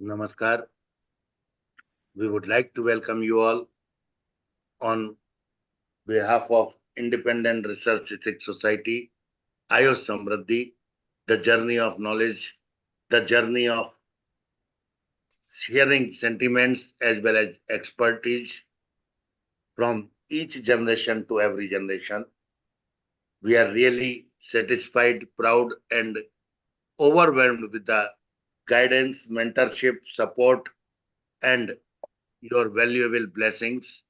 Namaskar. We would like to welcome you all on behalf of Independent Research Ethics Society, AYUSH Samriddhi, the journey of knowledge, the journey of sharing sentiments as well as expertise from each generation to every generation. We are really satisfied, proud, and overwhelmed with the guidance, mentorship, support, and your valuable blessings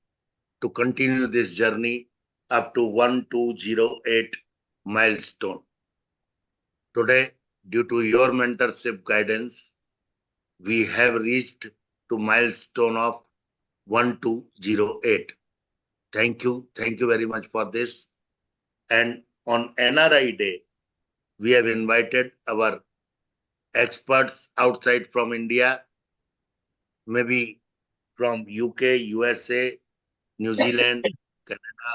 to continue this journey up to 1208 milestone. Today, due to your mentorship guidance, we have reached to milestone of 1208. Thank you very much for this. And on NRI Day, we have invited our experts outside from India, maybe from UK, USA, New Zealand, Canada.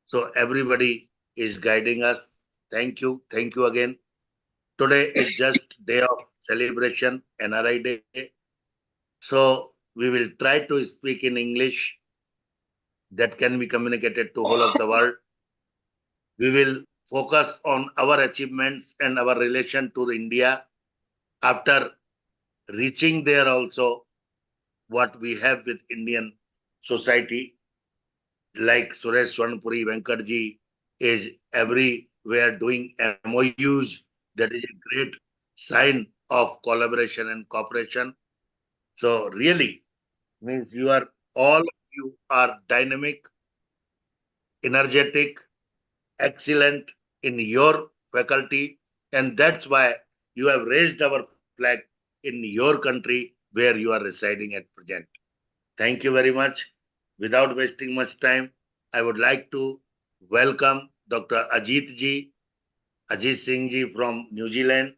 So everybody is guiding us. Thank you again. Today is just day of celebration, NRI Day. So we will try to speak in English that can be communicated to whole of the world. We will focus on our achievements and our relation to India after reaching there also what we have with Indian society. Like Suresh Swarnpuri Venkatji is everywhere doing MOUs. That is a great sign of collaboration and cooperation. So really means all of you are dynamic, energetic, excellent in your faculty, and that's why you have raised our flag in your country where you are residing at present. Thank you very much. Without wasting much time, I would like to welcome Dr. Ajit Singh ji from New Zealand,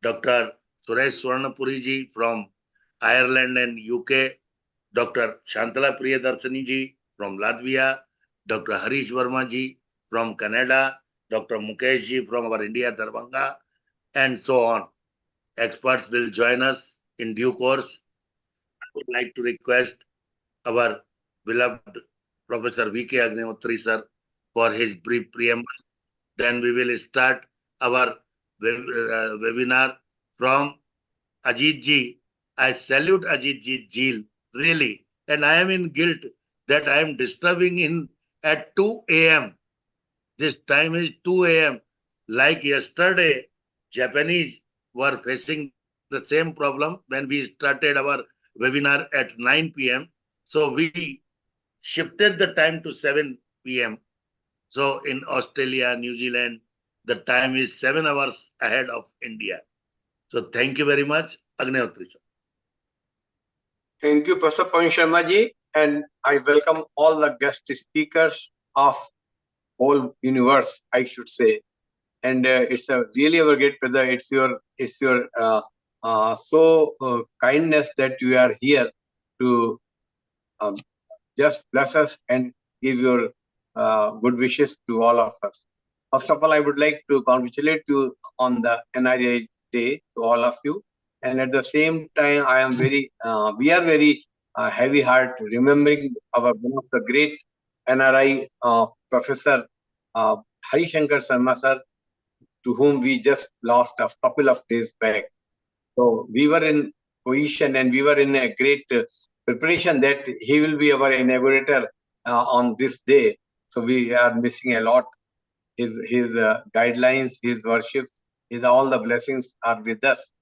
Dr. Suresh Swarnapuri ji from Ireland and UK, Dr. Shantala Priyadarshini ji from Latvia, Dr. Harish Verma ji from Canada, Dr. Mukesh ji from our India Darbhanga, and so on. Experts will join us in due course. I would like to request our beloved Professor V.K. Agnihotri sir for his brief preamble. Then we will start our webinar from Ajit ji. I salute Ajit ji Jeel, really. And I am in guilt that I am disturbing in at 2 a.m. This time is 2 a.m. Like yesterday, Japanese were facing the same problem when we started our webinar at 9 p.m. So we shifted the time to 7 p.m. So in Australia, New Zealand, the time is 7 hours ahead of India. So thank you very much, Agnihotri sir. Thank you, Professor Pawan Sharma ji, and I welcome all the guest speakers of whole universe, I should say. And it's a really a great pleasure. It's your kindness that you are here to just bless us and give your good wishes to all of us. First of all, I would like to congratulate you on the N.R.I. Day to all of you. And at the same time, I am we are very heavy heart remembering one of the great N.R.I. Professor Hari Shankar Sharma sir, to whom we just lost a couple of days back. So we were in position and we were in a great preparation that he will be our inaugurator on this day. So we are missing a lot. His guidelines, his worship, all the blessings are with us,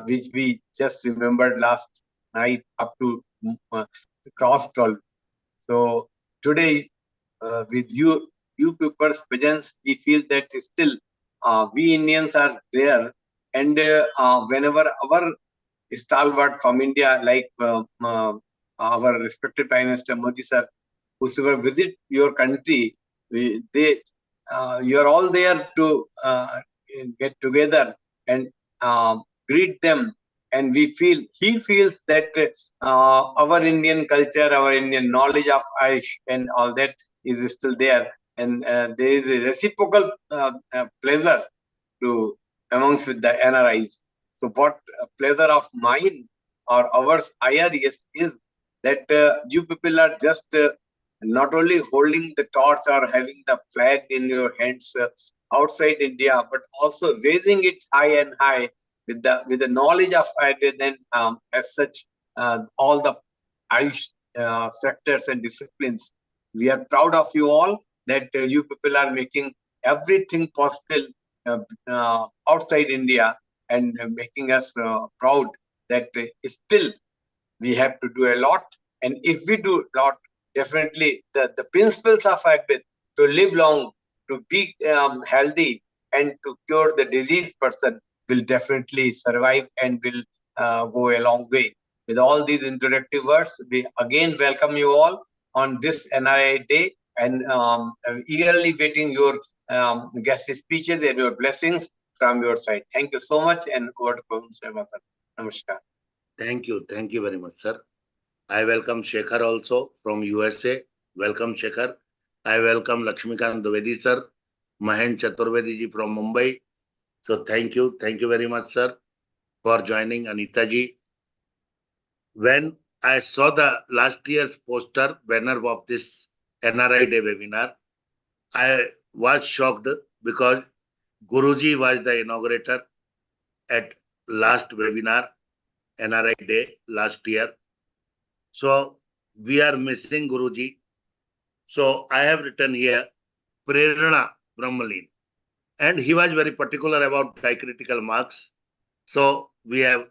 which we just remembered last night up to cross 12. So today, with you people's presence, we feel that still we Indians are there, and whenever our stalwart from India, like our respected Prime Minister Modi sir, whosoever visit your country, you are all there to get together and greet them. And he feels that our Indian culture, our Indian knowledge of AYUSH and all that is still there. And there is a reciprocal pleasure to amongst the NRIs. So what pleasure of mine or ours IRES is that you people are just not only holding the torch or having the flag in your hands outside India, but also raising it high and high with the knowledge of Ayurveda and as such all the AYUSH sectors and disciplines. We are proud of you all that you people are making everything possible outside India and making us proud that still we have to do a lot. And if we do a lot, definitely the principles of Ayurveda to live long, to be healthy, and to cure the diseased person will definitely survive and will go a long way. With all these introductory words, we again welcome you all on this NRI day and eagerly waiting your guest speeches and your blessings from your side. Thank you so much and over to Mr. Namaskar. Thank you. Thank you very much, sir. I welcome Shekhar also from USA. Welcome, Shekhar. I welcome Lakshmikant Dwivedi, sir. Mahen Chaturvedi ji from Mumbai. So thank you. Thank you very much, sir, for joining Anita ji. When I saw the last year's poster banner of this NRI Day webinar, I was shocked because Guruji was the inaugurator at last webinar, NRI Day last year. So we are missing Guruji. So I have written here Prerana Brahmalin. And he was very particular about diacritical marks. So we have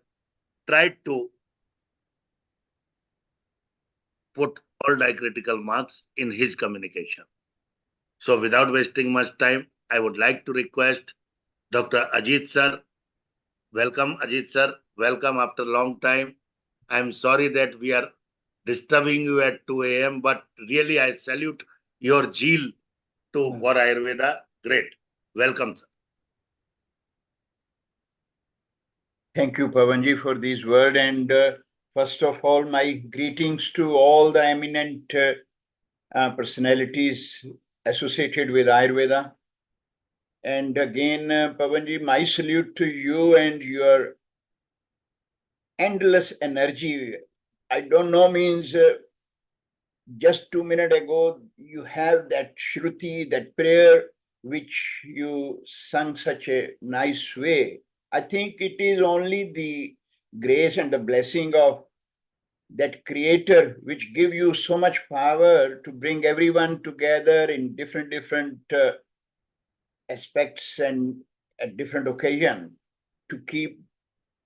tried to put all diacritical marks in his communication. So without wasting much time, I would like to request Dr. Ajit sir. Welcome, Ajit sir. Welcome after a long time. I'm sorry that we are disturbing you at 2 a.m., but really I salute your zeal for Ayurveda. Great. Welcome, sir. Thank you, Pavanji, for this word. And first of all, my greetings to all the eminent personalities associated with Ayurveda. And again, Pavanji, my salute to you and your endless energy. I don't know, means just 2 minutes ago, you have that Shruti, that prayer, which you sung such a nice way. I think it is only the grace and the blessing of that Creator which give you so much power to bring everyone together in different aspects and at different occasion to keep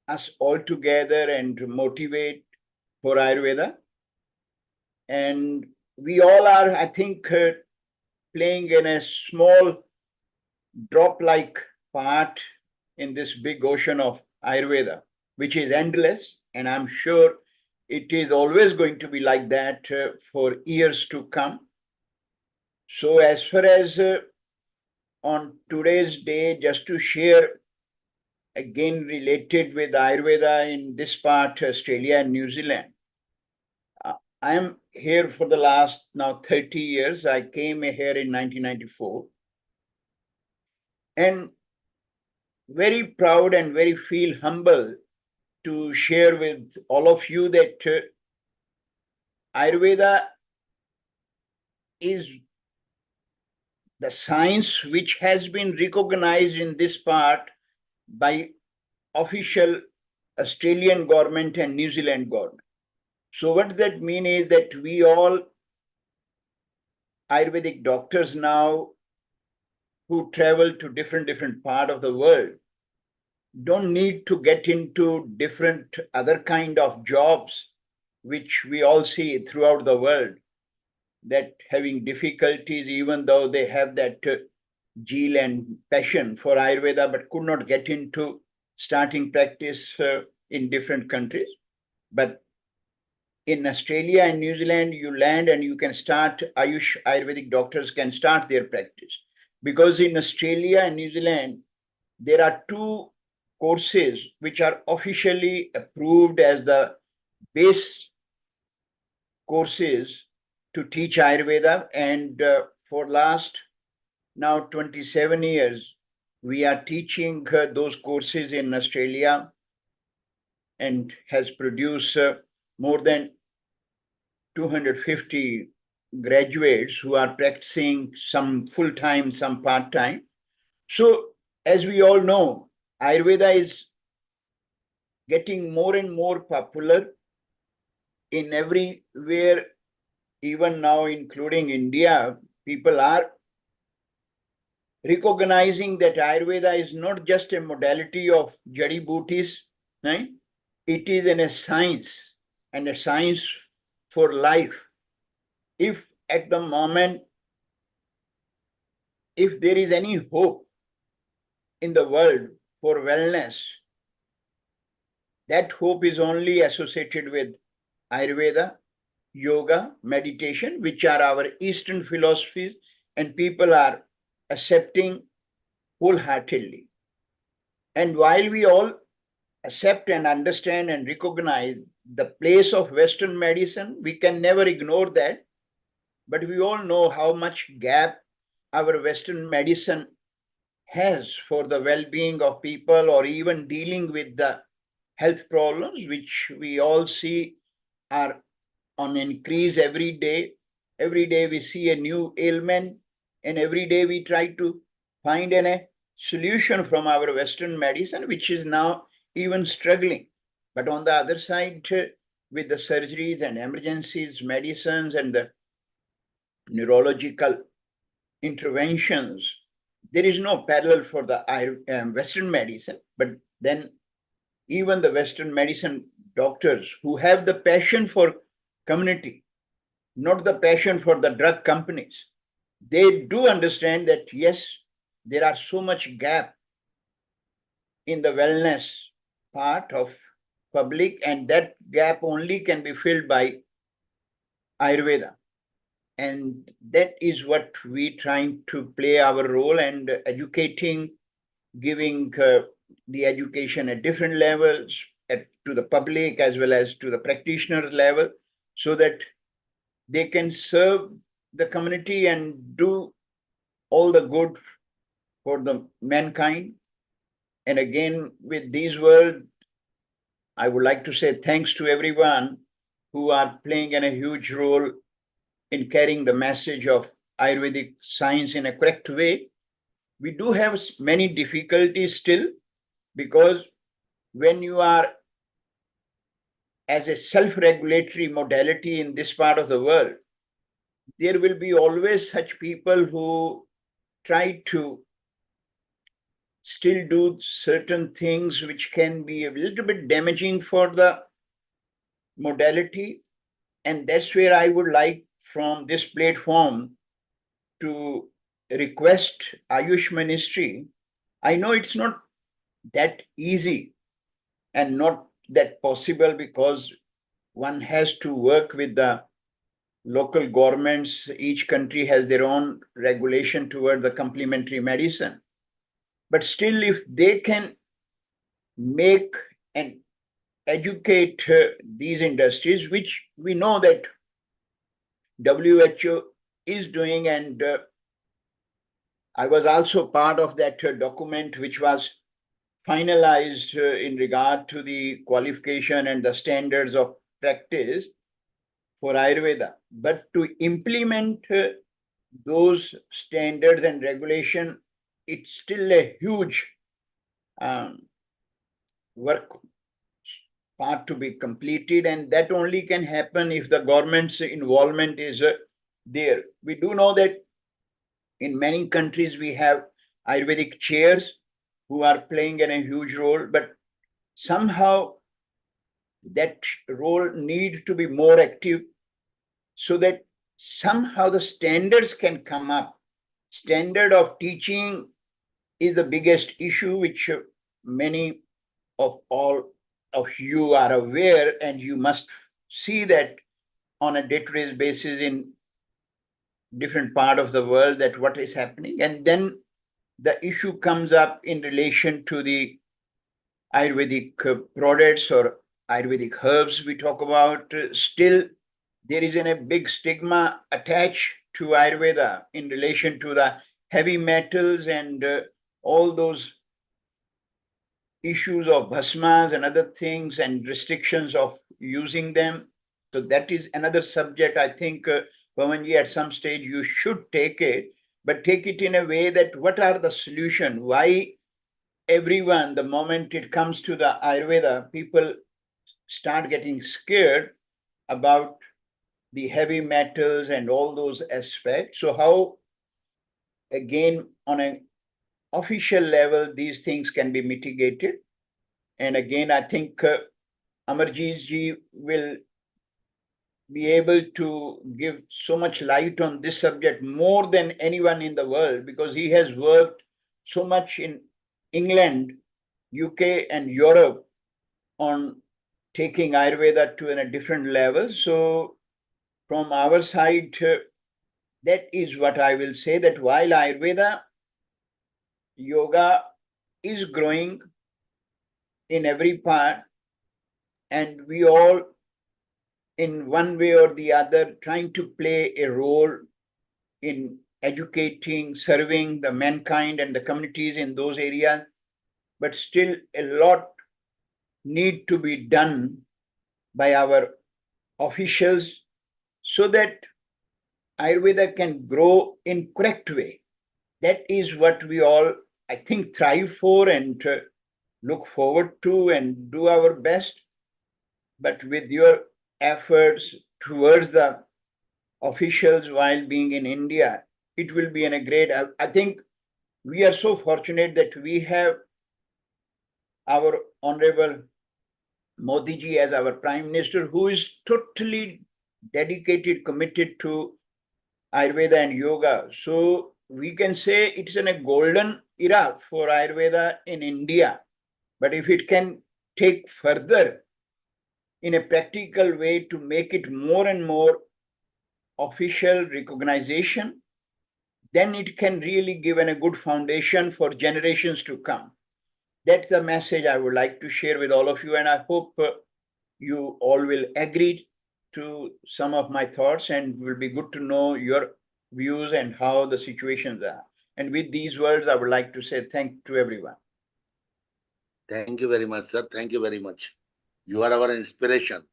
us all together and motivate for Ayurveda. And we all are, I think, playing in a small drop-like part in this big ocean of Ayurveda, which is endless. And I'm sure it is always going to be like that for years to come. So as far as on today's day, just to share, again related with Ayurveda in this part, Australia and New Zealand. I am here for the last now 30 years. I came here in 1994. And very proud and very feel humble to share with all of you that Ayurveda is the science which has been recognized in this part by official Australian government and New Zealand government. So what that mean is that we all Ayurvedic doctors now who travel to different part of the world don't need to get into different other kind of jobs, which we all see throughout the world, that having difficulties, even though they have that zeal and passion for Ayurveda, but could not get into starting practice in different countries. But in Australia and New Zealand, you land and you can start, Ayush Ayurvedic doctors can start their practice. Because in Australia and New Zealand, there are 2 courses which are officially approved as the base courses to teach Ayurveda. And for last now 27 years, we are teaching those courses in Australia. and has produced more than 250 graduates who are practicing, some full-time, some part-time. So as we all know, Ayurveda is getting more and more popular in everywhere, even now, including India. People are recognizing that Ayurveda is not just a modality of jadi booties, right? It is a science, and a science for life. If at the moment, if there is any hope in the world for wellness, that hope is only associated with Ayurveda, yoga, meditation, which are our Eastern philosophies, and people are accepting wholeheartedly. And while we all accept and understand and recognize the place of Western medicine, we can never ignore that. But we all know how much gap our Western medicine has for the well-being of people, or even dealing with the health problems, which we all see are on increase every day. Every day we see a new ailment, and every day we try to find a solution from our Western medicine, which is now even struggling. But on the other side, with the surgeries and emergencies, medicines, and the neurological interventions, there is no parallel for the Western medicine. But then even the Western medicine doctors who have the passion for community, not the passion for the drug companies, they do understand that, yes, there are so much gap in the wellness part of public, and that gap only can be filled by Ayurveda. And that is what we trying to play our role, and educating, giving the education at different levels, to the public as well as to the practitioner level, so that they can serve the community and do all the good for the mankind. And again, with these words, I would like to say thanks to everyone who are playing a huge role in carrying the message of Ayurvedic science in a correct way. We do have many difficulties still, because when you are as a self-regulatory modality in this part of the world, there will be always such people who try to still do certain things which can be a little bit damaging for the modality. And that's where I would like from this platform to request Ayush Ministry. I know it's not that easy and not that possible, because one has to work with the local governments. Each country has their own regulation toward the complementary medicine. But still, if they can make and educate these industries, which we know that WHO is doing, and I was also part of that document which was finalized in regard to the qualification and the standards of practice for Ayurveda. But to implement those standards and regulation, it's still a huge work part to be completed, and that only can happen if the government's involvement is there. We do know that in many countries we have Ayurvedic chairs who are playing a huge role, but somehow that role needs to be more active, so that somehow the standards can come up. Standard of teaching is the biggest issue, which many of all of you are aware, and you must see that on a day-to-day basis in different part of the world, that what is happening. And then the issue comes up in relation to the Ayurvedic products or Ayurvedic herbs we talk about. Still, there is a big stigma attached to Ayurveda in relation to the heavy metals and all those issues of bhasmas and other things and restrictions of using them. So that is another subject. I think, Pavanji, at some stage you should take it, but take it in a way that what are the solution? Why everyone, the moment it comes to the Ayurveda, people start getting scared about the heavy metals and all those aspects. So how, again, on an official level, these things can be mitigated? And again, I think Amarjit ji will be able to give so much light on this subject more than anyone in the world, because he has worked so much in England, UK, and Europe on taking Ayurveda to a different level. So from our side, that is what I will say, that while Ayurveda, yoga is growing in every part, and we all, in one way or the other, trying to play a role in educating, serving the mankind and the communities in those areas, but still a lot need to be done by our officials so that Ayurveda can grow in correct way. That is what we all, I think, thrive for and look forward to and do our best. But with your efforts towards the officials while being in India, it will be a great. I think we are so fortunate that we have our Honorable Modi ji as our Prime Minister, who is totally dedicated, committed to Ayurveda and yoga. So we can say it's in a golden era for Ayurveda in India. But if it can take further in a practical way to make it more and more official recognition, then it can really give a good foundation for generations to come. That's the message I would like to share with all of you, and I hope you all will agree to some of my thoughts, and will be good to know your views and how the situations are. And with these words, I would like to say thank to everyone. Thank you very much, sir. Thank you very much. You are our inspiration.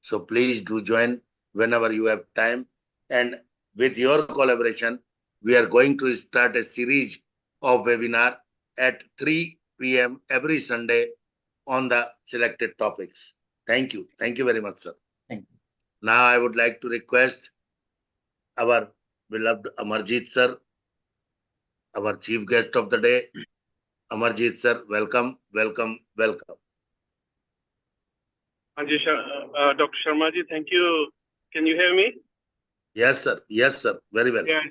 So please do join whenever you have time. And with your collaboration, we are going to start a series of webinar at 3 p.m. every Sunday on the selected topics. Thank you. Thank you very much, sir. Thank you. Now I would like to request our beloved Amarjit sir, our chief guest of the day. Amarjit sir, welcome, welcome, welcome. Dr. Sharma ji, thank you. Can you hear me? Yes, sir. Yes, sir. Very well. Yeah.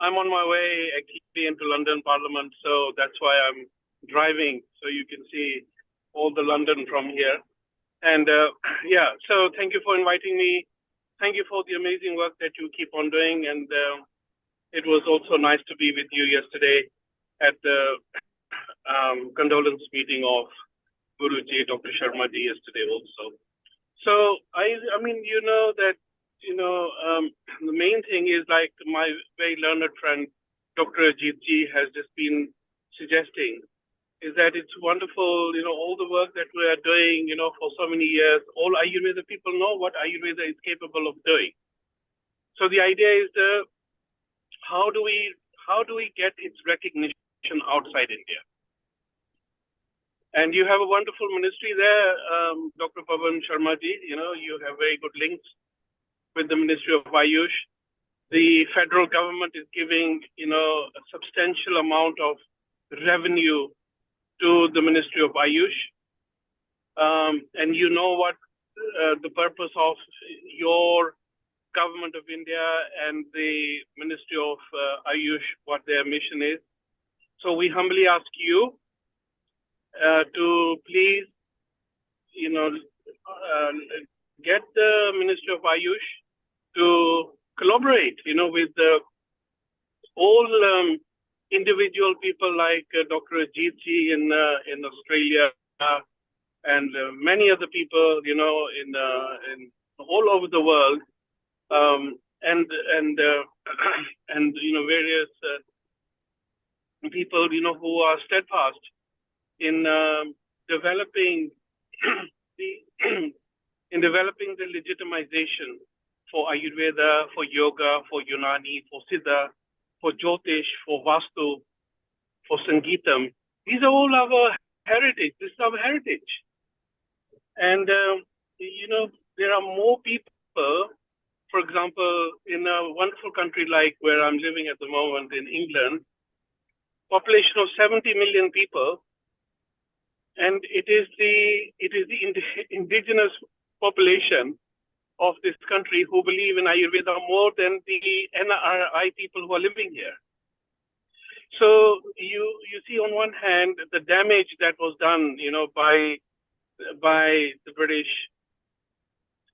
I'm on my way actually into London Parliament, so that's why I'm driving, so you can see all the London from here. And yeah, so thank you for inviting me. Thank you for the amazing work that you keep on doing. And it was also nice to be with you yesterday at the condolence meeting of Guruji, Dr. Sharma ji yesterday also. So I mean, you know that, the main thing is, like my very learned friend, Dr. Ajit ji, has just been suggesting, is that it's wonderful, all the work that we are doing, for so many years, all Ayurveda people know what Ayurveda is capable of doing. So the idea is how do we get its recognition outside India? And you have a wonderful ministry there, Dr. Pavan Sharma ji. You have very good links with the Ministry of AYUSH. The federal government is giving, a substantial amount of revenue to the Ministry of AYUSH. And you know what the purpose of your government of India and the Ministry of AYUSH, what their mission is. So we humbly ask you to please, get the Ministry of AYUSH to collaborate, with all individual people like Dr. Ajit ji in Australia, and many other people, in all over the world, and various people, who are steadfast in developing the in developing the legitimization for Ayurveda, for yoga, for Unani, for Siddha, for Jyotish, for Vastu, for Sangeetam. These are all our heritage. This is our heritage. And, there are more people, for example, in a wonderful country like where I'm living at the moment in England, population of 70 million people, and it is the indigenous population of this country who believe in Ayurveda more than the N.R.I people who are living here. So you see on one hand the damage that was done, by the British,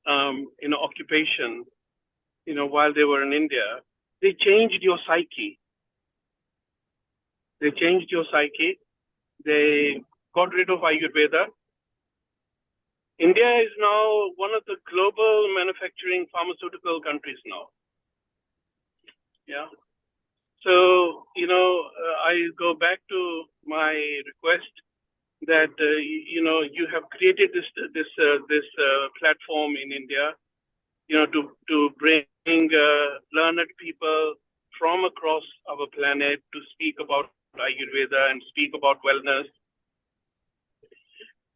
occupation, while they were in India. They changed your psyche. They changed your psyche. They got rid of Ayurveda. India is now one of the global manufacturing pharmaceutical countries now. Yeah. So, I go back to my request that, you have created this platform in India, to bring learned people from across our planet to speak about Ayurveda and speak about wellness.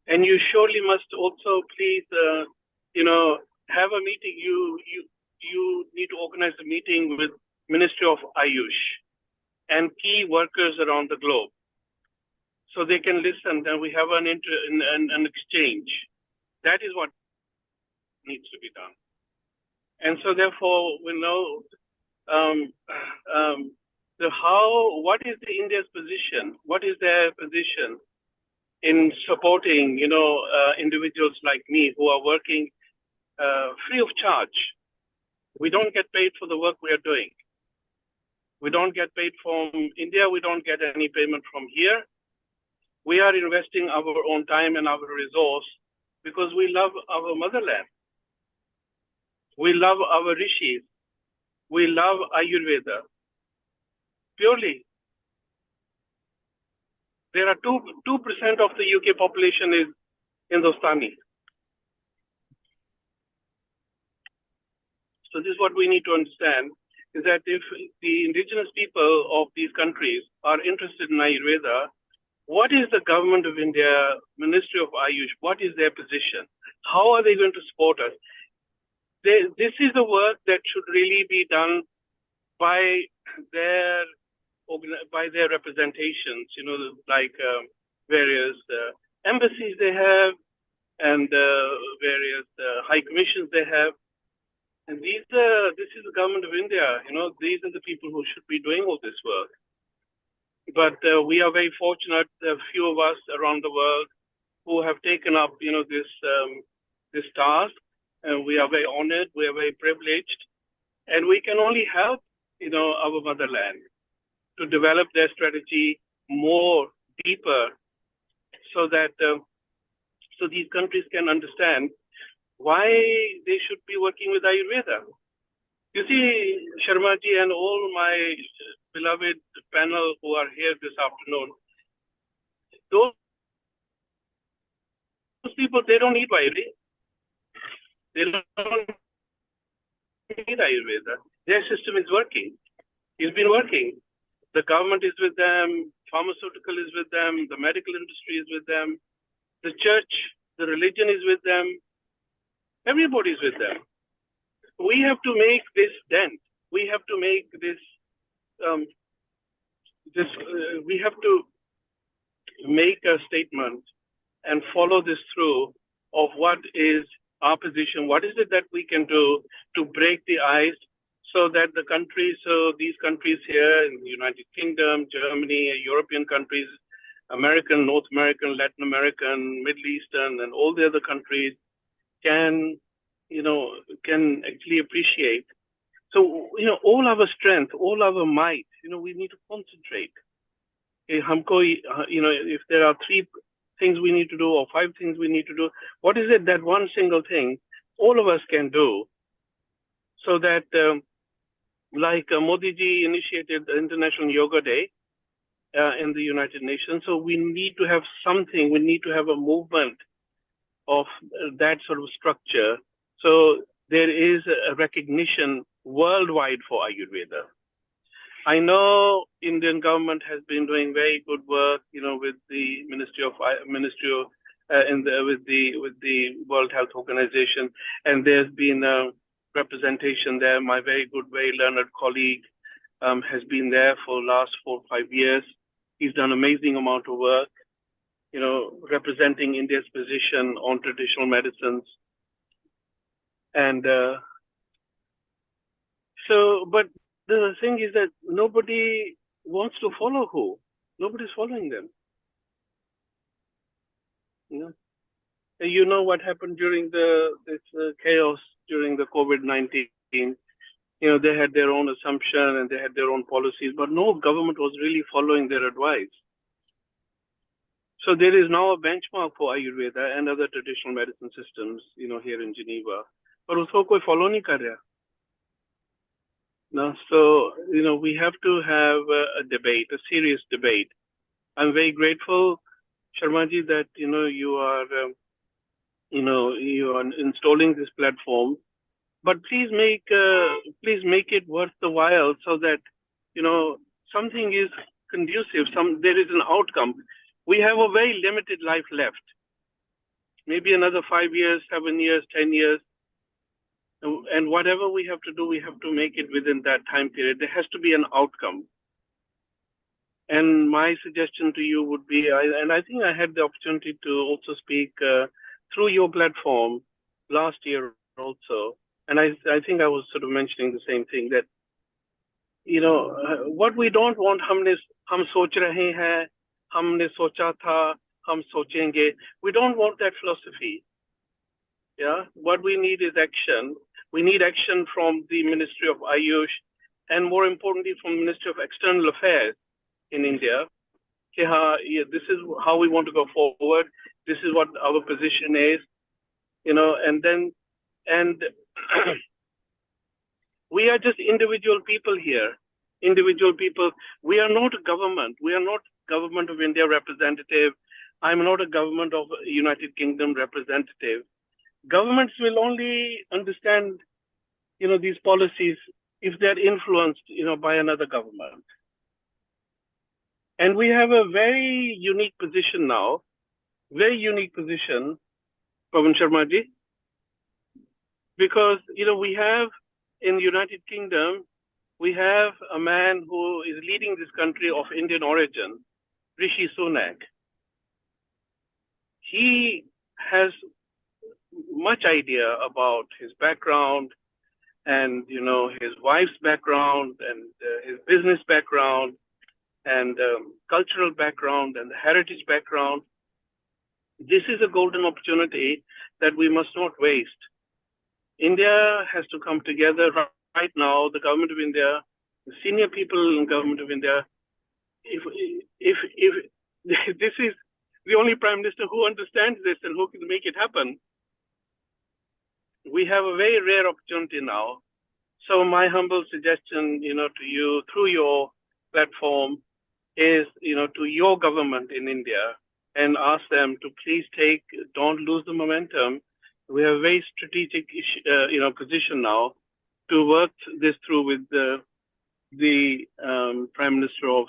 And you surely must also please, have a meeting. You need to organize a meeting with Ministry of AYUSH and key workers around the globe, so they can listen. And we have an exchange. That is what needs to be done. And so, therefore, we know what is the India's position? What is their position in supporting, individuals like me who are working free of charge? We don't get paid for the work we are doing. We don't get paid from India. We don't get any payment from here. We are investing our own time and our resource because we love our motherland. We love our rishis. We love Ayurveda. Purely. There are 2% of the UK population is Hindustani. So this is what we need to understand, is that if the indigenous people of these countries are interested in Ayurveda, what is the government of India, Ministry of AYUSH, what is their position? How are they going to support us? This is the work that should really be done by their representations, like various embassies they have and various high commissions they have. And this is the government of India, these are the people who should be doing all this work. But we are very fortunate, there are few of us around the world who have taken up, this task. And we are very honored, we are very privileged, and we can only help, our motherland to develop their strategy more deeper, so that so these countries can understand why they should be working with Ayurveda. You see, Sharmaji and all my beloved panel who are here this afternoon, those people, they don't need Ayurveda. They don't need Ayurveda. Their system is working. It's been working. The government is with them, pharmaceutical is with them, the medical industry is with them, the church, the religion is with them, everybody is with them. We have to make this dent. We have to make this, we have to make a statement and follow this through of what is our position, what is it that we can do to break the ice, so that these countries here in the United Kingdom, Germany, European countries, American, North American, Latin American, Middle Eastern, and all the other countries can actually appreciate. So, all our strength, all our might, we need to concentrate. If there are 3 things we need to do or 5 things we need to do, what is it that one single thing all of us can do, so that like Modi ji initiated the International Yoga Day, in the United Nations. So we need to have something. We need to have a movement of that sort of structure. So there is a recognition worldwide for Ayurveda. I know Indian government has been doing very good work, with the with the World Health Organization, and there's been a representation there. My very good, very learned colleague has been there for the last 4 or 5 years. He's done amazing amount of work, representing India's position on traditional medicines. And but the thing is that nobody wants to follow who? Nobody's following them. You know what happened during this chaos during the COVID-19. They had their own assumption and they had their own policies, but no government was really following their advice. So there is now a benchmark for Ayurveda and other traditional medicine systems, here in Geneva. But usko koi follow nahi kar raha. No, so we have to have a debate, a serious debate. I'm very grateful, Sharmaji, that you are installing this platform. But please make it worth the while, so that something is conducive. There is an outcome. We have a very limited life left. Maybe another 5 years, 7 years, 10 years. And whatever we have to do, we have to make it within that time period. There has to be an outcome. And my suggestion to you would be, and I think I had the opportunity to also speak through your platform last year also. And I think I was sort of mentioning the same thing, that, what we don't want, hum soch rahe hain, humne socha tha, hum sochenge. We don't want that philosophy. Yeah, what we need is action. We need action from the Ministry of AYUSH, and more importantly from the Ministry of External Affairs in India. This is how we want to go forward. This is what our position is, and we are just individual people here. Individual people. We are not a government. We are not Government of India representative. I'm not a Government of United Kingdom representative. Governments will only understand, these policies if they're influenced, by another government. And we have a very unique position now, Pawan Sharmaji, because, we have in the United Kingdom, we have a man who is leading this country of Indian origin, Rishi Sunak. He has much idea about his background and his wife's background and his business background and cultural background and the heritage background. This is a golden opportunity that we must not waste. India has to come together right now. The government of India, the senior people in government of India. If this is the only prime minister who understands this and who can make it happen, we have a very rare opportunity now. So my humble suggestion, to you through your platform is, to your government in India, and ask them to please don't lose the momentum. We have a very strategic, position now to work this through with the Prime Minister of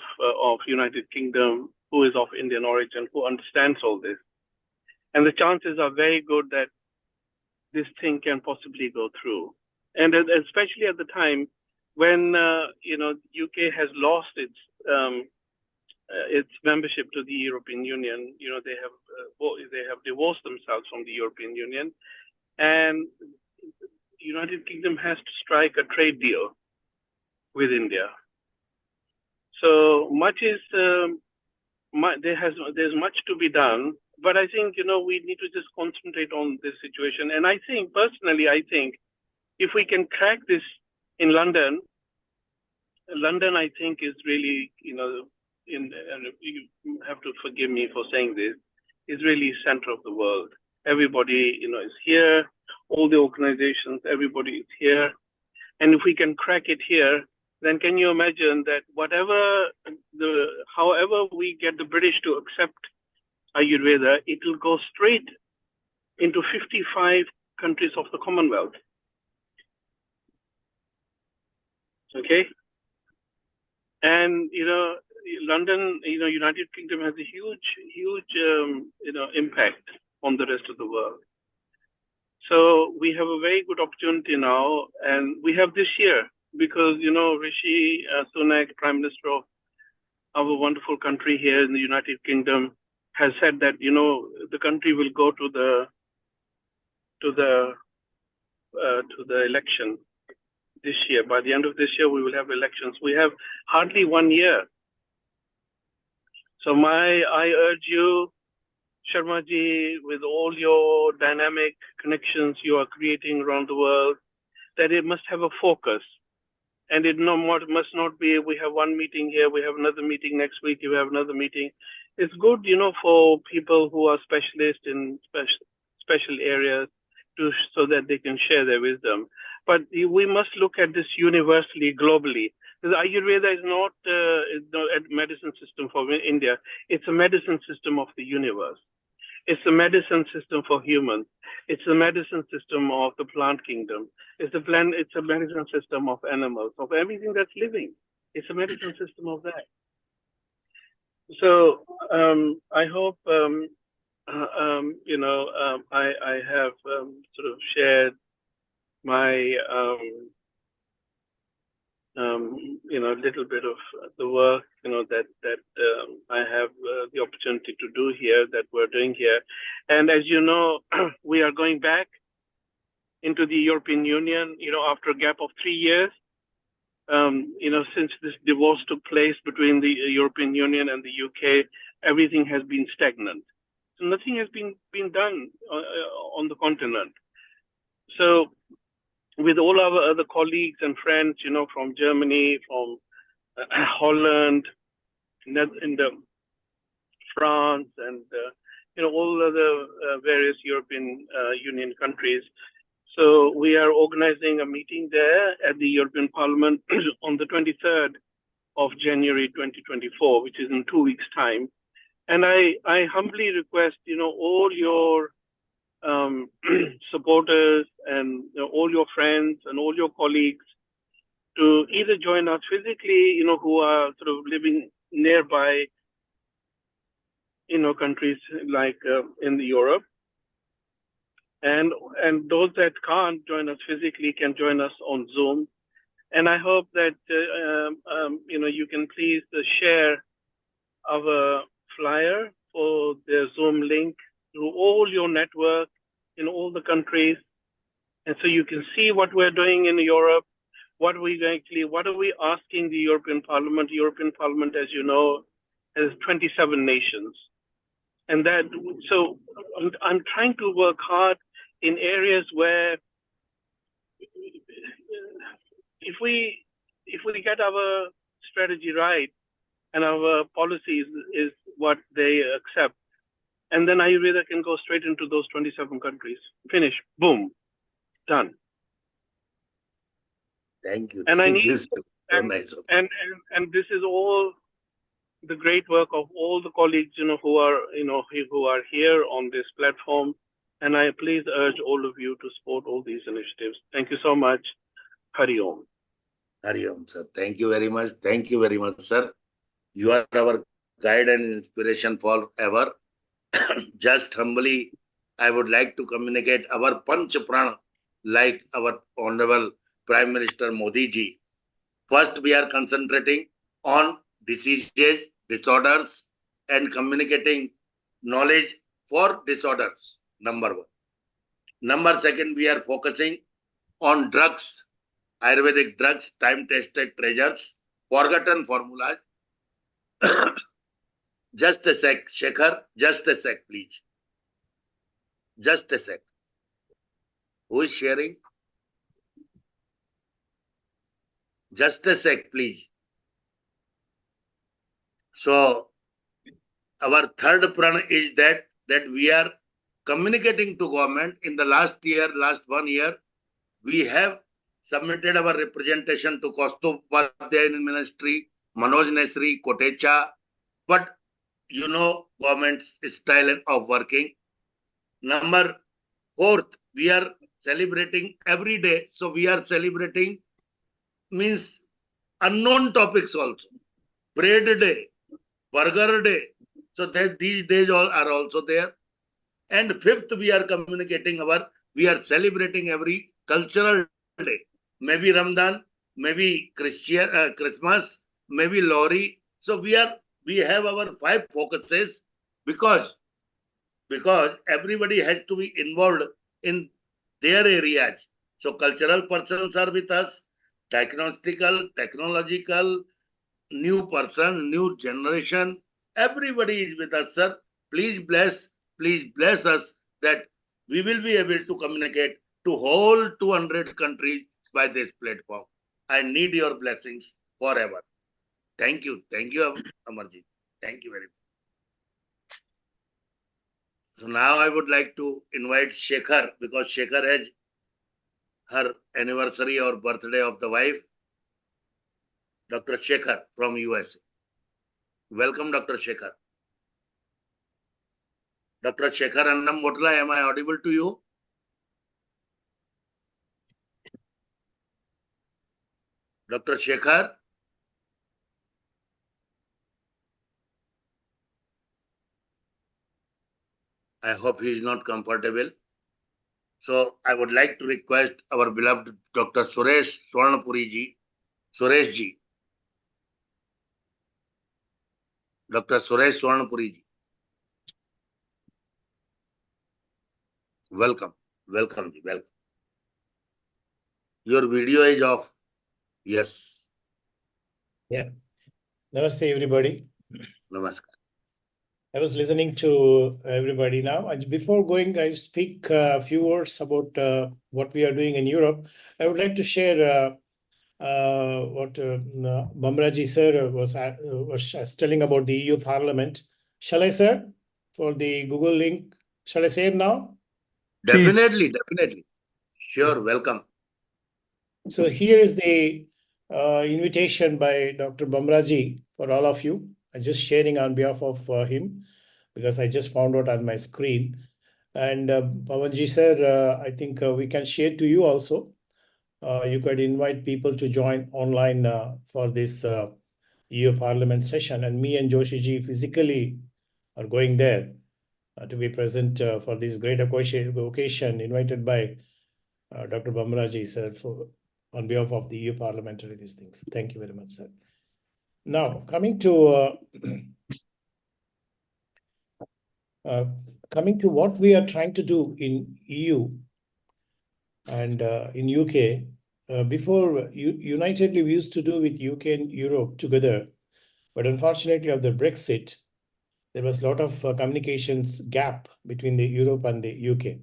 United Kingdom, who is of Indian origin, who understands all this. And the chances are very good that this thing can possibly go through. And especially at the time when, UK has lost its membership to the European Union. They have divorced themselves from the European Union, and United Kingdom has to strike a trade deal with India. So much is there's much to be done, but I think we need to just concentrate on this situation. And I think personally, if we can crack this in London, I think is really and you have to forgive me for saying this, is really center of the world. Everybody is here, all the organizations, everybody is here, and if we can crack it here, then can you imagine that however we get the British to accept Ayurveda, it will go straight into 55 countries of the Commonwealth. Okay? And, London, United Kingdom has a huge, impact on the rest of the world. So we have a very good opportunity now, and we have this year because, Rishi Sunak, Prime Minister of our wonderful country here in the United Kingdom, has said that, the country will go to the election this year. By the end of this year, we will have elections. We have hardly 1 year. So I urge you, Sharmaji, with all your dynamic connections you are creating around the world, that it must have a focus. And it must not be, we have one meeting here, we have another meeting next week, we have another meeting. It's good, for people who are specialists in special areas so that they can share their wisdom. But we must look at this universally, globally. Because Ayurveda is not a medicine system for India. It's a medicine system of the universe. It's a medicine system for humans. It's a medicine system of the plant kingdom. It's a medicine system of animals, of everything that's living. It's a medicine system of that. So I hope I have sort of shared my little bit of the work that I have the opportunity to do here, that we're doing here. And as you know, we are going back into the European Union, after a gap of 3 years. Since this divorce took place between the European Union and the UK, everything has been stagnant. So nothing has been done on the continent. So with all our other colleagues and friends, from Germany, from Holland, in France, and all other various European Union countries. So we are organizing a meeting there at the European Parliament on the 23rd of January 2024, which is in 2 weeks' time. And I humbly request, all your supporters and all your friends and all your colleagues to either join us physically, who are sort of living nearby, countries like in Europe, and those that can't join us physically can join us on Zoom. And I hope that you can please share our flyer for the Zoom link through all your network in all the countries, and so you can see what we're doing in Europe. What are we asking the European Parliament? The European Parliament, as you know, has 27 nations, and so I'm trying to work hard in areas where if we get our strategy right and our policies is what they accept, and then Ayurveda can go straight into those 27 countries. Finish. Boom. Done. Thank you. And Thank I need, you. So nice. and this is all the great work of all the colleagues, who are here on this platform. And I please urge all of you to support all these initiatives. Thank you so much. Hari Om. Hari Om, sir. Thank you very much. Thank you very much, sir. You are our guide and inspiration forever. Just humbly, I would like to communicate our Panch Prana, like our Honorable Prime Minister Modi ji. First, we are concentrating on diseases, disorders, and communicating knowledge for disorders. Number one. Number second, we are focusing on drugs, Ayurvedic drugs, time-tested treasures, forgotten formulas. Just a sec, Shekhar. Just a sec, please. Just a sec. Who is sharing? Just a sec, please. So, our third prana is that we are communicating to government. In the last 1 year, we have submitted our representation to Kostopadhyay Ministry, Manoj Nesri, Kotecha, but you know government's style of working. Number fourth, we are celebrating every day. So we are celebrating means unknown topics also. Bread day, burger day. So that these days all are also there. And fifth, we are we are celebrating every cultural day. Maybe Ramadan, maybe Christmas, maybe Lori. So we have our 5 focuses because everybody has to be involved in their areas. So cultural persons are with us, technological, new person, new generation. Everybody is with us, sir. Please bless us that we will be able to communicate to whole 200 countries by this platform. I need your blessings forever. Thank you, Amarjit. Thank you very much. So now I would like to invite Shekhar because Shekhar has her anniversary or birthday of the wife, Dr. Shekhar from USA. Welcome, Dr. Shekhar. Dr. Shekhar Annam Motla, am I audible to you? Dr. Shekhar? I hope he is not comfortable. So I would like to request our beloved Dr. Suresh Swarnapuri ji. Suresh ji. Dr. Suresh Swarnapuri ji. Welcome. Welcome ji. Welcome. Your video is off. Yes. Yeah. Namaste, everybody. Namaskar. I was listening to everybody now. Before going, I speak a few words about what we are doing in Europe. I would like to share what Bamraji sir was telling about the EU Parliament. Shall I, sir, for the Google link? Shall I say it now? Definitely, definitely. Sure, Yeah. welcome. So here is the invitation by Dr. Bamraji for all of you. I'm just sharing on behalf of him because I just found out on my screen. And Pavanji sir, I think we can share to you also. You could invite people to join online for this EU Parliament session. And me and Joshiji physically are going there to be present for this great occasion invited by Dr. Bamraji sir on behalf of the EU parliamentary these things. Thank you very much, sir. Now, coming to what we are trying to do in EU and in UK. Before, unitedly we used to do with UK and Europe together, but unfortunately of the Brexit, there was a lot of communications gap between the Europe and the UK.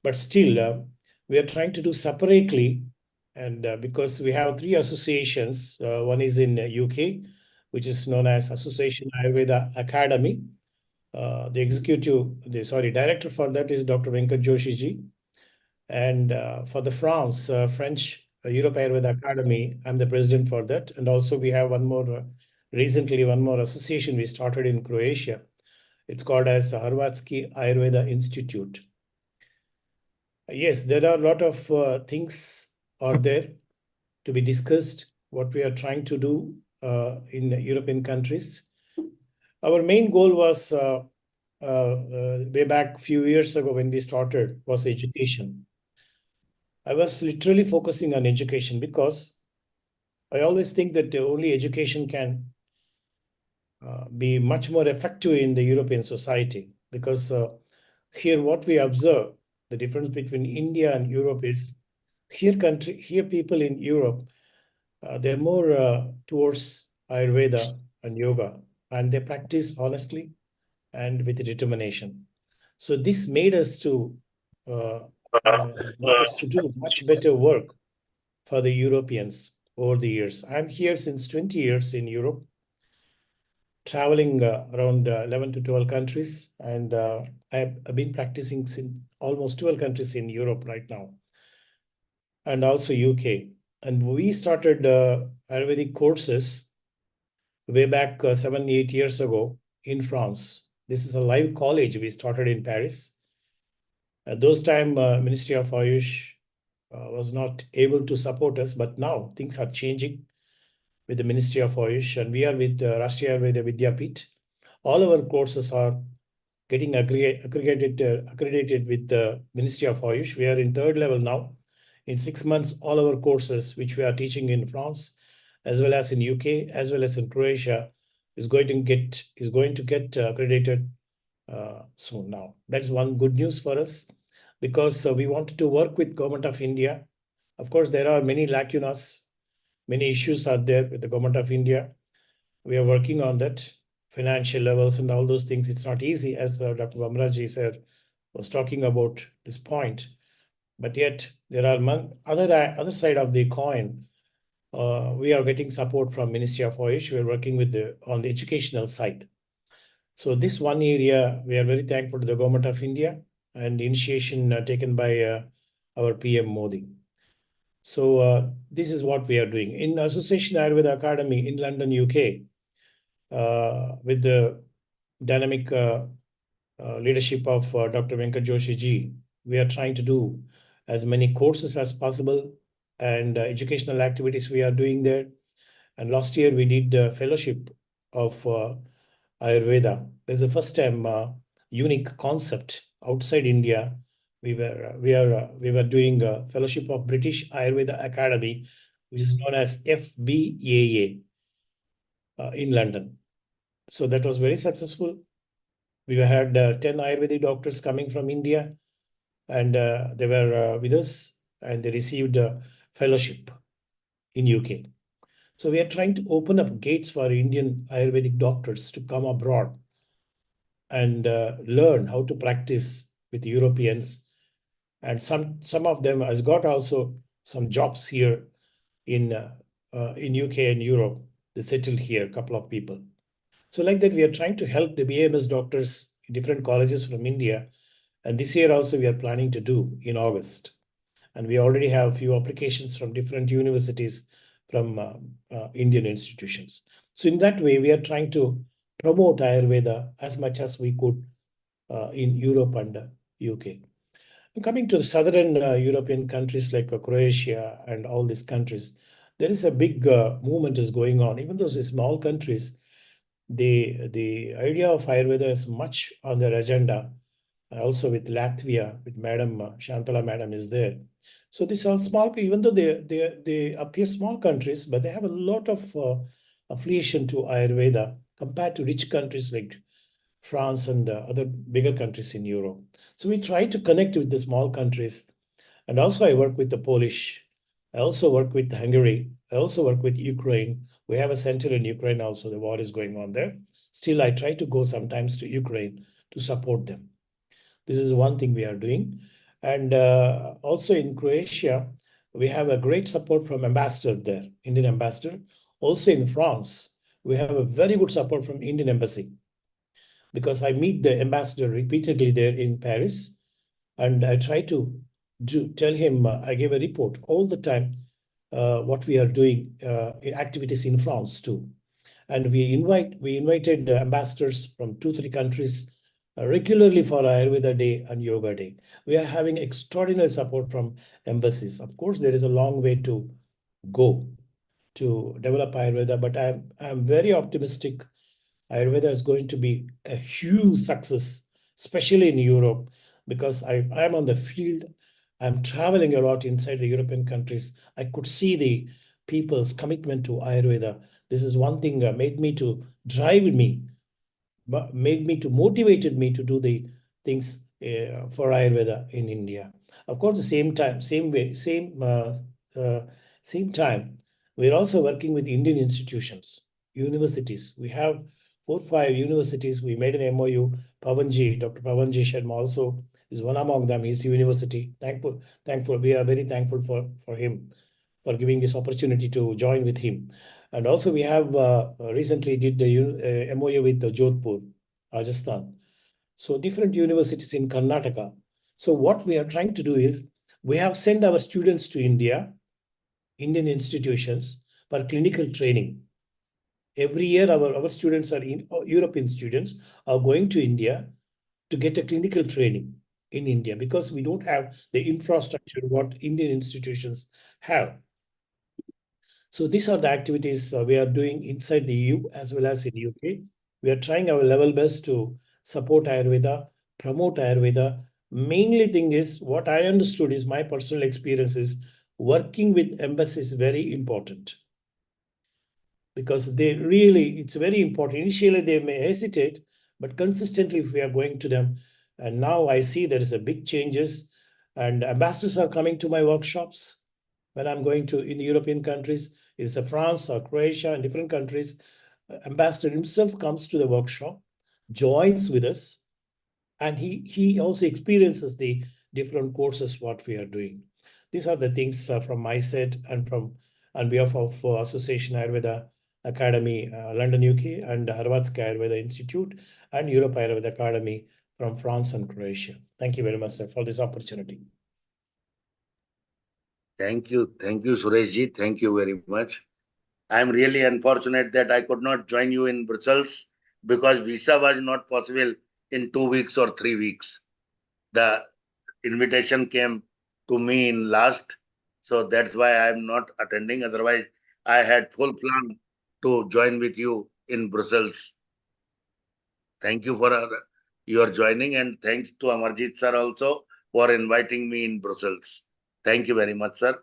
But still, we are trying to do separately, and because we have 3 associations, one is in UK, which is known as Association Ayurveda Academy. The director for that is Dr. Venkat Joshi ji. And for the French Europe Ayurveda Academy, I'm the president for that. And also we have one more association we started in Croatia. It's called as Hrvatski Ayurveda Institute. Yes, there are a lot of things are there to be discussed, what we are trying to do in European countries. Our main goal was way back a few years ago when we started was education. I was literally focusing on education because I always think that only education can be much more effective in the European society, because here what we observe, the difference between India and Europe is here people in Europe, they're more towards Ayurveda and yoga, and they practice honestly and with determination. So this made us to do much better work for the Europeans over the years. I'm here since 20 years in Europe, traveling around 11 to 12 countries, and I've been practicing in almost 12 countries in Europe right now. and also UK. And we started Ayurvedic courses way back 7, 8 years ago in France. This is a live college we started in Paris. At those time, Ministry of Ayush was not able to support us, but now things are changing with the Ministry of Ayush, and we are with Rashtriya Ayurveda Vidyapit. All our courses are getting accredited with the Ministry of Ayush. We are in third level now. In 6 months, all our courses which we are teaching in France, as well as in UK, as well as in Croatia, is going to get accredited soon now. That is one good news for us, because we wanted to work with Government of India. Of course, there are many lacunas, many issues are there with the Government of India. We are working on that, financial levels and all those things. It's not easy, as Dr. Vamraji said, was talking about this point. But yet there are other side of the coin. We are getting support from Ministry of Ayush. We are working with on the educational side. So this one area, we are very thankful to the Government of India and the initiation taken by our PM Modi. So this is what we are doing. In Association Ayurveda Academy in London, UK, with the dynamic leadership of Dr. Venkat Joshi ji, we are trying to do as many courses as possible and educational activities we are doing there. And last year we did a fellowship of Ayurveda. This is the first time unique concept outside India. We were doing a fellowship of British Ayurveda Academy, which is known as FBAA in London. So that was very successful. We had 10 Ayurvedic doctors coming from India, and they were with us, and they received a fellowship in UK. So we are trying to open up gates for Indian Ayurvedic doctors to come abroad and learn how to practice with Europeans. And some of them has got also some jobs here in UK and Europe. They settled here, a couple of people. So like that, we are trying to help the BAMS doctors in different colleges from India. And this year also we are planning to do in August. And we already have a few applications from different universities from Indian institutions. So in that way, we are trying to promote Ayurveda as much as we could in Europe and UK. And coming to the southern European countries like Croatia and all these countries, there is a big movement is going on. Even though these small countries, the idea of Ayurveda is much on their agenda. Also with Latvia, with Madam Shantala Madam is there. So these are small, even though they appear small countries, but they have a lot of affiliation to Ayurveda compared to rich countries like France and other bigger countries in Europe. So we try to connect with the small countries. And also I work with the Polish. I also work with Hungary. I also work with Ukraine. We have a center in Ukraine also. The war is going on there. Still, I try to go sometimes to Ukraine to support them. This is one thing we are doing. And also in Croatia, we have a great support from ambassador there, Indian ambassador. Also in France, we have a very good support from Indian embassy, because I meet the ambassador repeatedly there in Paris, and I try to tell him, I give a report all the time, what we are doing, activities in France too. And we invited ambassadors from 2-3 countries regularly for Ayurveda Day and Yoga Day. We are having extraordinary support from embassies. Of course, there is a long way to go to develop Ayurveda, but I'm very optimistic. Ayurveda is going to be a huge success, especially in Europe, because I'm on the field. I'm traveling a lot inside the European countries. I could see the people's commitment to Ayurveda. This is one thing made me to motivated me to do the things for Ayurveda in India. Of course, the same time, same time, we're also working with Indian institutions, universities. We have 4-5 universities. We made an MOU. Pavanji, Dr. Pavanji Sharma also is one among them. He's the university. Thankful. We are very thankful for him, for giving this opportunity to join with him. And also we have recently did the MOU with the Jodhpur, Rajasthan. So different universities in Karnataka. So what we are trying to do is We have sent our students to India, Indian institutions, for clinical training. Every year, our students are in European students are going to India to get a clinical training in India because we don't have the infrastructure what Indian institutions have. So these are the activities we are doing inside the EU as well as in UK. We are trying our level best to support Ayurveda, promote Ayurveda. Mainly thing is what I understood is my personal experience is working with embassies is very important because they really, it's very important. Initially, they may hesitate, but consistently, if we are going to them, and now I see there is a big changes, and ambassadors are coming to my workshops when I'm going to in the European countries, it's a France or Croatia and different countries. Ambassador himself comes to the workshop, joins with us, and he also experiences the different courses what we are doing. These are the things from my side and from on behalf of Association Ayurveda Academy, London, UK, and Harvard's Ayurveda Institute and Europe Ayurveda Academy from France and Croatia. Thank you very much, sir, for this opportunity. Thank you, Sureshji. Thank you very much. I am really unfortunate that I could not join you in Brussels because visa was not possible in 2 weeks or 3 weeks. The invitation came to me in last, so that's why I am not attending. Otherwise, I had full plan to join with you in Brussels. Thank you for your joining, and thanks to Amarjit sir also for inviting me in Brussels. Thank you very much, sir.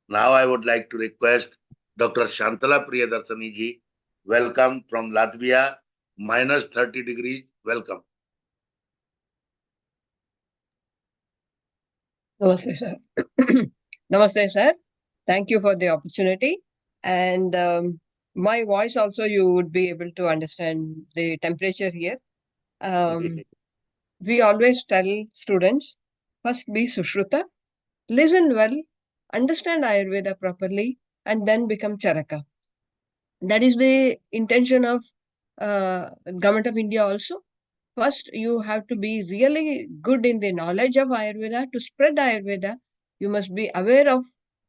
Now I would like to request Dr. Shantala Priyadarsani ji. Welcome from Latvia, minus 30 degrees. Welcome. Namaste, sir. Namaste, sir. Thank you for the opportunity. And my voice also, you would be able to understand the temperature here. We always tell students, first be Sushruta, listen well, understand Ayurveda properly, and then become Charaka. That is the intention of Government of India also. First, you have to be really good in the knowledge of Ayurveda. To spread Ayurveda, you must be aware of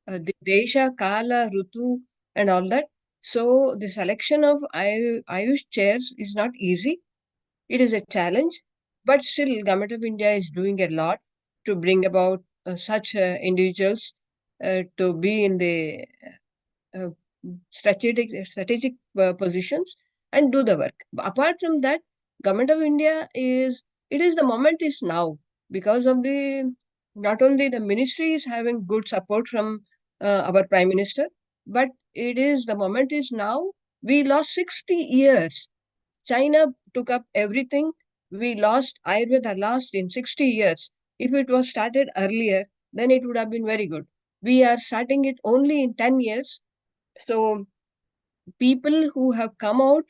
the Desha, Kala, Rutu, and all that. So, the selection of Ayush chairs is not easy. It is a challenge, but still, Government of India is doing a lot to bring about such individuals to be in the uh, strategic positions and do the work. Apart from that, Government of India is, it is the moment is now because of the, not only the ministry is having good support from our Prime Minister, but it is the moment is now. We lost 60 years. China took up everything. We lost Ayurveda last in 60 years. If it was started earlier, then it would have been very good. We are starting it only in 10 years. So people who have come out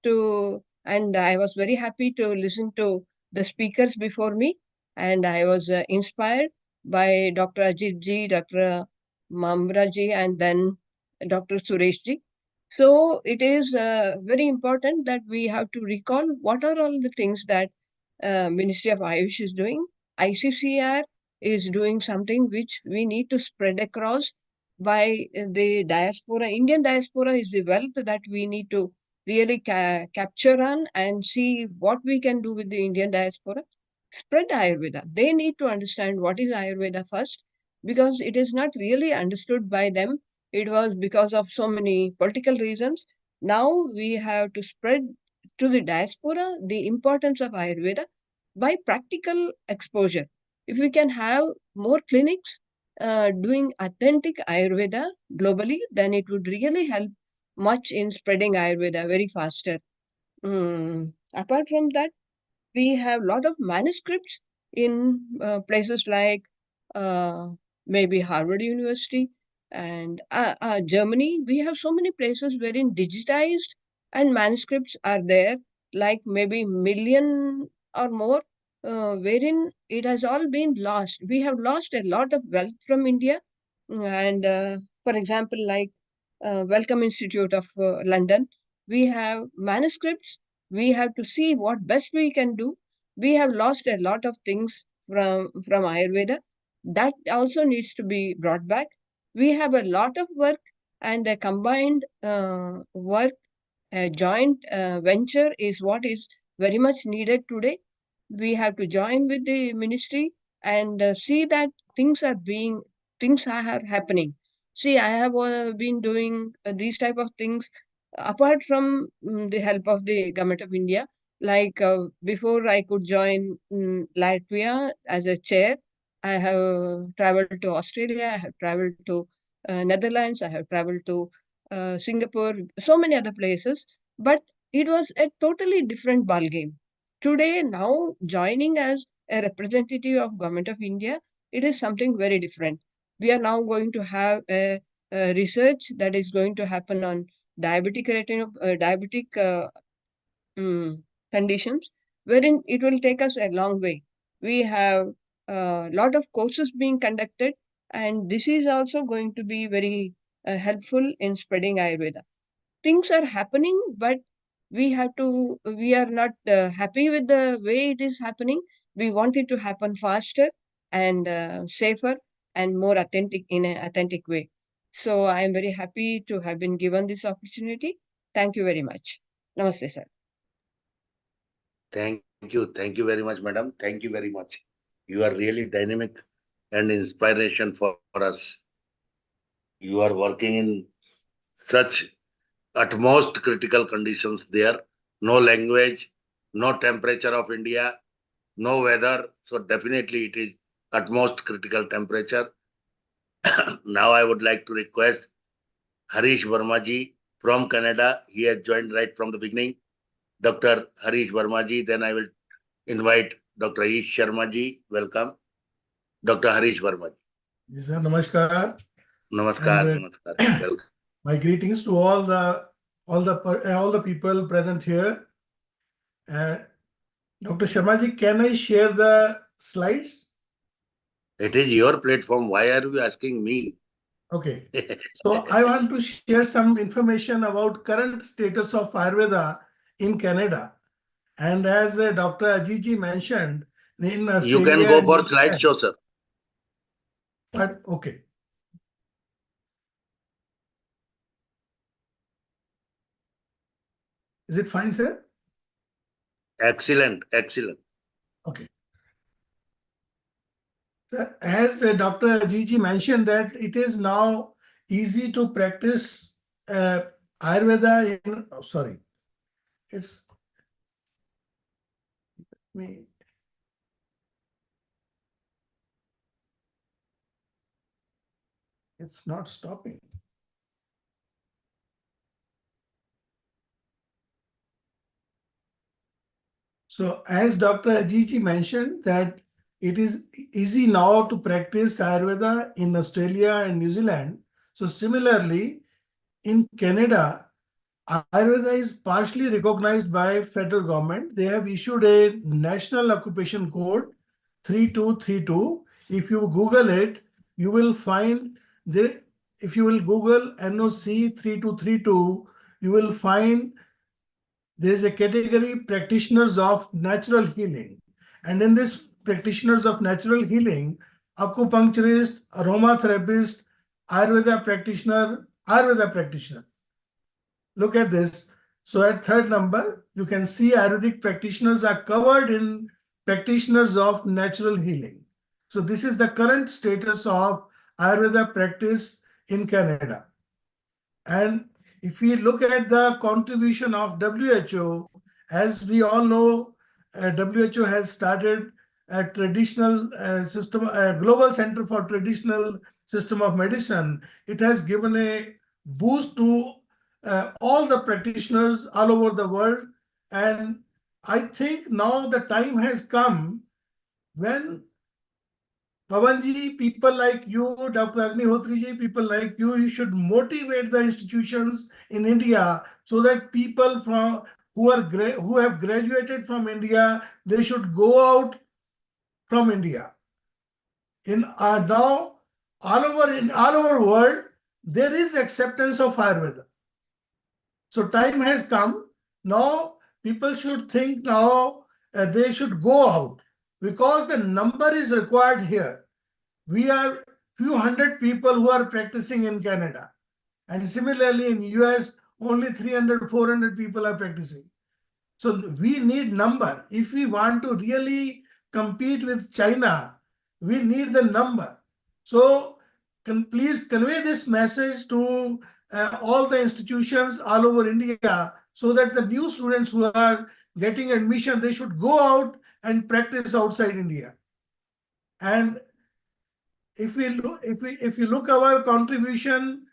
to, and I was very happy to listen to the speakers before me, and I was inspired by Dr. Ajit ji, Dr. Mamra ji, and then Dr. Suresh ji. So it is very important that we have to recall what are all the things that Ministry of Ayush is doing. ICCR is doing something which we need to spread across by the diaspora. Indian diaspora is the wealth that we need to really capture on and see what we can do with the Indian diaspora. Spread Ayurveda. They need to understand what is Ayurveda first because it is not really understood by them. It was because of so many political reasons. Now we have to spread to the diaspora the importance of Ayurveda by practical exposure. If we can have more clinics doing authentic Ayurveda globally, then it would really help much in spreading Ayurveda very faster. Apart from that, we have a lot of manuscripts in places like uh, maybe Harvard University and Germany. We have so many places wherein digitized and manuscripts are there, like maybe million or more, wherein it has all been lost. We have lost a lot of wealth from India. And for example, like Wellcome Institute of London, we have manuscripts. We have to see what best we can do. We have lost a lot of things from Ayurveda. That also needs to be brought back. We have a lot of work, and a combined work, a joint venture is what is very much needed today. We have to join with the ministry and see that things are being things are happening. See, I have been doing these type of things apart from the help of the government of India. Like before I could join Latvia as a chair, I have traveled to Australia, I have traveled to Netherlands, I have traveled to Singapore, so many other places. But it was a totally different ball game. Today, now joining as a representative of Government of India, it is something very different. We are now going to have a research that is going to happen on diabetic conditions, wherein it will take us a long way. We have a lot of courses being conducted, and this is also going to be very helpful in spreading Ayurveda. Things are happening, but we are not happy with the way it is happening. We want it to happen faster and safer and more authentic in an authentic way. So I am very happy to have been given this opportunity. Thank you very much. Namaste, sir. Thank you. Thank you very much, madam. Thank you very much. You are really dynamic and inspiration for us. You are working in such utmost critical conditions there. No language, no temperature of India, no weather. So definitely it is utmost critical temperature. Now I would like to request Harish Verma ji from Canada. He has joined right from the beginning. Dr. Harish Verma ji. Then I will invite Dr. AYUSH Sharma ji. Welcome. Dr. Harish Verma ji. Yes, sir. Namaskar. Namaskar. And, Namaskar. Welcome. My greetings to all the people present here. Dr. Sharma ji, can I share the slides? It is your platform. Why are you asking me? Okay. So I want to share some information about current status of Ayurveda in Canada. And as Dr. Ajiji mentioned, in Australia, you can go for slideshow, sir. But okay. Is it fine, sir? Excellent. Excellent. Okay. As Dr. Ajiji mentioned that it is now easy to practice Ayurveda in, it's me. It's not stopping. So as Dr. Ajiji mentioned that it is easy now to practice Ayurveda in Australia and New Zealand. So similarly, in Canada, Ayurveda is partially recognized by federal government. They have issued a National Occupation Code 3232. If you Google it, you will find there. If you will Google NOC 3232, you will find there is a category practitioners of natural healing. And in this practitioners of natural healing, acupuncturist, aromatherapist, Ayurveda practitioner. Look at this. So at third number, you can see Ayurvedic practitioners are covered in practitioners of natural healing. So this is the current status of Ayurveda practice in Canada. And if we look at the contribution of WHO, as we all know, WHO has started a traditional system, a global center for traditional system of medicine. It has given a boost to all the practitioners all over the world. And I think now the time has come when Pavanji, people like you, Dr. Agnihotri, people like you should motivate the institutions in India so that people from who have graduated from India, they should go out from India. In now all over world, there is acceptance of Ayurveda. So time has come. Now people should think now they should go out because the number is required here. we are few hundred people who are practicing in Canada. And similarly in US, only 300, 400 people are practicing. So we need number. If we want to really compete with China, we need the number. So please convey this message to all the institutions all over India, so that the new students who are getting admission, they should go out and practice outside India. And if you look our contribution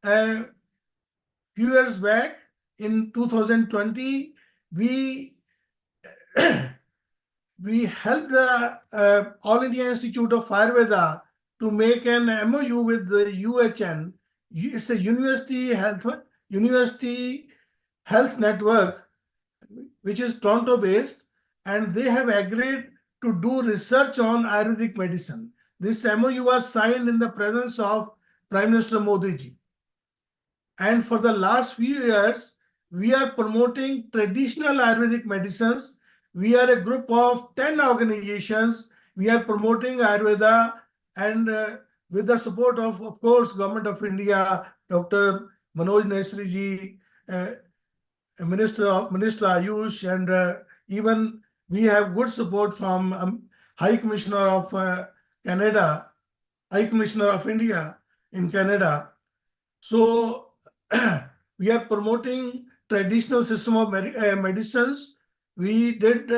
few years back in 2020, we we helped the All India Institute of Ayurveda to make an MOU with the UHN. It's a university health network, which is Toronto based, and they have agreed to do research on Ayurvedic medicine. This MOU was signed in the presence of Prime Minister Modi ji. And for the last few years, we are promoting traditional Ayurvedic medicines. We are a group of 10 organizations. We are promoting Ayurveda, and with the support of course, Government of India, Dr. Manoj Nesri ji, Minister AYUSH, and even we have good support from High Commissioner of Canada, High Commissioner of India in Canada. So we are promoting traditional system of medicines. We did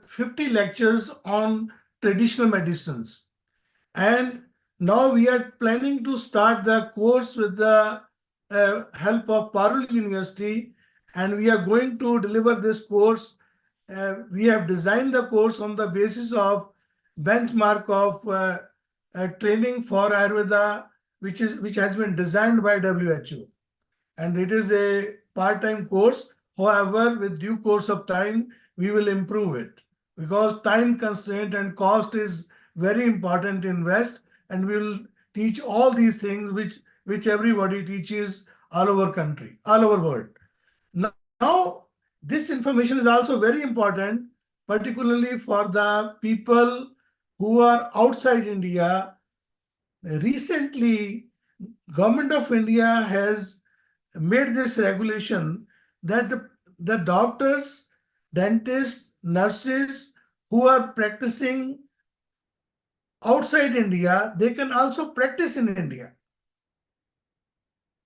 50 lectures on traditional medicines. And now we are planning to start the course with the help of Parul University, and we are going to deliver this course. We have designed the course on the basis of benchmark of training for Ayurveda, which has been designed by WHO. And it is a part-time course. However, with due course of time, we will improve it, because time constraint and cost is very important in West, and we will teach all these things which everybody teaches all over country, all over world. Now, this information is also very important, particularly for the people who are outside India. Recently, Government of India has made this regulation that the doctors, dentists, nurses who are practicing outside India, they can also practice in India.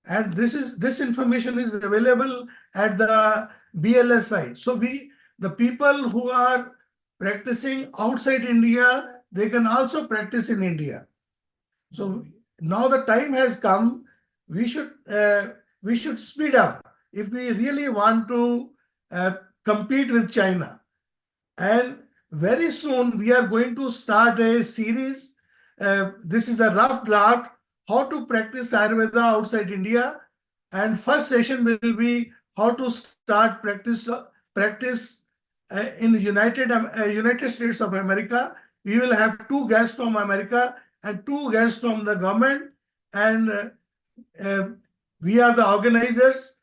And this information is available at the BLS site. So the people who are practicing outside India, they can also practice in India. So now the time has come. We should speed up if we really want to compete with China. And very soon we are going to start a series. This is a rough draft, how to practice Ayurveda outside India. And first session will be how to start practice in United States of America. We will have 2 guests from America and 2 guests from the government. And we are the organizers,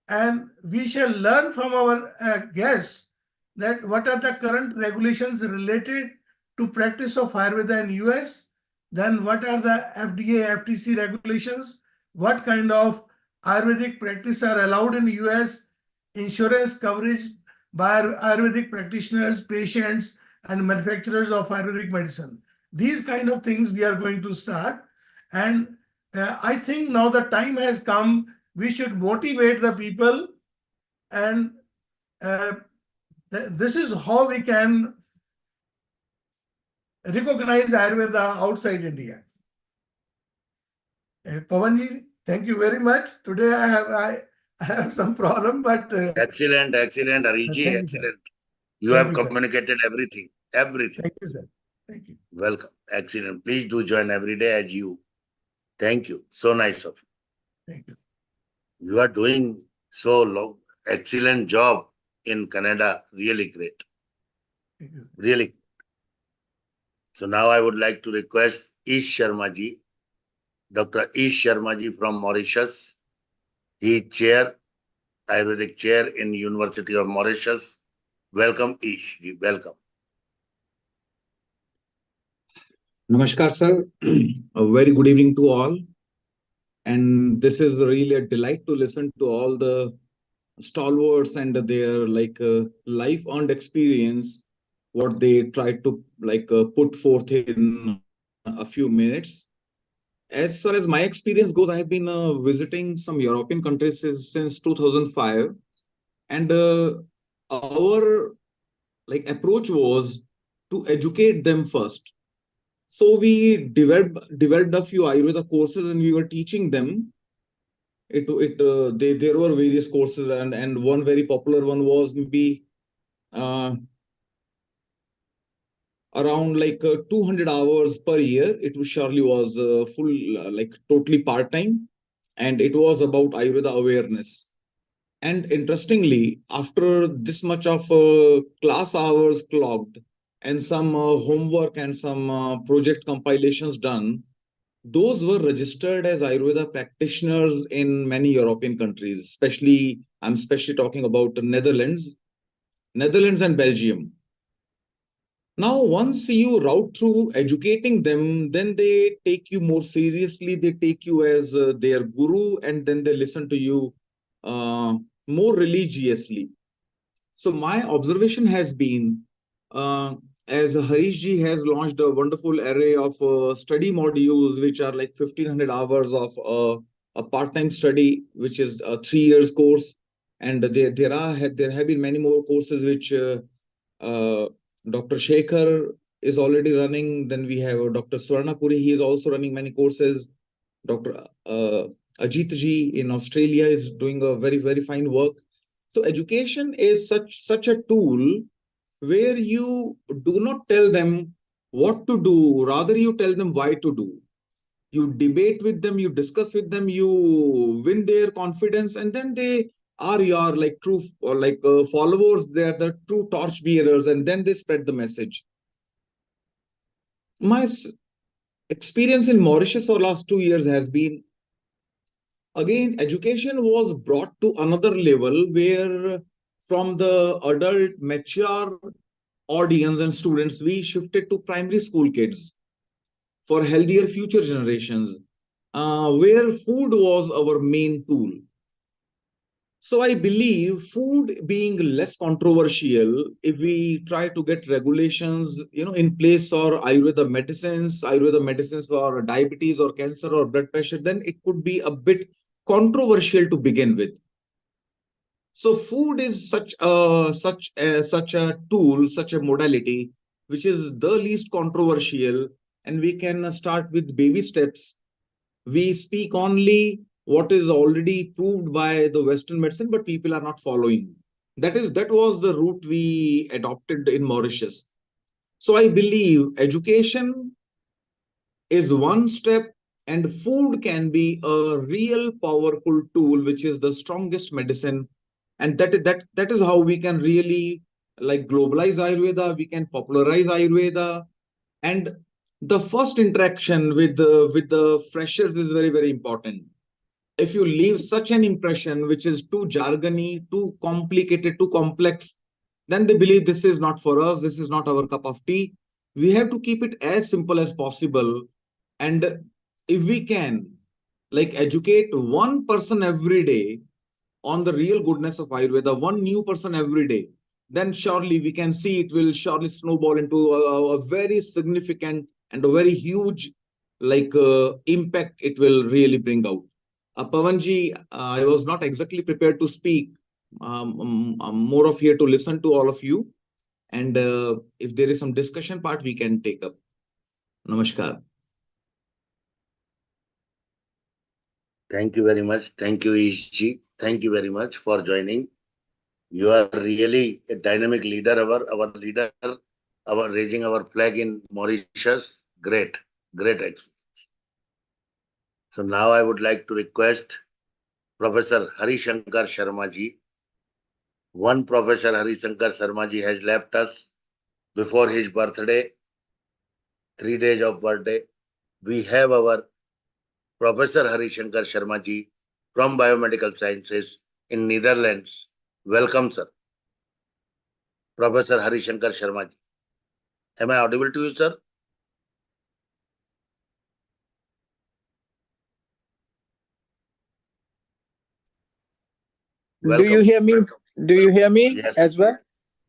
and we shall learn from our guests that what are the current regulations related to practice of Ayurveda in US, then what are the FDA, FTC regulations, what kind of Ayurvedic practice are allowed in US, insurance coverage by Ayurvedic practitioners, patients, and manufacturers of Ayurvedic medicine. These kind of things we are going to start. And I think now the time has come, we should motivate the people, and this is how we can recognize Ayurveda outside India. Pavanji, thank you very much. Today I have some problem, but Excellent, Hariji, excellent. You have communicated everything. Thank you, sir. Thank you. Welcome. Excellent. Please do join every day as you. Thank you. So nice of you. Thank you. You are doing so excellent job in Canada. Really great. Thank you. Really. So now I would like to request Ish Sharma ji, Dr. Ish Sharma ji from Mauritius. He is chair, Ayurvedic chair in University of Mauritius. Welcome, Ish ji. Welcome. Namaskar, sir. A very good evening to all. And this is really a delight to listen to all the stalwarts and their life earned experience, what they try to put forth in a few minutes. As far as my experience goes, I have been visiting some European countries since 2005, and our approach was to educate them first. So we developed a few Ayurveda courses, and we were teaching them. There were various courses, and one very popular one was maybe uh, around 200 hours per year. It was surely was full totally part time, and it was about Ayurveda awareness. And interestingly, after this much of class hours clocked and some homework and some project compilations done, those were registered as Ayurveda practitioners in many European countries, especially I'm especially talking about the Netherlands and Belgium. Now, once you route through educating them, then they take you more seriously. They take you as their guru, and then they listen to you more religiously. So my observation has been, uh, as Harish ji has launched a wonderful array of study modules, which are like 1,500 hours of a part-time study, which is a 3 years course, and there have been many more courses which uh, Dr. Shekhar is already running. Then we have Dr. Swarnapuri. He is also running many courses. Dr. Ajit ji in Australia is doing a very fine work. So education is such a tool where you do not tell them what to do, rather you tell them why to do. You debate with them, you discuss with them, you win their confidence, and then they are your true or followers. They are the true torch bearers, and then they spread the message. My experience in Mauritius for last 2 years has been, again, education was brought to another level where from the adult mature audience and students, we shifted to primary school kids for healthier future generations, where food was our main tool. So I believe food being less controversial, if we try to get regulations, in place for Ayurveda medicines for diabetes or cancer or blood pressure, then it could be a bit controversial to begin with. So food is such a tool, such a modality, which is the least controversial, and we can start with baby steps. We speak only what is already proved by the Western medicine, but people are not following. That was the route we adopted in Mauritius. So I believe education is one step, and food can be a real powerful tool, which is the strongest medicine. And that is how we can really globalize Ayurveda. We can popularize Ayurveda, and the first interaction with the freshers is very important. If you leave such an impression which is too jargony, too complicated, too complex, then they believe this is not for us, this is not our cup of tea. We have to keep it as simple as possible. And if we can educate one person every day on the real goodness of Ayurveda, one new person every day, then surely we can see it will surely snowball into a very significant and a very huge impact it will really bring out. Pavanji, I was not exactly prepared to speak. I'm more of here to listen to all of you. And if there is some discussion part, we can take up. Namaskar. Thank you very much. Thank you, Ishji. Thank you very much for joining. You are really a dynamic leader, our leader, our raising our flag in Mauritius. Great experience. So now I would like to request Professor Harishankar Sharma ji. One Professor Harishankar Sharma ji has left us before his birthday, 3 days of birthday. We have our Professor Harishankar Sharma ji from Biomedical Sciences in Netherlands. Welcome, sir. Professor Harishankar Sharma ji. Am I audible to you, sir? Welcome. Do you hear me? Do you hear me Yes. as well?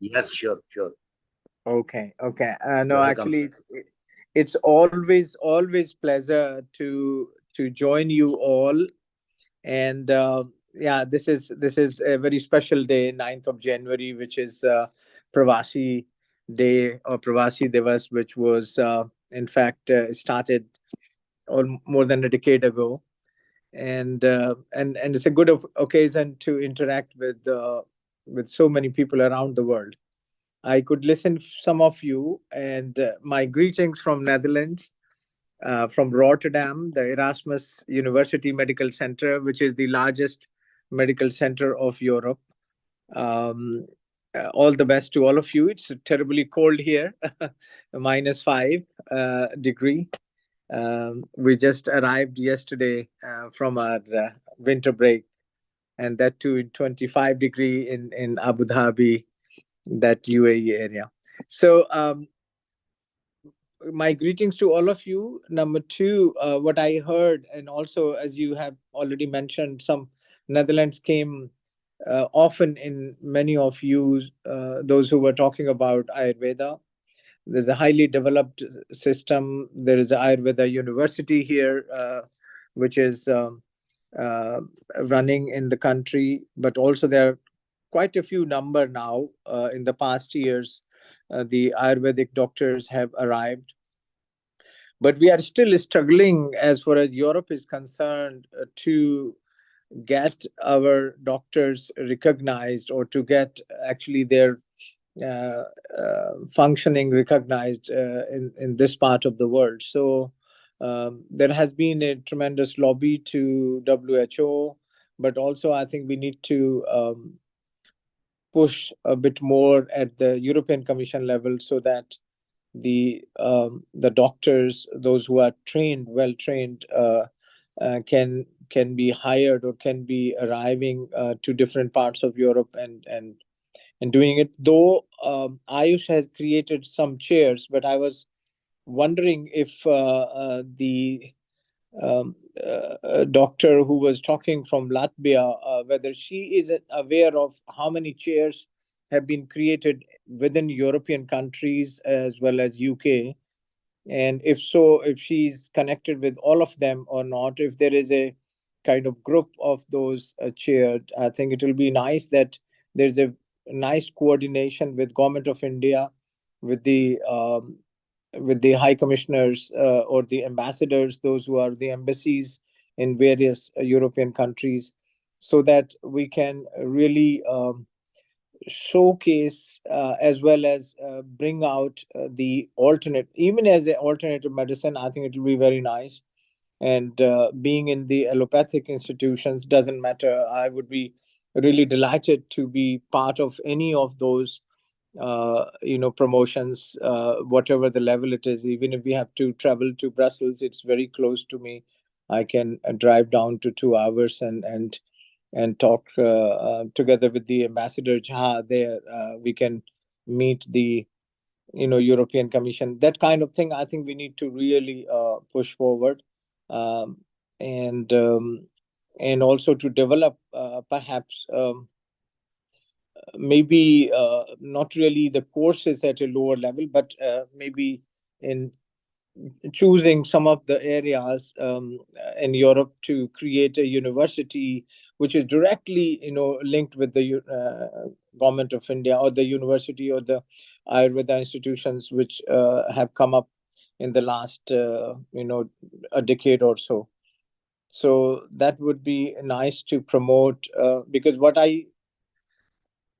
Yes, sure, sure. Okay, okay. No, Welcome. actually, it's always pleasure to join you all. And yeah, this is a very special day, 9th of January, which is Pravasi Day or Pravasi Divas, which was in fact started more than a decade ago. And it's a good occasion to interact with so many people around the world. I could listen some of you, and my greetings from Netherlands, from Rotterdam, the Erasmus University Medical Center, which is the largest medical center of Europe. All the best to all of you. It's terribly cold here, -5 degree. We just arrived yesterday from our winter break, and that too in 25 degree in Abu Dhabi, that UAE area. So my greetings to all of you. Number two, what I heard, and also as you have already mentioned, some Netherlands came often in many of you, those who were talking about Ayurveda. There's a highly developed system. There is an Ayurveda university here, which is uh, running in the country, but also there are quite a few number now. In the past years, the Ayurvedic doctors have arrived, but we are still struggling as far as Europe is concerned to get our doctors recognized, or to get actually their functioning recognized in this part of the world. So there has been a tremendous lobby to WHO, but also I think we need to push a bit more at the European Commission level, so that the doctors, those who are trained, well trained, can be hired or can be arriving to different parts of Europe and doing it. Though Ayush has created some chairs, but I was wondering if the doctor who was talking from Latvia, whether she is aware of how many chairs have been created within European countries as well as UK, and if so, if she's connected with all of them or not, if there is a kind of group of those chaired. I think it will be nice that there's a nice coordination with Government of India, with the high commissioners or the ambassadors, those who are the embassies in various European countries, so that we can really showcase as well as bring out the alternate, even as an alternative medicine. I think it will be very nice. And being in the allopathic institutions doesn't matter. I would be really delighted to be part of any of those promotions, whatever the level it is. Even if we have to travel to Brussels, it's very close to me. I can drive down to 2 hours and talk together with the ambassador Jha there. We can meet the European Commission. That kind of thing, I think we need to really push forward, um, and also to develop perhaps maybe not really the courses at a lower level, but maybe in choosing some of the areas in Europe to create a university which is directly linked with the government of India, or the university or the Ayurveda institutions which have come up in the last a decade or so. So that would be nice to promote, because what I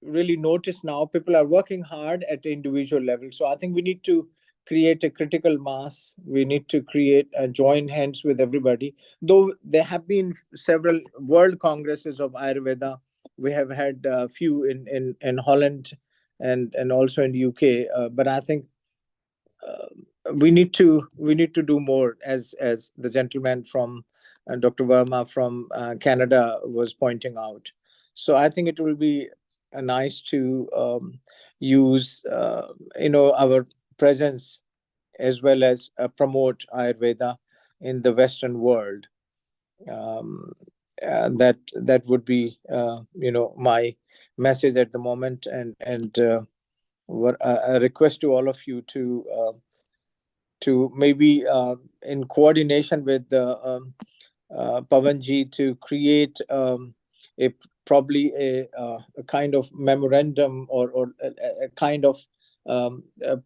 really notice now, people are working hard at the individual level. So I think we need to create a critical mass. We need to create join hands with everybody. Though there have been several world congresses of Ayurveda, we have had a few in Holland and also in the UK. But I think we need to do more, as the gentleman from Dr. Verma from Canada was pointing out. So I think it will be nice to use our presence as well as promote Ayurveda in the Western world. that would be my message at the moment, and what a request to all of you to maybe in coordination with Pavanji to create a probably a kind of memorandum or a kind of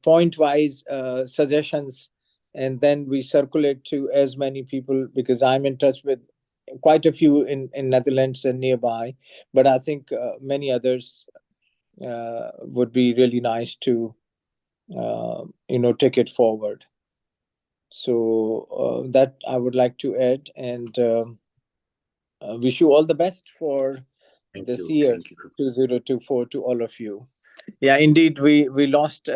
point-wise suggestions, and then we circulate to as many people, because I'm in touch with quite a few in Netherlands and nearby, but I think many others would be really nice to take it forward. So that I would like to add, and wish you all the best for this year, 2024, to all of you. Yeah, indeed, we lost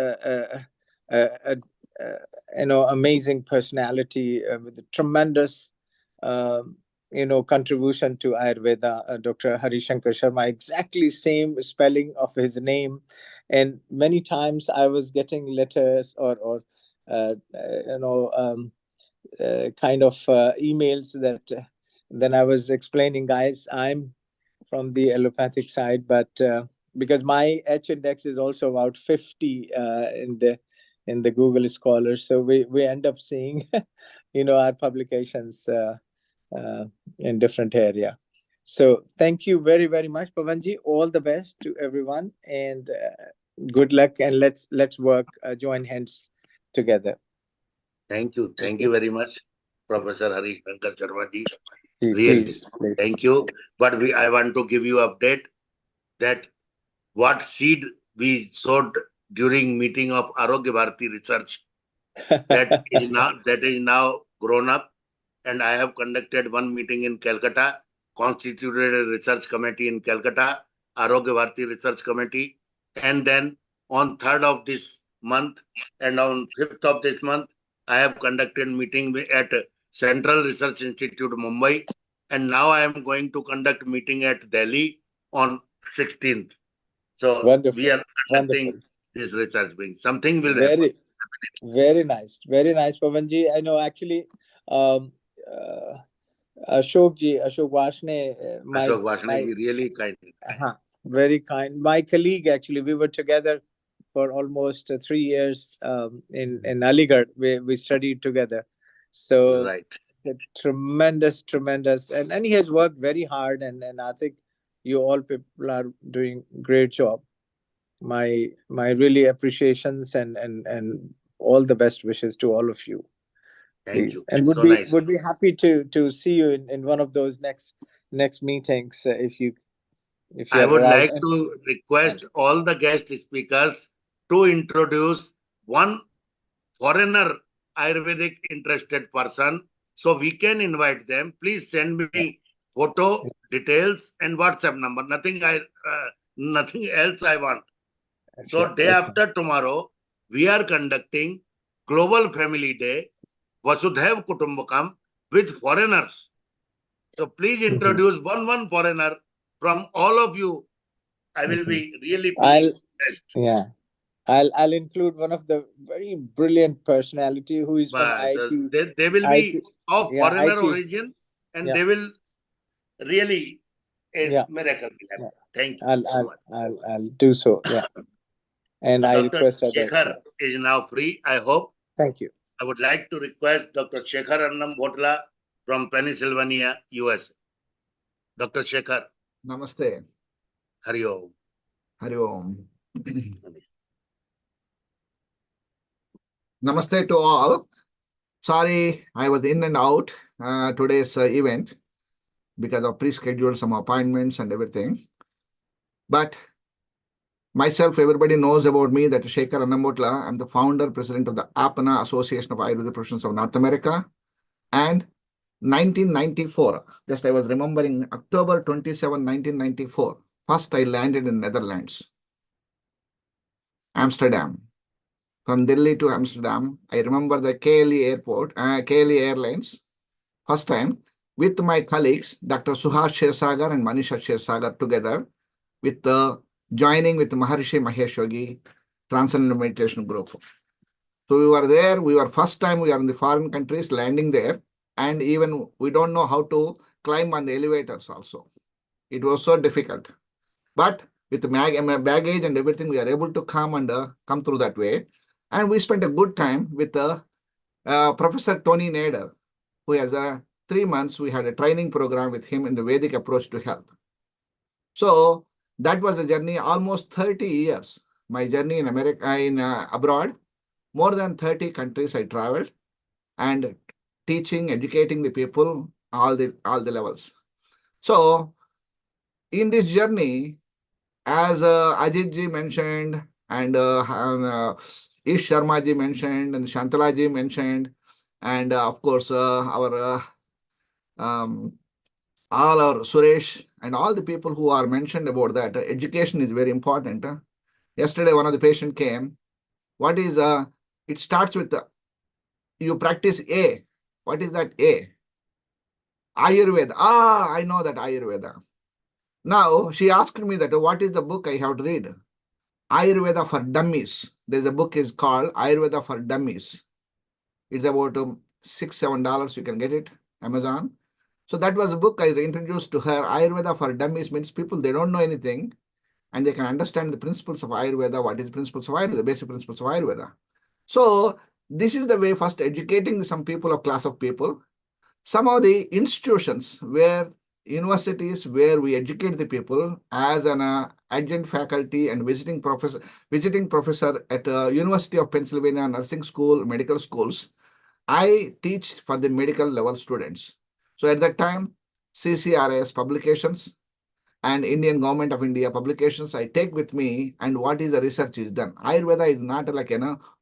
amazing personality with a tremendous contribution to Ayurveda, Dr. Harishankar Sharma, exactly same spelling of his name, and many times I was getting letters or kind of emails that then I was explaining, guys, I'm from the allopathic side, but because my H index is also about 50 in the Google Scholar, so we end up seeing our publications in different area. So thank you very, very much, Pavanji. All the best to everyone, and good luck, and let's work, join hands together. Thank you very much, Professor Harishankar Sharma ji. Really, please. Thank you. But I want to give you update that what seed we sowed during meeting of Arogya Bharati research, that is now grown up, and I have conducted one meeting in Kolkata, constituted a research committee in Kolkata, Arogya Bharati research committee, and then on 3rd of this month and on 5th of this month, I have conducted meeting at Central Research Institute, Mumbai, and now I am going to conduct meeting at Delhi on 16th. So wonderful. We are conducting this research wing. Something will happen. Very nice, Pavanji. I know actually, Ashok Vashne, Ashok Vashne is really kind. Very kind. My colleague, actually, we were together for almost 3 years in Aligarh. We studied together. So right. Tremendous, and he has worked very hard, and I think you all people are doing great job. My really appreciations and all the best wishes to all of you. Thank you. And would be happy to see you in one of those next meetings if you I would like to request all the guest speakers to introduce one foreigner Ayurvedic interested person, so we can invite them. Please send me photo details and WhatsApp number. Nothing else I want. So day after tomorrow, we are conducting Global Family Day, Vasudhaiv Kutumbakam, with foreigners. So please introduce one foreigner from all of you. I will be really blessed. Yeah. I'll include one of the very brilliant personality who is from IT. They will be of foreigner origin, and they will really miracle will happen. Thank you so much. I'll do so. Yeah. And I request Shekhar is now free, I hope. Thank you. I would like to request Dr. Shekhar Annam Bhotla from Pennsylvania, USA. Dr. Shekhar. Namaste. Hari Om. Hari Om. Namaste to all. Sorry, I was in and out today's event because of pre-scheduled some appointments and everything. But myself, everybody knows about me, that Shekhar Annambotla. I'm the founder, president of the APNA, Association of Ayurvedic Professionals of North America. And 1994, just I was remembering October 27, 1994, first I landed in Netherlands, Amsterdam. From Delhi to Amsterdam, I remember the KLE Airlines, first time, with my colleagues, Dr. Suhas Shirsagar and Manisha Shirsagar together, with joining with Maharishi Mahesh Yogi, Transcendental Meditation Group. So we were there, first time we are in the foreign countries landing there, and even we don't know how to climb on the elevators also. It was so difficult. But with baggage and everything, we are able to come and come through that way. And we spent a good time with Professor Tony Nader, who has 3 months, we had a training program with him in the Vedic approach to health. So that was a journey, almost 30 years. My journey in America, abroad, more than 30 countries I traveled, and teaching, educating the people, all the levels. So in this journey, as Ajit ji mentioned, and Ish Sharma ji mentioned, and Shantala ji mentioned, and of course our all our Suresh and all the people who are mentioned about that, education is very important. Yesterday, one of the patient came. What is it starts with you practice A. What is that A? Ayurveda. I know that Ayurveda. Now she asked me that what is the book I have to read? Ayurveda for Dummies. There's a book is called Ayurveda for Dummies. It's about $6-7. You can get it, Amazon. So that was a book I introduced to her. Ayurveda for Dummies means people, they don't know anything and they can understand the principles of Ayurveda. What is principles of Ayurveda? The basic principles of Ayurveda. So this is the way first educating some people or class of people. Some of the institutions where universities where we educate the people as an adjunct faculty and visiting professor at University of Pennsylvania nursing school, medical schools, I teach for the medical level students. So at that time, CCRS publications and Indian Government of India publications I take with me, and what is the research is done. Ayurveda is not like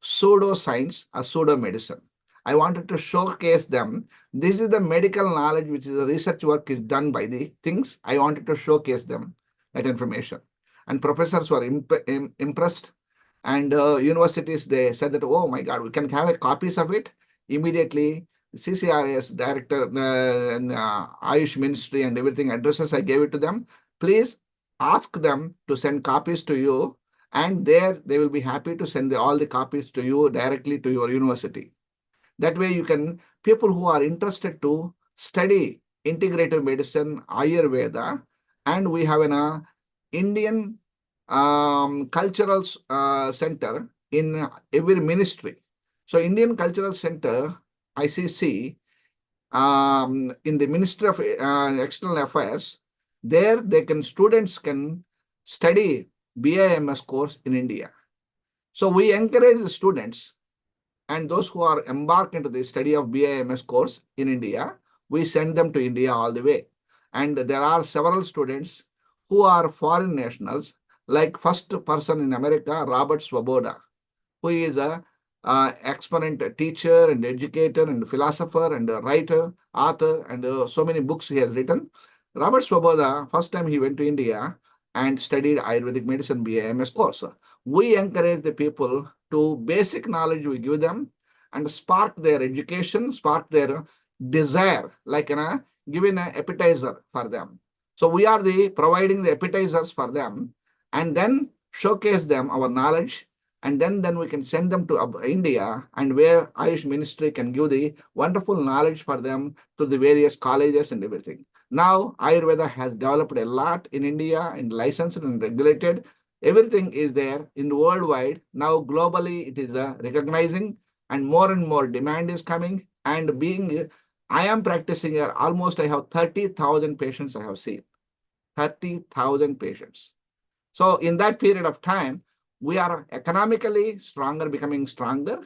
pseudo-science or pseudo-medicine. I wanted to showcase them. This is the medical knowledge, which is the research work is done by the things. I wanted to showcase them that information. And professors were impressed. And universities, they said that, oh my God, we can have copies of it. Immediately, CCRS director, Ayush Ministry and everything addresses, I gave it to them. Please ask them to send copies to you, and there they will be happy to send all the copies to you directly to your university. That way you can, people who are interested to study integrative medicine, Ayurveda, and we have an Indian cultural center in every ministry. So Indian Cultural Center, ICC, in the Ministry of External Affairs, there students can study BIMS course in India. So we encourage the students and those who are embarked into the study of BIMS course in India, we send them to India all the way. And there are several students who are foreign nationals, like first person in America, Robert Swoboda, who is a exponent teacher and educator and philosopher and writer, author, and so many books he has written. Robert Swoboda, first time he went to India and studied Ayurvedic medicine BIMS course. We encourage the people to basic knowledge we give them and spark their education, spark their desire, like giving an appetizer for them. So we are providing the appetizers for them and then showcase them our knowledge, and then we can send them to India, and where Ayush Ministry can give the wonderful knowledge for them to the various colleges and everything. Now Ayurveda has developed a lot in India and licensed and regulated. Everything is there in the worldwide. Now globally it is recognizing, and more demand is coming. And I am practicing here, almost I have 30,000 patients I have seen. 30,000 patients. So in that period of time, we are economically stronger, becoming stronger.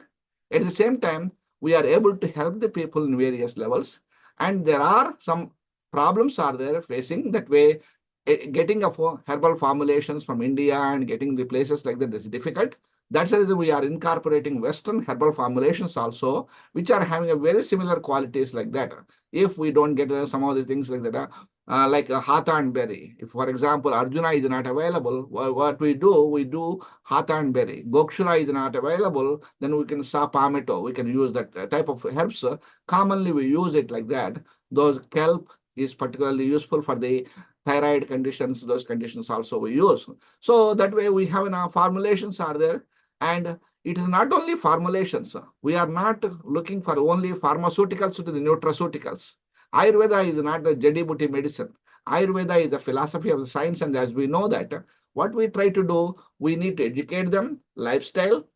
At the same time, we are able to help the people in various levels. And there are some problems are there facing that way. Getting herbal formulations from India and getting the places like that is difficult. That's the reason we are incorporating Western herbal formulations also, which are having a very similar qualities like that. If we don't get some of the things like that, like a hawthorn berry. If, for example, Arjuna is not available, what we do hawthorn berry. Gokshura is not available, then we can saw palmetto. We can use that type of herbs. Commonly, we use it like that. Those kelp is particularly useful for the thyroid conditions. Those conditions also we use. So that way we have formulations are there. And it is not only formulations. We are not looking for only pharmaceuticals to the nutraceuticals. Ayurveda is not a jadi-buti medicine. Ayurveda is the philosophy of the science, and as we know that, what we try to do, we need to educate them, lifestyle,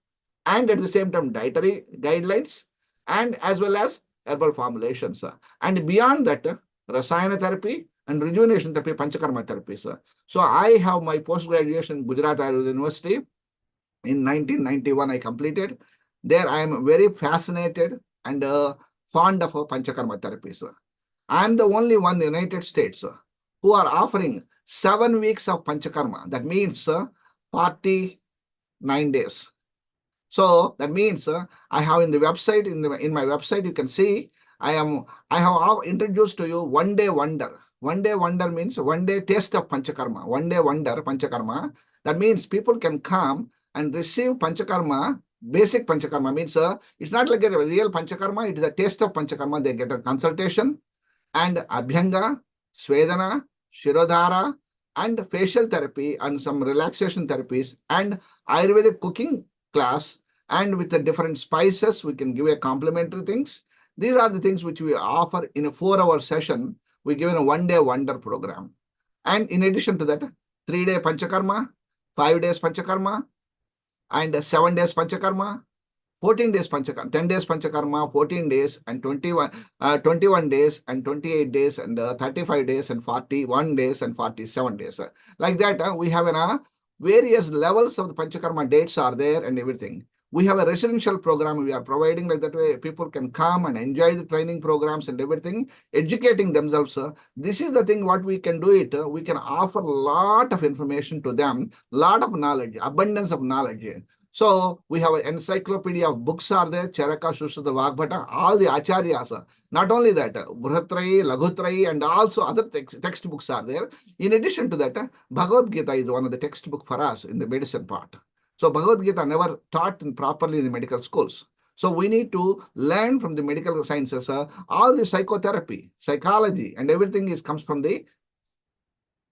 and at the same time dietary guidelines, and as well as herbal formulations. And beyond that, Rasayana therapy and rejuvenation therapy, Panchakarma therapy. So I have my post-graduation in Gujarat Ayurveda University. In 1991, I completed. There I am very fascinated and fond of Panchakarma therapy. I am the only one in the United States who are offering 7 weeks of Panchakarma. That means 49 days. So that means I have in the website, in my website, you can see I have introduced to you 1 day wonder. 1 day wonder means 1 day taste of Panchakarma. 1 day wonder Panchakarma. That means people can come and receive Panchakarma. Basic Panchakarma means it's not like a real Panchakarma. It is a taste of Panchakarma. They get a consultation and Abhyanga, Svedana, Shirodhara, and facial therapy and some relaxation therapies and Ayurvedic cooking class, and with the different spices, we can give a complementary things. These are the things which we offer in a 4-hour session. We give in a 1 day wonder program. And in addition to that, 3-day Panchakarma, 5 days Panchakarma, and 7 days Panchakarma, 14 days Panchakarma, 10 days Panchakarma, 14 days, and 21 days, and 28 days, and 35 days, and 41 days, and 47 days. Like that, we have various levels of the Panchakarma dates are there and everything. We have a residential program we are providing, like that way people can come and enjoy the training programs and everything, educating themselves. This is the thing what we can do it. We can offer a lot of information to them, lot of knowledge, abundance of knowledge. So we have an encyclopedia of books are there, Charaka, Shushruta, Vagbhata, all the acharyas. Not only that, Brihatrayi, Laghutrayi, and also other textbooks are there. In addition to that, Bhagavad Gita is one of the textbook for us in the medicine part. So Bhagavad Gita never taught properly in the medical schools. So we need to learn from the medical sciences, all the psychotherapy, psychology, and everything comes from the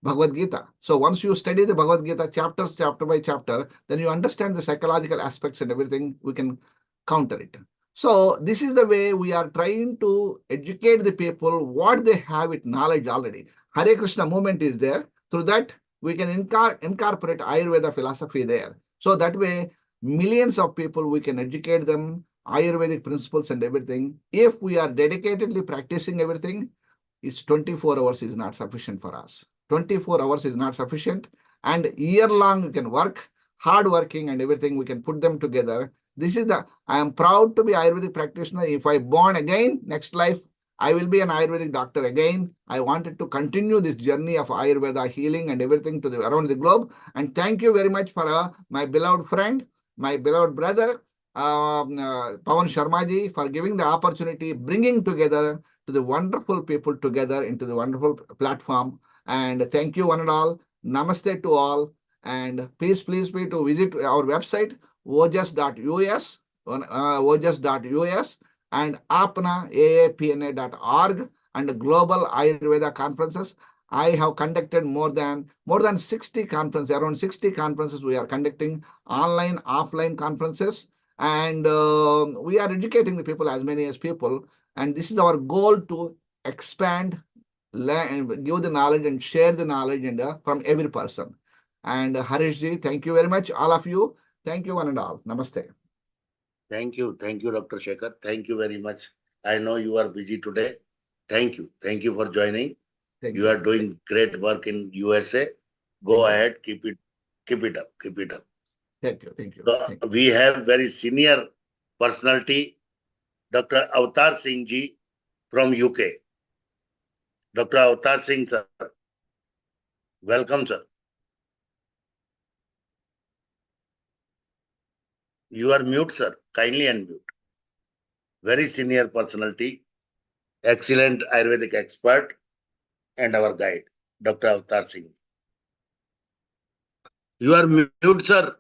Bhagavad Gita. So once you study the Bhagavad Gita chapter by chapter, then you understand the psychological aspects and everything, we can counter it. So this is the way we are trying to educate the people what they have with knowledge already. Hare Krishna movement is there. Through that, we can incorporate Ayurveda philosophy there. So that way, millions of people, we can educate them, Ayurvedic principles and everything. If we are dedicatedly practicing everything, it's 24 hours is not sufficient for us. 24 hours is not sufficient, and year-long we can work, hard working and everything, we can put them together. This is I am proud to be Ayurvedic practitioner. If I born again, next life, I will be an Ayurvedic doctor again. I wanted to continue this journey of Ayurveda healing and everything to around the globe. And thank you very much for my beloved friend, my beloved brother, Pawan Sharmaji, for giving the opportunity, bringing together to the wonderful people together into the wonderful platform. And thank you one and all. Namaste to all. And please be to visit our website, ojas.us, ojas.us, and aapna.org, and global Ayurveda conferences. I have conducted more than 60 conferences, around 60 conferences we are conducting, online, offline conferences. And we are educating the people, as many as people. And this is our goal, to expand, learn, give the knowledge and share the knowledge from every person. And Harishji, thank you very much, all of you. Thank you one and all. Namaste. Thank you, Dr. Shekhar. Thank you very much. I know you are busy today. Thank you for joining. You are doing great work in USA. Go ahead, keep it up. Thank you. So we have very senior personality, Dr. Avtar Singh ji from UK. Dr. Avtar Singh, sir. Welcome, sir. You are mute, sir. Kindly unmute. Very senior personality, excellent Ayurvedic expert, and our guide, Dr. Avtar Singh. You are mute, sir.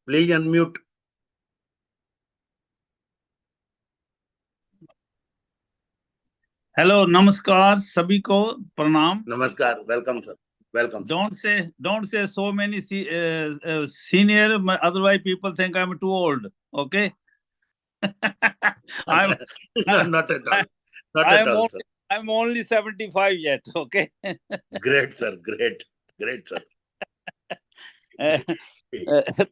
Please unmute. Hello नमस्कार सभी को प्रणाम नमस्कार welcome sir welcome don't say so many senior otherwise people think I'm too old okay I'm Not at all. Not I at am all, only, sir. I'm only 75 yet. Okay. Great, sir. Great. Great, sir.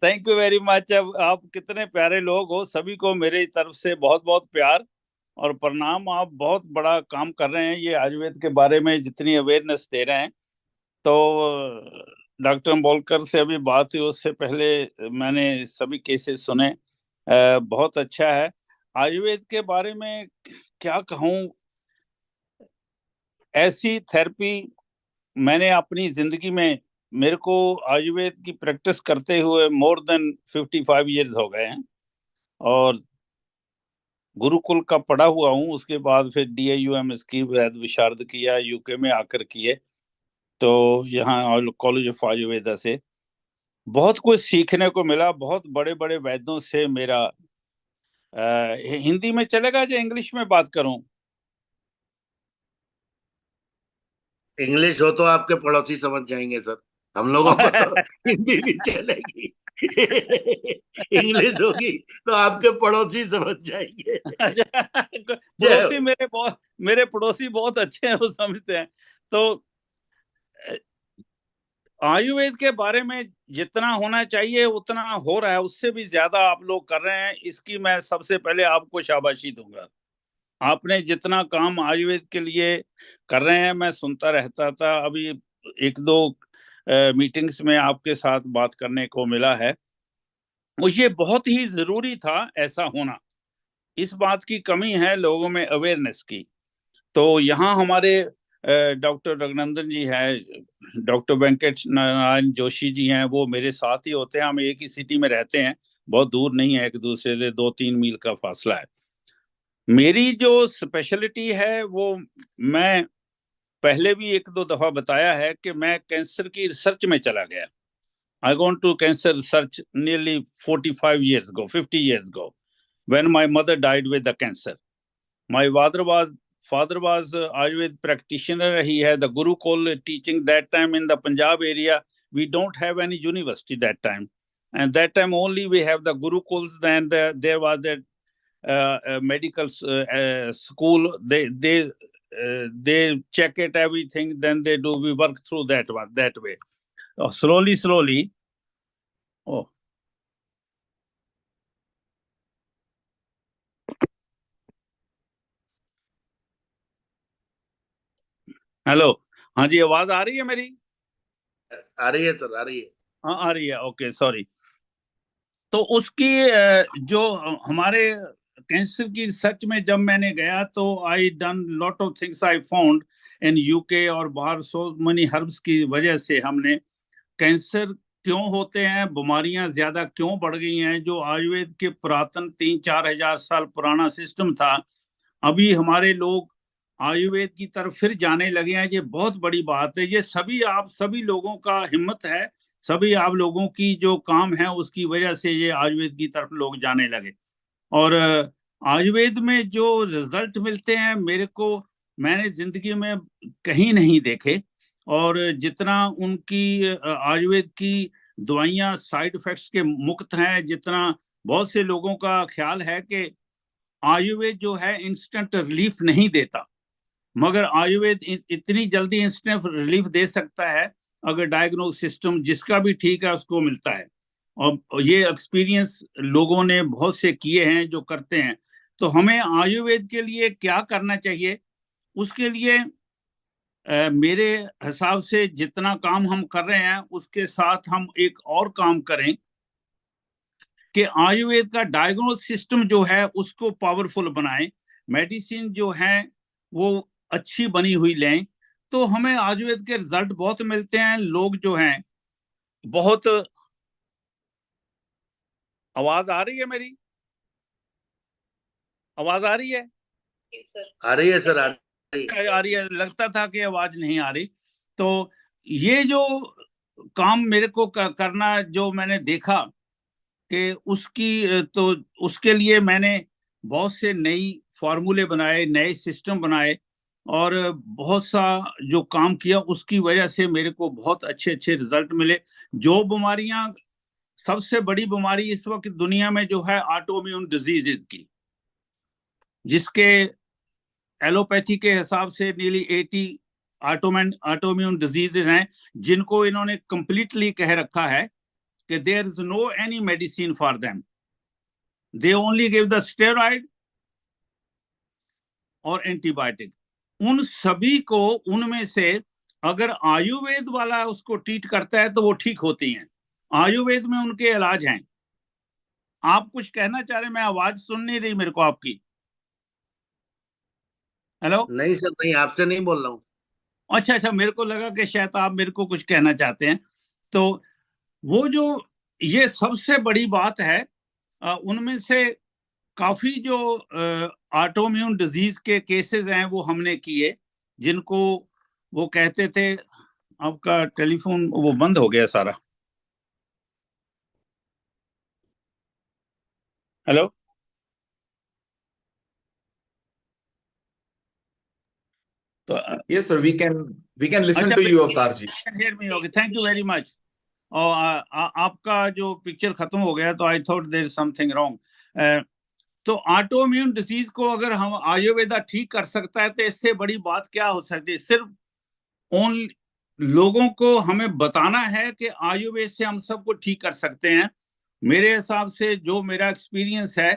Thank you very much. अब आप कितने प्यारे लोग हो, सभी को मेरी तरफ से बहुत बहुत प्यार और प्रणाम। आप बहुत बड़ा काम कर रहे हैं, ये आयुर्वेद के बारे में जितनी अवेयरनेस दे रहे हैं। तो डॉक्टर बोलकर से अभी बात हुई, उससे पहले मैंने सभी केसेस सुने। बहुत अच्छा है। आयुर्वेद के बारे में क्या कहूँ, ऐसी थेरेपी मैंने अपनी जिंदगी में, मेरे को आयुर्वेद की प्रैक्टिस करते हुए मोर देन 55 इयर्स हो गए हैं और गुरुकुल का पढ़ा हुआ हूँ। उसके बाद फिर DIUMS की वैद विशारद किया, UK में आकर किए। तो यहाँ कॉलेज ऑफ आयुर्वेदा से बहुत कुछ सीखने को मिला, बहुत बड़े बड़े वैद्यों से। मेरा हिंदी में चलेगा या इंग्लिश में बात करूं? इंग्लिश हो तो आपके पड़ोसी समझ जाएंगे सर, हम लोगों को तो हिंदी भी चलेगी। इंग्लिश होगी तो आपके पड़ोसी समझ जाएंगे। पड़ोसी मेरे पड़ोसी बहुत अच्छे हैं, वो समझते हैं। तो आयुर्वेद के बारे में जितना होना चाहिए उतना हो रहा है, उससे भी ज्यादा आप लोग कर रहे हैं। इसकी मैं सबसे पहले आपको शाबाशी दूंगा। आपने जितना काम आयुर्वेद के लिए कर रहे हैं, मैं सुनता रहता था। अभी एक दो मीटिंग्स में आपके साथ बात करने को मिला है। मुझे बहुत ही जरूरी था ऐसा होना। इस बात की कमी है लोगों में, अवेयरनेस की। तो यहाँ हमारे डॉक्टर रघुनंदन जी हैं, डॉक्टर वेंकट नारायण जोशी जी हैं, वो मेरे साथ ही होते हैं। हम एक ही सिटी में रहते हैं, बहुत दूर नहीं है, एक दूसरे से 2-3 मील का फासला है। मेरी जो स्पेशलिटी है वो, मैं पहले भी एक दो दफा बताया है कि मैं कैंसर की रिसर्च में चला गया। I gone to cancer research nearly 45 years ago, 50 years ago, when my mother died with the cancer. My father was Ayurved practitioner. He had the Gurukul teaching that time in the Punjab area. We don't have any university that time, and that time only we have the Gurukuls. Then there was the medical school. They check it everything. Then they do. We work through that way. Slowly. Oh. Hello, हाँ जी, आवाज आ रही है मेरी? आ रही है sir, आ रही है। हाँ, आ रही है। Okay, sorry. तो उसकी जो हमारे कैंसर की रिसर्च में जब मैंने गया, तो I done lot of things I found in UK और बाहर। सो मनी हर्ब्स की वजह से हमने कैंसर क्यों होते हैं, बीमारियां ज्यादा क्यों बढ़ गई हैं, जो आयुर्वेद के पुरातन 3-4 हजार साल पुराना सिस्टम था, अभी हमारे लोग आयुर्वेद की तरफ फिर जाने लगे हैं। ये बहुत बड़ी बात है। ये आप सभी लोगों का हिम्मत है, सभी आप लोगों की जो काम है उसकी वजह से ये आयुर्वेद की तरफ लोग जाने लगे। और आयुर्वेद में जो रिजल्ट मिलते हैं मेरे को, मैंने जिंदगी में कहीं नहीं देखे। और जितना उनकी आयुर्वेद की दवाइयां साइड इफेक्ट्स के मुक्त हैं, जितना बहुत से लोगों का ख्याल है कि आयुर्वेद जो है इंस्टेंट रिलीफ नहीं देता, मगर आयुर्वेद इतनी जल्दी इंस्टेंट रिलीफ दे सकता है अगर डायग्नोस सिस्टम जिसका भी ठीक है उसको मिलता है। और ये एक्सपीरियंस लोगों ने बहुत से किए हैं जो करते हैं। तो हमें आयुर्वेद के लिए क्या करना चाहिए? उसके लिए मेरे हिसाब से जितना काम हम कर रहे हैं उसके साथ हम एक और काम करें कि आयुर्वेद का डायग्नोस सिस्टम जो है उसको पावरफुल बनाएं, मेडिसिन जो है वो अच्छी बनी हुई लें, तो हमें आयुर्वेद के रिजल्ट बहुत मिलते हैं। लोग जो हैं बहुत, आवाज आ रही है मेरी? आवाज आ रही है? आ रही है सर, आ रही है। लगता था कि आवाज नहीं आ रही। तो ये जो काम मेरे को करना, जो मैंने देखा कि तो उसके लिए मैंने बहुत से नई फार्मूले बनाए, नए सिस्टम बनाए और बहुत सा जो काम किया, उसकी वजह से मेरे को बहुत अच्छे अच्छे रिजल्ट मिले। जो बीमारियां, सबसे बड़ी बीमारी इस वक्त दुनिया में जो है ऑटोइम्यून डिजीजेज की, जिसके एलोपैथी के हिसाब से नीली 80 ऑटोम्यून डिजीजेज हैं, जिनको इन्होंने कंप्लीटली कह रखा है कि there is no any medicine for them, they only give the steroid और एंटीबायोटिक। उन सभी को, उनमें से अगर आयुर्वेद वाला उसको ट्रीट करता है तो वो ठीक होती हैं। आयुर्वेद में उनके इलाज हैं। आप कुछ कहना चाह रहे हैं? मैं आवाज सुन नहीं रही मेरे को आपकी। हेलो? नहीं सर, नहीं, आपसे नहीं बोल रहा हूँ। अच्छा अच्छा, मेरे को लगा कि शायद आप मेरे को कुछ कहना चाहते हैं। तो वो जो ये सबसे बड़ी बात है, उनमें से काफी जो ऑटोम्यून डिजीज के केसेस हैं वो हमने किए, जिनको वो कहते थे। आपका टेलीफोन वो बंद हो गया सारा। हेलो? तो Yes, sir. We can listen अच्छा, to you, Avtar ji. hear me, okay, thank you very much. और आपका जो पिक्चर खत्म हो गया तो I thought there is something wrong. तो ऑटोइम्यून डिजीज को अगर हम आयुर्वेदा ठीक कर सकता है तो इससे बड़ी बात क्या हो सकती है? सिर्फ ओनली लोगों को हमें बताना है कि आयुर्वेद से हम सबको ठीक कर सकते हैं। मेरे हिसाब से जो मेरा एक्सपीरियंस है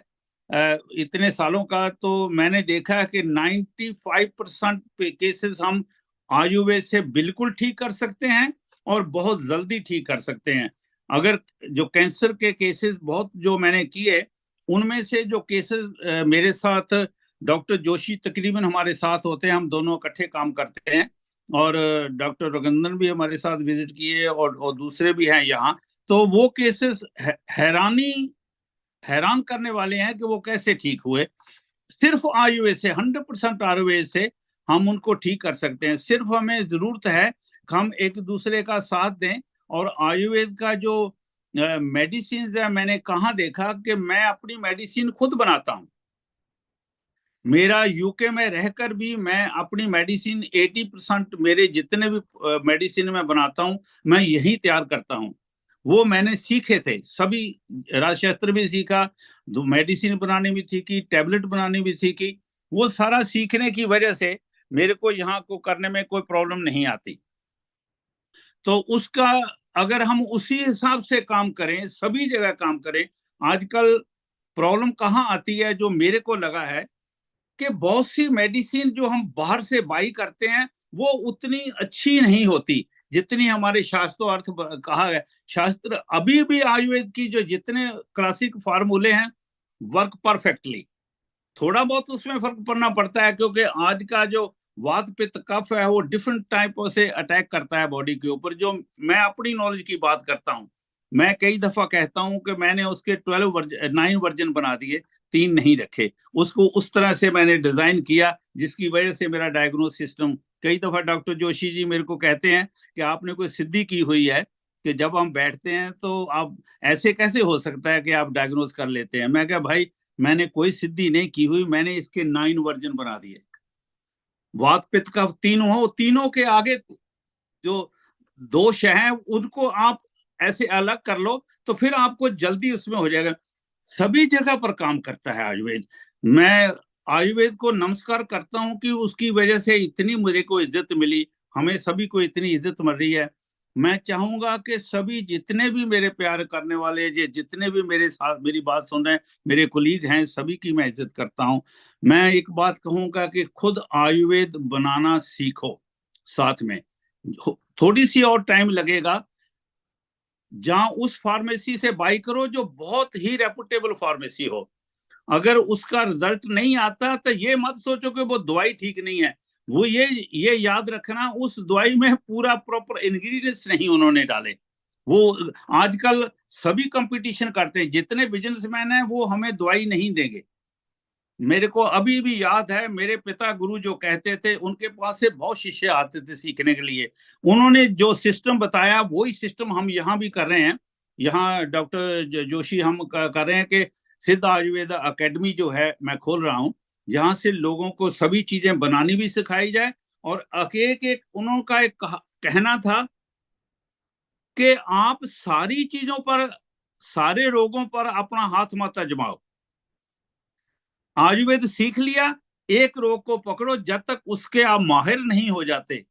इतने सालों का, तो मैंने देखा है कि 95% केसेस हम आयुर्वेद से बिल्कुल ठीक कर सकते हैं और बहुत जल्दी ठीक कर सकते हैं। अगर जो कैंसर के केसेस बहुत जो मैंने किए, उनमें से जो केसेस मेरे साथ डॉक्टर जोशी तकरीबन हमारे साथ होते हैं, हम दोनों इकट्ठे काम करते हैं, और डॉक्टर रघुनंदन भी हमारे साथ विजिट किए और दूसरे भी हैं यहाँ। तो वो केसेस हैरान करने वाले हैं कि वो कैसे ठीक हुए। सिर्फ आयुर्वेद से, 100% आयुर्वेद से हम उनको ठीक कर सकते हैं। सिर्फ हमें जरूरत है कि हम एक दूसरे का साथ दें। और आयुर्वेद का जो मेडिसिन है, मैंने कहाँ देखा कि मैं अपनी मेडिसिन खुद बनाता हूँ। मेरा यूके में रहकर भी मैं अपनी मेडिसिन 80% मेरे जितने भी मेडिसिन मैं बनाता हूँ मैं यही तैयार करता हूँ। वो मैंने सीखे थे, सभी राजशास्त्र भी सीखा, मेडिसिन बनाने भी सीखी, टैबलेट बनाने भी सीखी। वो सारा सीखने की वजह से मेरे को यहाँ को करने में कोई प्रॉब्लम नहीं आती। तो उसका अगर हम उसी हिसाब से काम करें, सभी जगह काम करें। आजकल प्रॉब्लम कहाँ आती है, जो मेरे को लगा है कि बहुत सी मेडिसिन जो हम बाहर से बाई करते हैं वो उतनी अच्छी नहीं होती जितनी हमारे शास्त्रों अर्थ कहा है। शास्त्र अभी भी आयुर्वेद की जो जितने क्लासिक फार्मूले हैं वर्क परफेक्टली। थोड़ा बहुत उसमें फर्क पड़ना पड़ता है क्योंकि आज का जो वात पित्त कफ है वो डिफरेंट टाइपों से अटैक करता है बॉडी के ऊपर। जो मैं अपनी नॉलेज की बात करता हूँ, मैं कई दफा कहता हूँ कि मैंने उसके 9 वर्जन बना दिए, 3 नहीं रखे। उसको उस तरह से मैंने डिजाइन किया जिसकी वजह से मेरा डायग्नोस सिस्टम, कई दफा डॉक्टर जोशी जी मेरे को कहते हैं कि आपने कोई सिद्धि की हुई है कि जब हम बैठते हैं तो आप ऐसे कैसे हो सकता है कि आप डायग्नोस कर लेते हैं। मैं क्या भाई, मैंने कोई सिद्धि नहीं की हुई, मैंने इसके 9 वर्जन बना दिए। वात पित्त का तीनों हो, तीनों के आगे जो दोष हैं उनको आप ऐसे अलग कर लो तो फिर आपको जल्दी उसमें हो जाएगा। सभी जगह पर काम करता है आयुर्वेद। मैं आयुर्वेद को नमस्कार करता हूं कि उसकी वजह से इतनी मुझे को इज्जत मिली, हमें सभी को इतनी इज्जत मिल रही है। मैं चाहूंगा कि सभी जितने भी मेरे प्यार करने वाले, जितने भी मेरे साथ मेरी बात सुन रहे हैं, मेरे कुलीग हैं, सभी की मैं इज्जत करता हूं। मैं एक बात कहूंगा कि खुद आयुर्वेद बनाना सीखो। साथ में थोड़ी सी और टाइम लगेगा, जहां उस फार्मेसी से बाई करो जो बहुत ही रेपुटेबल फार्मेसी हो। अगर उसका रिजल्ट नहीं आता तो ये मत सोचो कि वो दवाई ठीक नहीं है। वो ये याद रखना, उस दवाई में पूरा प्रॉपर इंग्रेडिएंट्स नहीं उन्होंने डाले। वो आजकल सभी कंपटीशन करते हैं, जितने बिजनेसमैन हैं वो हमें दवाई नहीं देंगे। मेरे को अभी भी याद है, मेरे पिता गुरु जो कहते थे, उनके पास से बहुत शिष्य आते थे सीखने के लिए। उन्होंने जो सिस्टम बताया वही सिस्टम हम यहाँ भी कर रहे हैं। यहाँ डॉक्टर जोशी हम कर रहे हैं कि सिद्ध आयुर्वेद अकेडमी जो है मैं खोल रहा हूँ, यहाँ से लोगों को सभी चीजें बनानी भी सिखाई जाए। और एक एक उनका एक कहना था कि आप सारी चीजों पर, सारे रोगों पर अपना हाथ मत आजमाओ। आयुर्वेद सीख लिया, एक रोग को पकड़ो, जब तक उसके आप माहिर नहीं हो जाते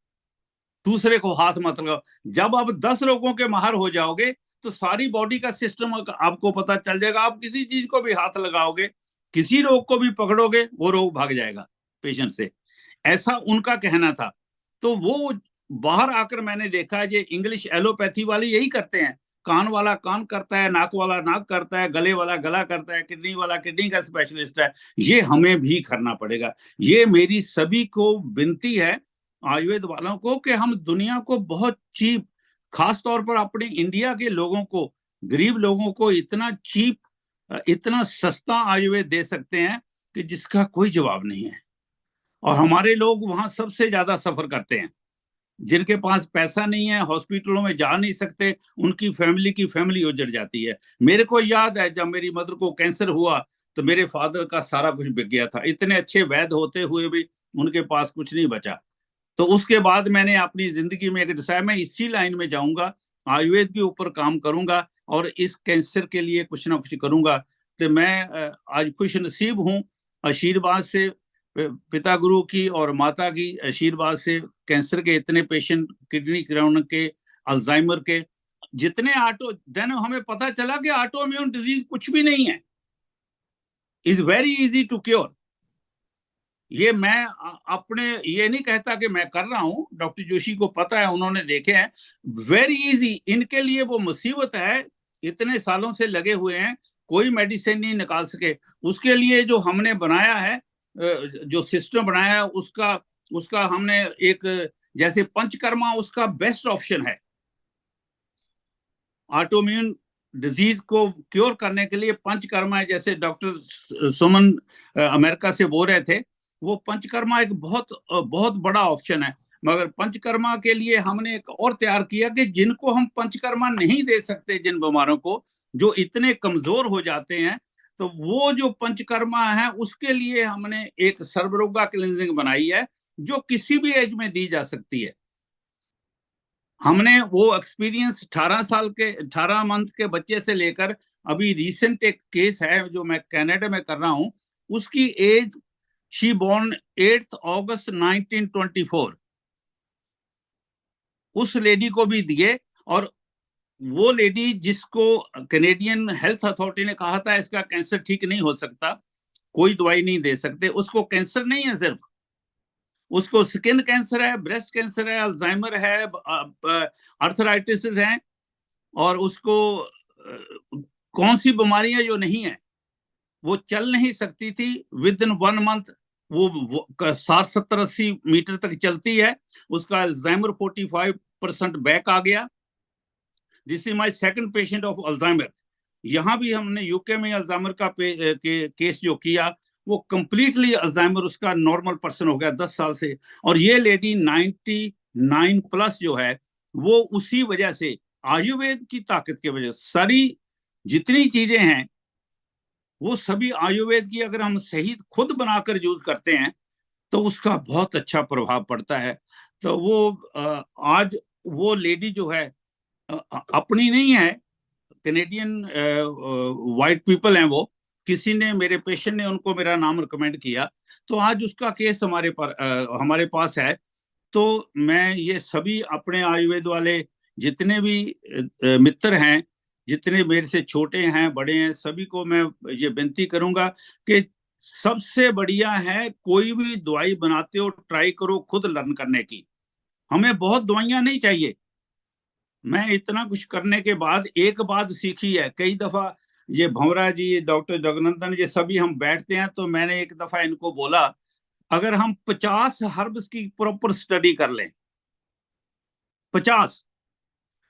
दूसरे को हाथ मत लगाओ। जब आप 10 रोगों के माहिर हो जाओगे तो सारी बॉडी का सिस्टम आपको पता चल जाएगा। आप किसी चीज को भी हाथ लगाओगे, किसी रोग को भी पकड़ोगे, वो रोग भाग जाएगा पेशेंट से। ऐसा उनका कहना था। तो वो बाहर आकर मैंने देखा ये इंग्लिश एलोपैथी वाले यही करते हैं। कान वाला कान करता है, नाक वाला नाक करता है, गले वाला गला करता है, किडनी वाला किडनी का स्पेशलिस्ट है। ये हमें भी करना पड़ेगा। ये मेरी सभी को विनती है आयुर्वेद वालों को कि हम दुनिया को बहुत चीप, खास तौर पर अपने इंडिया के लोगों को, गरीब लोगों को इतना चीप, इतना सस्ता आयुर्वेद दे सकते हैं कि जिसका कोई जवाब नहीं है। और हमारे लोग वहां सबसे ज्यादा सफर करते हैं। जिनके पास पैसा नहीं है, हॉस्पिटलों में जा नहीं सकते, उनकी फैमिली उजड़ जाती है। मेरे को याद है जब मेरी मदर को कैंसर हुआ तो मेरे फादर का सारा कुछ बिक गया था। इतने अच्छे वैद्य होते हुए भी उनके पास कुछ नहीं बचा। तो उसके बाद मैंने अपनी जिंदगी में एक डिसाइड, मैं इसी लाइन में जाऊंगा, आयुर्वेद के ऊपर काम करूंगा और इस कैंसर के लिए कुछ ना कुछ करूंगा। तो मैं आज खुश नसीब हूँ, आशीर्वाद से, पिता गुरु की और माता की आशीर्वाद से, कैंसर के इतने पेशेंट, किडनी क्रोन के, अल्जाइमर के, जितने देन हमें पता चला कि ऑटोइम्यून डिजीज कुछ भी नहीं है, is very easy to cure. ये मैं अपने ये नहीं कहता कि मैं कर रहा हूं, डॉक्टर जोशी को पता है, उन्होंने देखे हैं, वेरी इजी। इनके लिए वो मुसीबत है, इतने सालों से लगे हुए हैं, कोई मेडिसिन नहीं निकाल सके। उसके लिए जो हमने बनाया है, जो सिस्टम बनाया है, उसका हमने एक, जैसे पंचकर्मा उसका बेस्ट ऑप्शन है ऑटोइम्यून डिजीज को क्योर करने के लिए। पंचकर्मा है, जैसे डॉक्टर सुमन अमेरिका से बोल रहे थे, वो पंचकर्मा एक बहुत बड़ा ऑप्शन है। मगर पंचकर्मा के लिए हमने एक और तैयार किया कि जिनको हम पंचकर्मा नहीं दे सकते, जिन बीमारों को जो इतने कमजोर हो जाते हैं, तो वो जो पंचकर्मा है उसके लिए हमने एक सर्वरोगा क्लींजिंग बनाई है जो किसी भी एज में दी जा सकती है। हमने वो एक्सपीरियंस 18 मंथ के बच्चे से लेकर अभी रिसेंट एक केस है जो मैं कनाडा में कर रहा हूं, उसकी एज, शी बोर्न 8 अगस्त 1924, उस लेडी को भी दिए। और वो लेडी जिसको कैनेडियन हेल्थ अथॉरिटी ने कहा था इसका कैंसर ठीक नहीं हो सकता, कोई दवाई नहीं दे सकते, उसको कैंसर नहीं है, सिर्फ उसको स्किन कैंसर है, ब्रेस्ट कैंसर है, अल्जाइमर है, अर्थराइटिस है, और उसको कौन सी बीमारियां जो नहीं है, वो चल नहीं सकती थी। विद इन 1 मंथ वो 60-70-80 मीटर तक चलती है। उसका अल्जाइमर 45% बैक आ गया। This is my second patient of Alzheimer. यहाँ भी हमने यूके में अल्जाइमर का केस जो किया, वो कंप्लीटली अल्जाइमर उसका नॉर्मल पर्सन हो गया 10 साल से। और ये लेडी 99 प्लस जो है, वो उसी वजह से, आयुर्वेद की ताकत की वजह से, सारी जितनी चीजें हैं वो सभी आयुर्वेद की अगर हम सही खुद बनाकर यूज करते हैं तो उसका बहुत अच्छा प्रभाव पड़ता है। तो वो आज वो लेडी जो है अपनी नहीं है, कैनेडियन वाइट पीपल हैं, वो किसी ने, मेरे पेशेंट ने उनको मेरा नाम रिकमेंड किया, तो आज उसका केस हमारे पास है। तो मैं ये सभी अपने आयुर्वेद वाले जितने भी मित्र हैं, जितने मेरे से छोटे हैं बड़े हैं, सभी को मैं ये विनती करूंगा कि सबसे बढ़िया है कोई भी दवाई बनाते हो ट्राई करो खुद लर्न करने की। हमें बहुत दवाइयां नहीं चाहिए। मैं इतना कुछ करने के बाद एक बात सीखी है, कई दफा ये भंवरा जी, डॉक्टर जगनंदन, ये सभी हम बैठते हैं, तो मैंने एक दफा इनको बोला, अगर हम 50 हर्ब्स की प्रॉपर स्टडी कर लें, 50,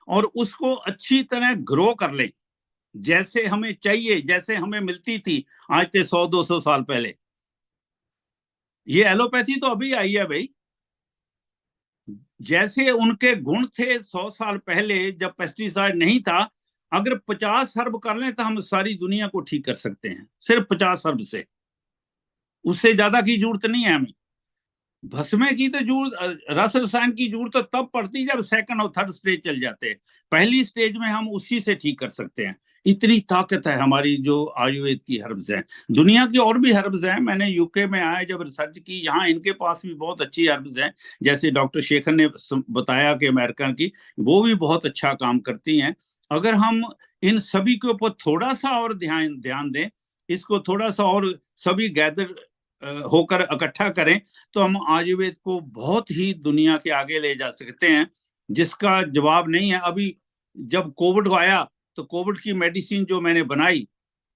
और उसको अच्छी तरह ग्रो कर लें जैसे हमें चाहिए, जैसे हमें मिलती थी आज से 100-200 साल पहले। ये एलोपैथी तो अभी आई है भाई, जैसे उनके गुण थे 100 साल पहले जब पेस्टिसाइड नहीं था, अगर 50 हर्ब कर लें तो हम सारी दुनिया को ठीक कर सकते हैं, सिर्फ 50 हर्ब से। उससे ज्यादा की जरूरत नहीं है हमें। भस्मे की तो जरूरत, रस रसायन की जरूरत तो तब पड़ती जब सेकंड और थर्ड स्टेज चल जाते हैं। पहली स्टेज में हम उसी से ठीक कर सकते हैं। इतनी ताकत है हमारी जो आयुर्वेद की हर्ब्स हैं। दुनिया की और भी हर्ब्स हैं, मैंने यूके में आया जब रिसर्च की, यहाँ इनके पास भी बहुत अच्छी हर्ब्स हैं, जैसे डॉक्टर शेखर ने बताया कि अमेरिकन की वो भी बहुत अच्छा काम करती हैं। अगर हम इन सभी के ऊपर थोड़ा सा और ध्यान दें, इसको थोड़ा सा और सभी गैदर होकर इकट्ठा करें, तो हम आयुर्वेद को बहुत ही दुनिया के आगे ले जा सकते हैं, जिसका जवाब नहीं है। अभी जब कोविड आया तो कोविड की मेडिसिन जो मैंने बनाई,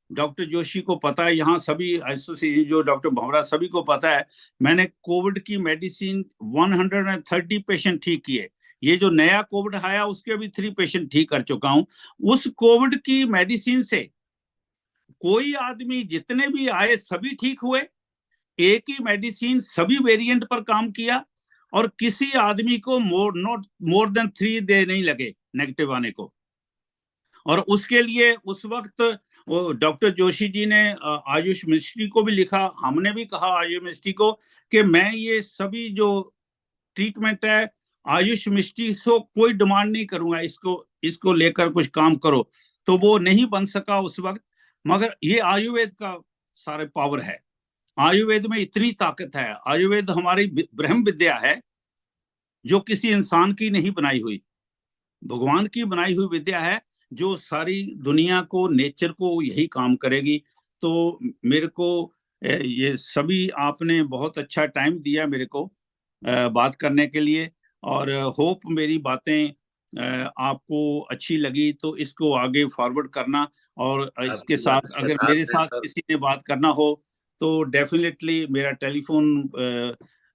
डॉक्टर जोशी को पता है, यहाँ सभी एसोसिएशन जो डॉक्टर भंवरा सभी को पता है, मैंने कोविड की मेडिसिन 130 पेशेंट ठीक किए। ये जो नया कोविड आया उसके भी 3 पेशेंट ठीक कर चुका हूं। उस कोविड की मेडिसिन से कोई आदमी जितने भी आए सभी ठीक हुए, एक ही मेडिसिन सभी वेरिएंट पर काम किया, और किसी आदमी को मोर देन 3 डे नहीं लगे नेगेटिव आने को। और उसके लिए उस वक्त वो डॉक्टर जोशी जी ने आयुष मिनिस्ट्री को भी लिखा, हमने भी कहा आयुष मिनिस्ट्री को कि मैं ये सभी जो ट्रीटमेंट है आयुष मिनिस्ट्री से कोई डिमांड नहीं करूंगा, इसको लेकर कुछ काम करो। तो वो नहीं बन सका उस वक्त, मगर ये आयुर्वेद का सारे पावर है। आयुर्वेद में इतनी ताकत है। आयुर्वेद हमारी ब्रह्म विद्या है जो किसी इंसान की नहीं बनाई हुई, भगवान की बनाई हुई विद्या है, जो सारी दुनिया को, नेचर को यही काम करेगी। तो मेरे को ये सभी आपने बहुत अच्छा टाइम दिया मेरे को बात करने के लिए, और होप मेरी बातें आपको अच्छी लगी तो इसको आगे फॉरवर्ड करना, और इसके साथ अगर मेरे साथ किसी ने बात करना हो तो डेफिनेटली मेरा टेलीफोन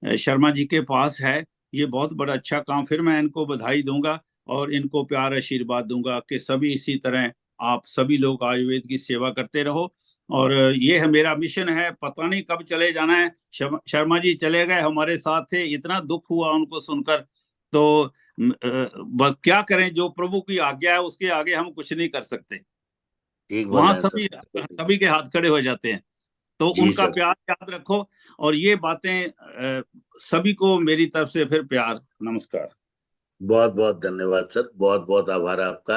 शर्मा जी के पास है। ये बहुत बड़ा अच्छा काम, फिर मैं इनको बधाई दूंगा और इनको प्यार आशीर्वाद दूंगा कि सभी इसी तरह आप सभी लोग आयुर्वेद की सेवा करते रहो। और ये है मेरा मिशन है। पता नहीं कब चले जाना है। शर्मा जी चले गए, हमारे साथ थे, इतना दुख हुआ उनको सुनकर। तो क्या करें, जो प्रभु की आज्ञा है उसके आगे हम कुछ नहीं कर सकते। वहां सभी के हाथ खड़े हो जाते हैं। तो उनका प्यार याद रखो, और ये बातें सभी को मेरी तरफ से फिर प्यार नमस्कार। बहुत बहुत धन्यवाद सर, बहुत बहुत आभार आपका,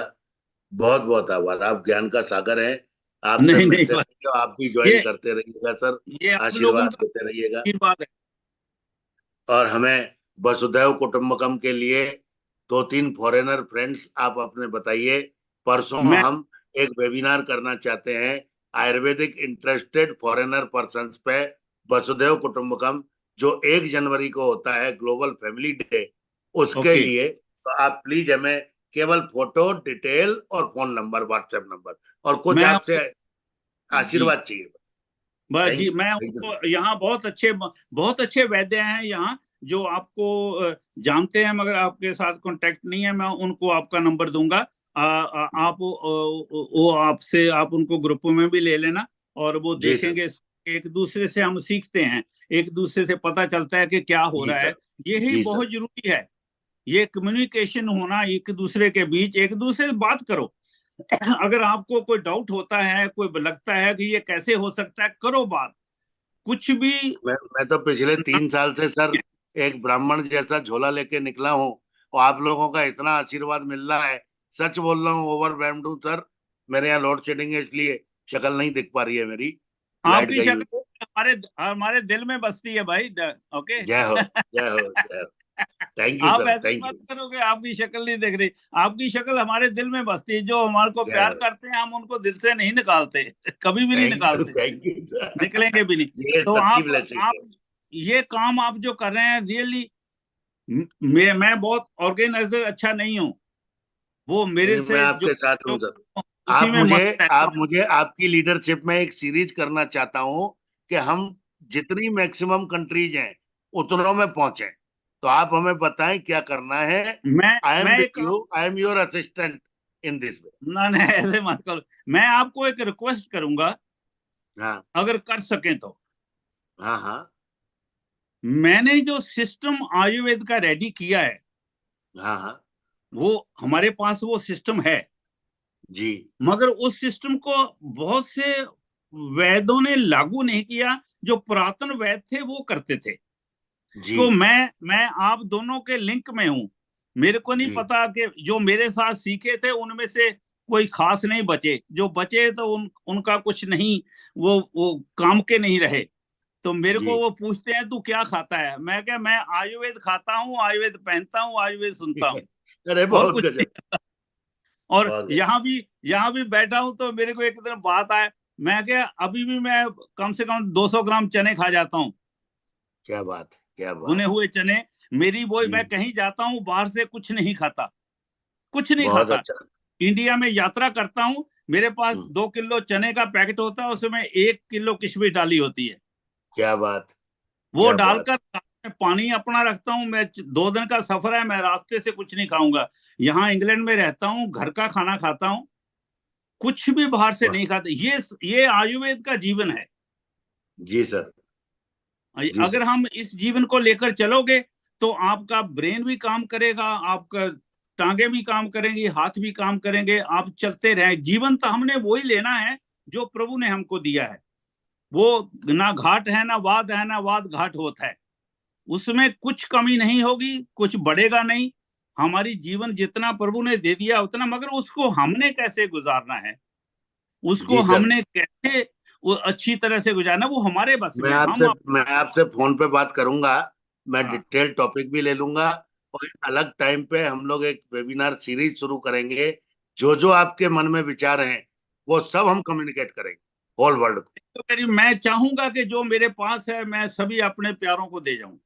बहुत बहुत आभार। आप ज्ञान का सागर हैं, आपसे मिलते रहिए, आप भी ज्वाइन करते रहिएगा सर, आशीर्वाद देते रहिएगा। और हमें वसुधैव कुटुंबकम के लिए 2-3 फॉरेनर फ्रेंड्स आप अपने बताइए। परसों हम एक वेबिनार करना चाहते हैं आयुर्वेदिक इंटरेस्टेड फॉरेनर पर्संस पे, वसुधैव कुटुंबकम जो 1 जनवरी को होता है ग्लोबल फैमिली डे, उसके लिए। तो आप प्लीज हमें केवल फोटो, डिटेल और फोन नंबर, व्हाट्सएप नंबर और कुछ आपसे आशीर्वाद चाहिए बस जी। मैं उनको यहाँ बहुत अच्छे वैद्य हैं यहाँ जो आपको जानते हैं, मगर आपके साथ कांटेक्ट नहीं है। मैं उनको आपका नंबर दूंगा, आप वो आपसे, आप उनको ग्रुप में भी ले लेना, और वो देखेंगे। एक दूसरे से हम सीखते हैं, एक दूसरे से पता चलता है कि क्या हो रहा है। यही बहुत जरूरी है, ये कम्युनिकेशन होना एक दूसरे के बीच। एक दूसरे से बात करो। अगर आपको कोई डाउट होता है, कोई लगता है कि ये कैसे हो सकता है, करो बात। कुछ भी मैं तो पिछले 3 साल से सर एक ब्राह्मण जैसा झोला लेके निकला हूँ, और आप लोगों का इतना आशीर्वाद मिल रहा है, सच बोल रहा हूँ, ओवरवेल्म्ड हूँ सर। मेरे यहाँ लोड शेडिंग है, इसलिए शक्ल नहीं दिख पा रही है मेरी, लाइट गई हुई। हमारे दिल में बसती है भाई। ओके, जय हो जय हो जय हो। थैंक यू आप सर, ऐसे मत करोगे, आपकी शक्ल नहीं दिख रही, आपकी शक्ल हमारे दिल में बसती है। जो हमारे को प्यार करते हैं हम उनको दिल से नहीं निकालते, कभी भी नहीं निकालते, थैंक यू सर, निकलेंगे भी नहीं। तो आप ये काम आप जो कर रहे हैं, रियली मैं बहुत ऑर्गेनाइजर अच्छा नहीं हूँ, वो मेरे से मैं आपके साथ हूँ सर। आप मुझे आपकी लीडरशिप में एक सीरीज करना चाहता हूँ कि हम जितनी मैक्सिमम कंट्रीज हैं उतनों में पहुंचे। तो आप हमें बताएं क्या करना है। I am with you, I am your assistant in this way. ना ऐसे मत करो। मैं आपको एक रिक्वेस्ट करूंगा, हाँ अगर कर सकें तो। हाँ हाँ, मैंने जो सिस्टम आयुर्वेद का रेडी किया है, हाँ हाँ, वो हमारे पास वो सिस्टम है जी, मगर उस सिस्टम को बहुत से वैद्यों ने लागू नहीं किया। जो पुरातन वैद्य थे वो करते थे जी। तो मैं आप दोनों के लिंक में हूं। मेरे को नहीं पता कि जो मेरे साथ सीखे थे उनमें से कोई खास नहीं बचे, जो बचे तो उनका कुछ नहीं, वो काम के नहीं रहे। तो मेरे को वो पूछते हैं तू क्या खाता है, मैं क्या, मैं आयुर्वेद खाता हूँ, आयुर्वेद पहनता हूँ, आयुर्वेद सुनता हूँ, अरे और बहुत कुछ गजब। नहीं। और बहुत गजब। यहाँ भी बैठा हूँ तो मेरे को एक दिन बात आए, मैं क्या अभी भी मैं कम से कम 200 ग्राम चने खा जाता हूँ, क्या बात, क्या भुने बात। हुए चने। मेरी वो, मैं कहीं जाता हूँ बाहर से कुछ नहीं खाता, कुछ नहीं बहुत खाता। अच्छा। इंडिया में यात्रा करता हूँ, मेरे पास 2 किलो चने का पैकेट होता है, उसमें 1 किलो किशमिश डाली होती है, क्या बात, वो क्या बात। डालकर मैं पानी अपना रखता हूँ। मैं 2 दिन का सफर है, मैं रास्ते से कुछ नहीं खाऊंगा। यहाँ इंग्लैंड में रहता हूँ, घर का खाना खाता हूँ, कुछ भी बाहर से नहीं खाते। ये आयुर्वेद का जीवन है। जी सर, जी अगर सर। हम इस जीवन को लेकर चलोगे तो आपका ब्रेन भी काम करेगा, आपका टांगे भी काम करेंगी, हाथ भी काम करेंगे, आप चलते रहे। जीवन तो हमने वही लेना है जो प्रभु ने हमको दिया है। वो ना घाट है, ना वाद है, ना वाद घाट होता है, उसमें कुछ कमी नहीं होगी, कुछ बढ़ेगा नहीं। हमारी जीवन जितना प्रभु ने दे दिया उतना, मगर उसको हमने कैसे गुजारना है, उसको जी सर, हमने कैसे वो अच्छी तरह से गुजारना, वो हमारे बस मैं में है। आपसे मैं आपसे फोन पे बात करूंगा, मैं हाँ, डिटेल टॉपिक भी ले लूंगा, और एक अलग टाइम पे हम लोग एक वेबिनार सीरीज शुरू करेंगे। जो जो आपके मन में विचार हैं वो सब हम कम्युनिकेट करेंगे होल वर्ल्ड को। तो मेरी, मैं चाहूंगा कि जो मेरे पास है मैं सभी अपने प्यारों को दे जाऊं।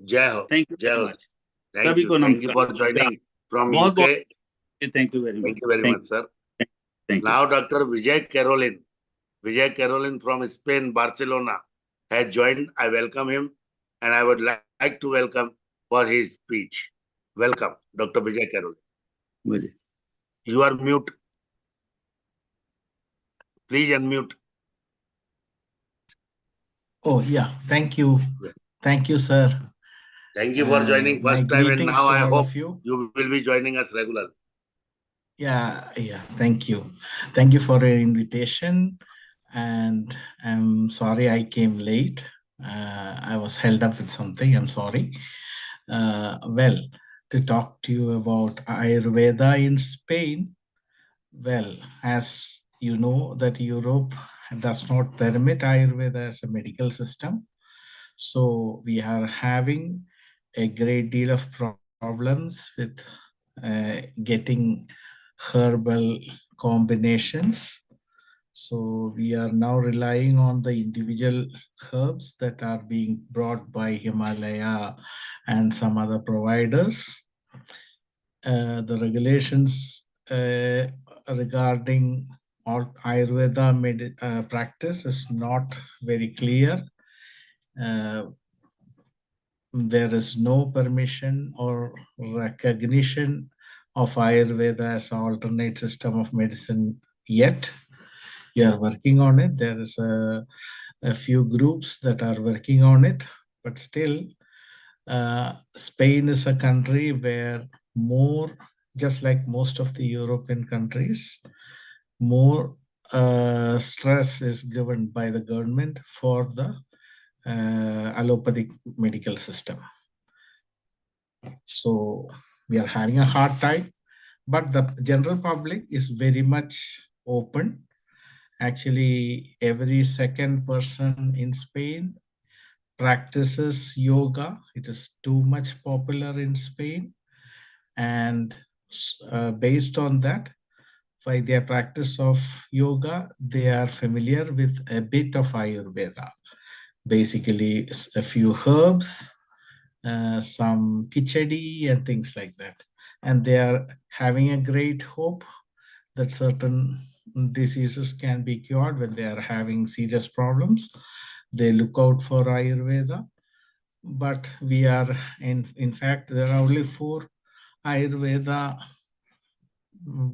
जय हो, थैंक यू जय वेरी हो। मच। सभी को थैंक यू नमस्कार। फॉर ज्वाइनिंग फ्रॉम बहुत यूके। बहुत thank you very much. Thank you very thank much sir. Thank you. Now doctor Vijay Carolin from Spain, Barcelona, has joined. I welcome him, and I would like to welcome for his speech. Welcome, Dr. Vijay Carolin. You are mute. Please unmute. Oh, yeah. Thank you. Thank you, sir. Thank you for joining My first time, and greetings now to I all hope of you. you will be joining us regularly. Yeah. Thank you. Thank you for your invitation. And I'm sorry I came late. I was held up with something. I'm sorry. Well, to talk to you about Ayurveda in Spain. Well, as you know, that Europe does not permit Ayurveda as a medical system. So we are having a great deal of problems with getting herbal combinations. So we are now relying on the individual herbs that are being brought by Himalaya and some other providers. The regulations regarding all Ayurveda practice is not very clear. There is no permission or recognition of Ayurveda as an alternate system of medicine yet. We are working on it. There is a few groups that are working on it, but still, Spain is a country where more, just like most of the European countries, more stress is given by the government for the allopathic medical system. So we are having a hard time, but the general public is very much open. Actually, every second person in Spain practices yoga. It is too much popular in Spain. And based on that, by their practice of yoga, they are familiar with a bit of Ayurveda. Basically, a few herbs, some khichdi and things like that. And they are having a great hope that certain diseases can be cured when they are having serious problems. They look out for Ayurveda. But we are, in fact, there are only 4 Ayurveda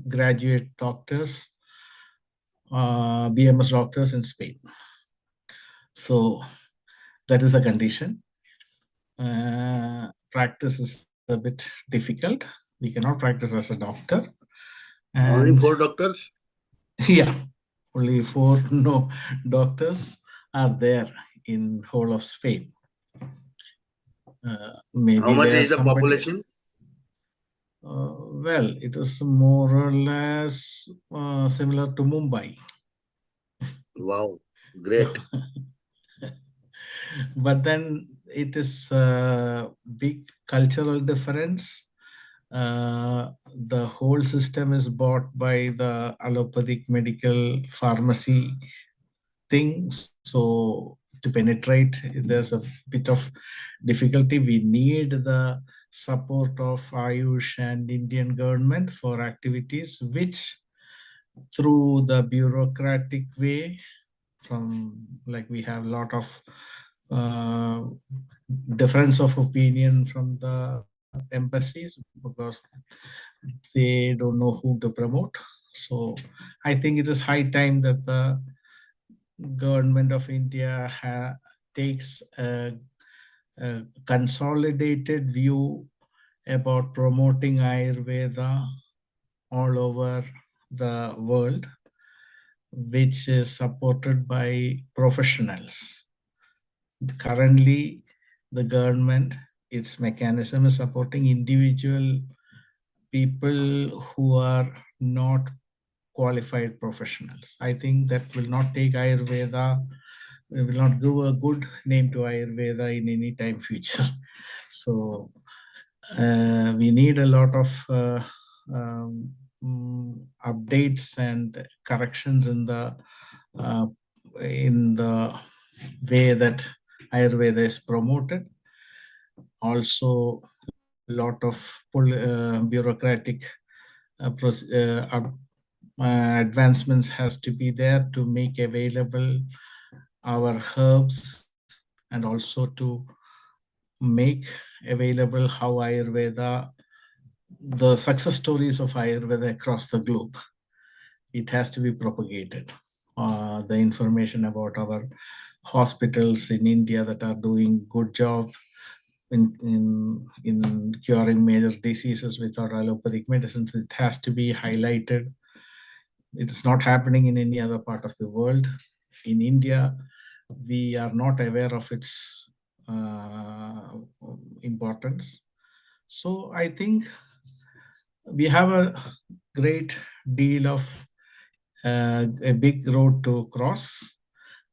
graduate doctors, BMS doctors in Spain. So that is a condition. Practice is a bit difficult. We cannot practice as a doctor. Only 4 doctors? Yeah, only 4 doctors are there in whole of Spain. Maybe How much there's is the somebody. population? Well, it is more or less similar to Mumbai. Wow, great. But then it is a big cultural difference. The whole system is bought by the allopathic medical pharmacy thing. So to penetrate, there's a bit of difficulty. We need the support of AYUSH and Indian government for activities which through the bureaucratic way, from like we have a lot of difference of opinion from the embassies because they don't know who to promote. So I think it is high time that the government of India takes a consolidated view about promoting Ayurveda all over the world, which is supported by professionals. Currently, the government, its mechanism is supporting individual people who are not qualified professionals. I think that will not take Ayurveda, it will not give a good name to Ayurveda in any time future. So we need a lot of updates and corrections in the way that Ayurveda is promoted. Also, a lot of bureaucratic advancements has to be there to make available our herbs and also to make available how Ayurveda, the success stories of Ayurveda across the globe. It has to be propagated. The information about our hospitals in India that are doing good job in curing major diseases with our allopathic medicines, it has to be highlighted. It is not happening in any other part of the world. In India, we are not aware of its importance. So I think we have a great deal of a big road to cross,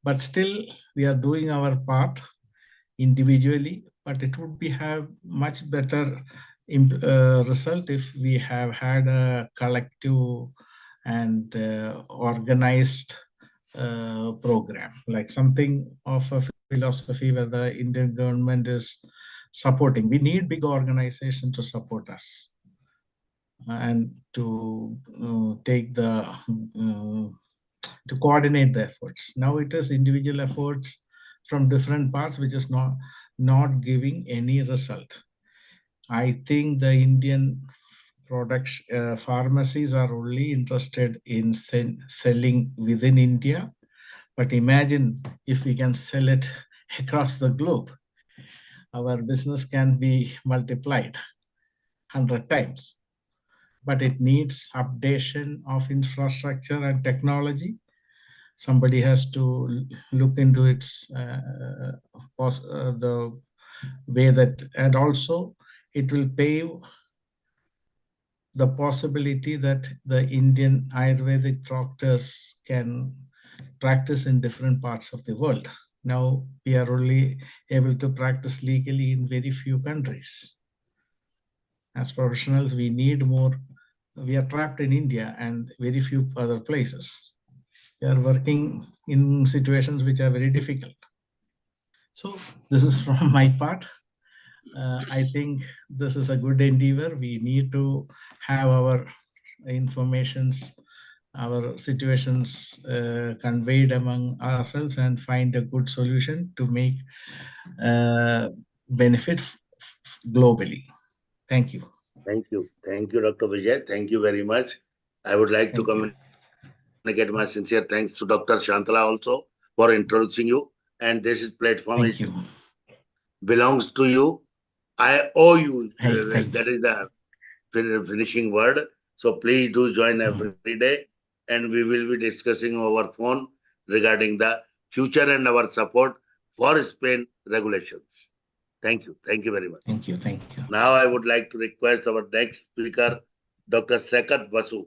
but still we are doing our part individually, but it would be have much better result if we have had a collective and organized program, like something of a philosophy where the Indian government is supporting. We need big organization to support us and to take the to coordinate the efforts. Now it is individual efforts from different parts, which is not giving any result. I think the Indian products pharmacies are only interested in selling within India. But imagine if we can sell it across the globe, our business can be multiplied 100 times. But it needs updation of infrastructure and technology. Somebody has to look into its the way that, and also it will pave the possibility that the Indian Ayurvedic doctors can practice in different parts of the world. Now we are only able to practice legally in very few countries. As professionals, we need more. We are trapped in India and very few other places. We are working in situations which are very difficult. So this is from my part. I think this is a good endeavor. We need to have our informations, our situations conveyed among ourselves and find a good solution to make benefit globally. Thank you. Thank you. Thank you, Dr. Vijay. Thank you very much. I would like to communicate my sincere thanks to Dr. Shantala also for introducing you. And this platform belongs to you. I owe you. That is the finishing word. So please do join every day. And we will be discussing over phone regarding the future and our support for Spain regulations. Thank you. Thank you very much. Thank you. Thank you. Now I would like to request our next speaker, Dr. Sakat Vasu.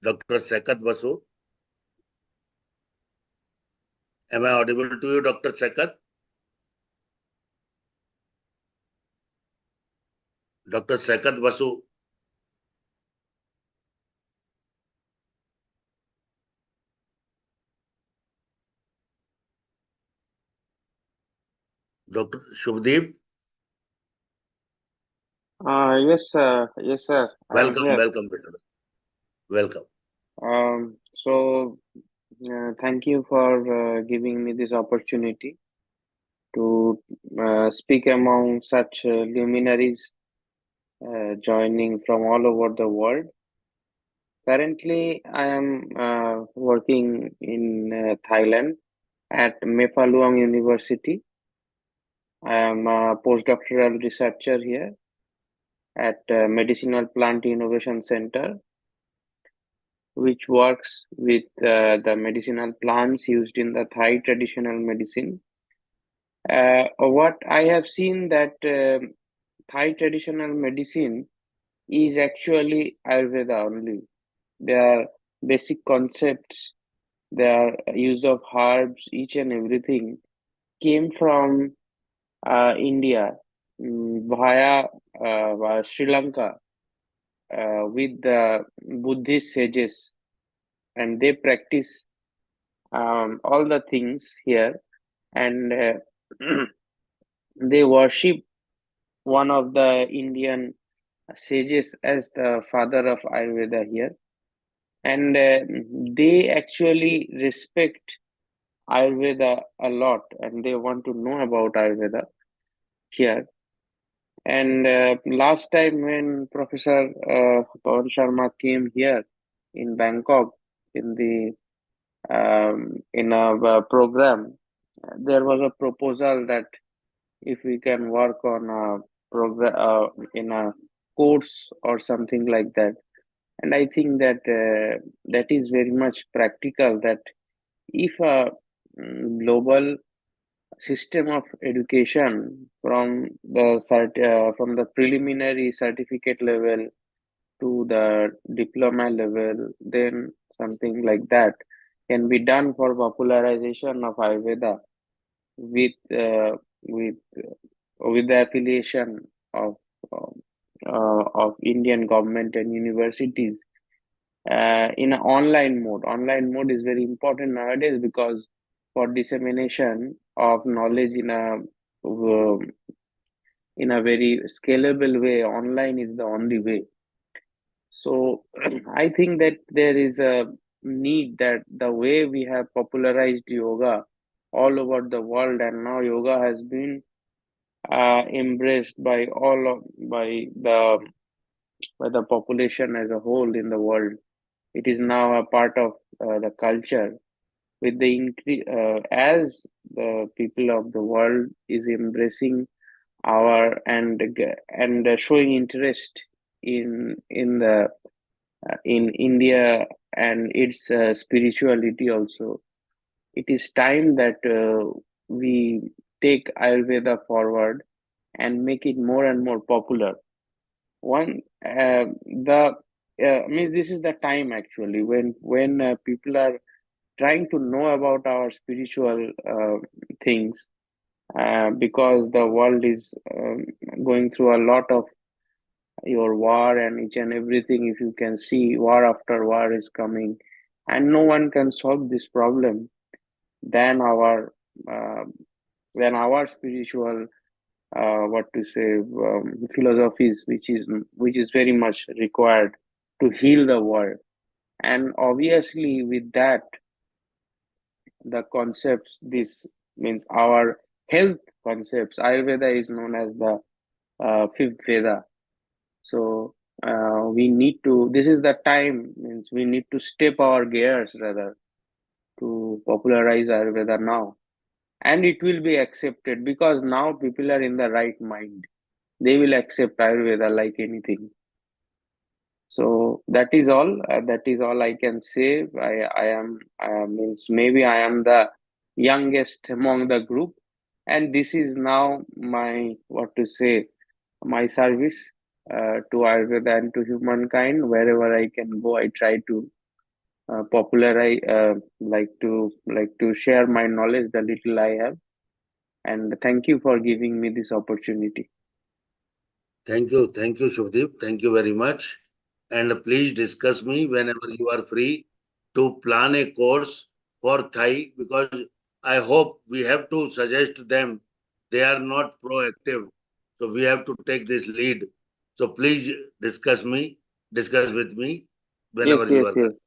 Dr. Sakat Vasu. Am I audible to you, Dr. Sakat? Dr. Sakat Vasu. Dr. Shubdeep. Yes, sir. Yes, sir. I am Welcome, here. welcome, Peter. Welcome. Thank you for giving me this opportunity to speak among such luminaries joining from all over the world. Currently, I am working in Thailand at Mefaluang University. I am a postdoctoral researcher here at Medicinal Plant Innovation Center, which works with the medicinal plants used in the Thai traditional medicine. What I have seen that Thai traditional medicine is actually Ayurveda only. Their basic concepts, their use of herbs, each and everything came from India via Sri Lanka with the Buddhist sages, and they practice all the things here, and they worship one of the Indian sages as the father of Ayurveda here, and they actually respect Ayurveda a lot, and they want to know about Ayurveda here. And last time when Professor Pawan Sharma came here in Bangkok in the in a program, there was a proposal that if we can work on a program in a course or something like that, and I think that that is very much practical. That if a global system of education from the preliminary certificate level to the diploma level, then something like that can be done for popularization of Ayurveda with the affiliation of Indian government and universities in an online mode. Online mode is very important nowadays because for dissemination of knowledge in a very scalable way, online is the only way. So I think that there is a need that the way we have popularized yoga all over the world, and now yoga has been embraced by the population as a whole in the world. It is now a part of the culture. With the increase, as the people of the world is embracing our and showing interest in India and its spirituality also, it is time that we take Ayurveda forward and make it more and more popular. This is the time actually when people are trying to know about our spiritual things, because the world is going through a lot of your war and each and everything. If you can see, war after war is coming, and no one can solve this problem than our spiritual philosophies, which is very much required to heal the world. And obviously with that, the concepts, this means our health concepts, Ayurveda is known as the fifth Veda. So we need to, this is the time, means we need to step our gears rather to popularize Ayurveda now. And it will be accepted because now people are in the right mind. They will accept Ayurveda like anything. So that is all. That is all I can say. I am means maybe I am the youngest among the group, And this is now my, my service to Ayurveda and to humankind. Wherever I can go, I try to popularize, like to share my knowledge, the little I have. And thank you for giving me this opportunity. Thank you, Shubdeep. Thank you very much. And please discuss me whenever you are free to plan a course for Thai, because I hope we have to suggest them. They are not proactive, so we have to take this lead. So please discuss with me whenever Yes, you yes, are yes. coming.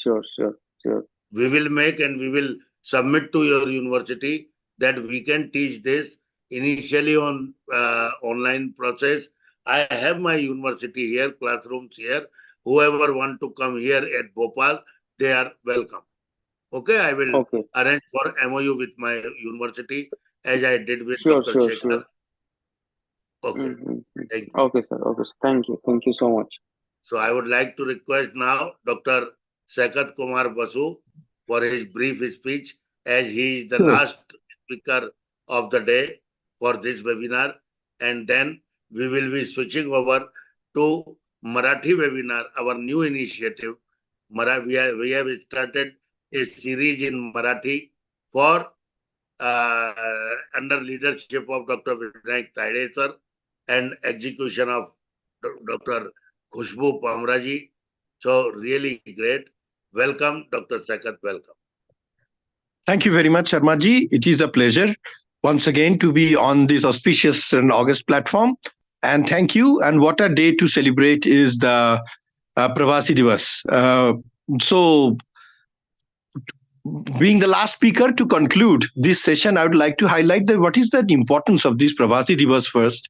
Sure, sir. Sure. We will make and we will submit to your university that we can teach this initially on online process. I have my university here, classrooms here. Whoever want to come here at Bhopal, they are welcome. Okay, I will Okay. arrange for MOU with my university as I did with Sure, Dr. sure, Shekhar. sure. Okay, Mm-hmm. thank you. Okay, sir. Okay, sir. Thank you. Thank you so much. So I would like to request now Dr. Sakat Kumar Basu for his brief speech, as he is the last speaker of the day for this webinar. And then we will be switching over to Marathi webinar, our new initiative. We have started a series in Marathi for under leadership of Dr. Vinayak Taide sir and execution of Dr. Khushbu Pamraji. So really great. Welcome, Dr. Sakat. Welcome. Thank you very much, Sharmaji. It is a pleasure once again to be on this auspicious and August platform. And thank you. And what a day to celebrate is the Pravasi Divas. So, being the last speaker to conclude this session, I would like to highlight that what is the importance of this Pravasi Divas first,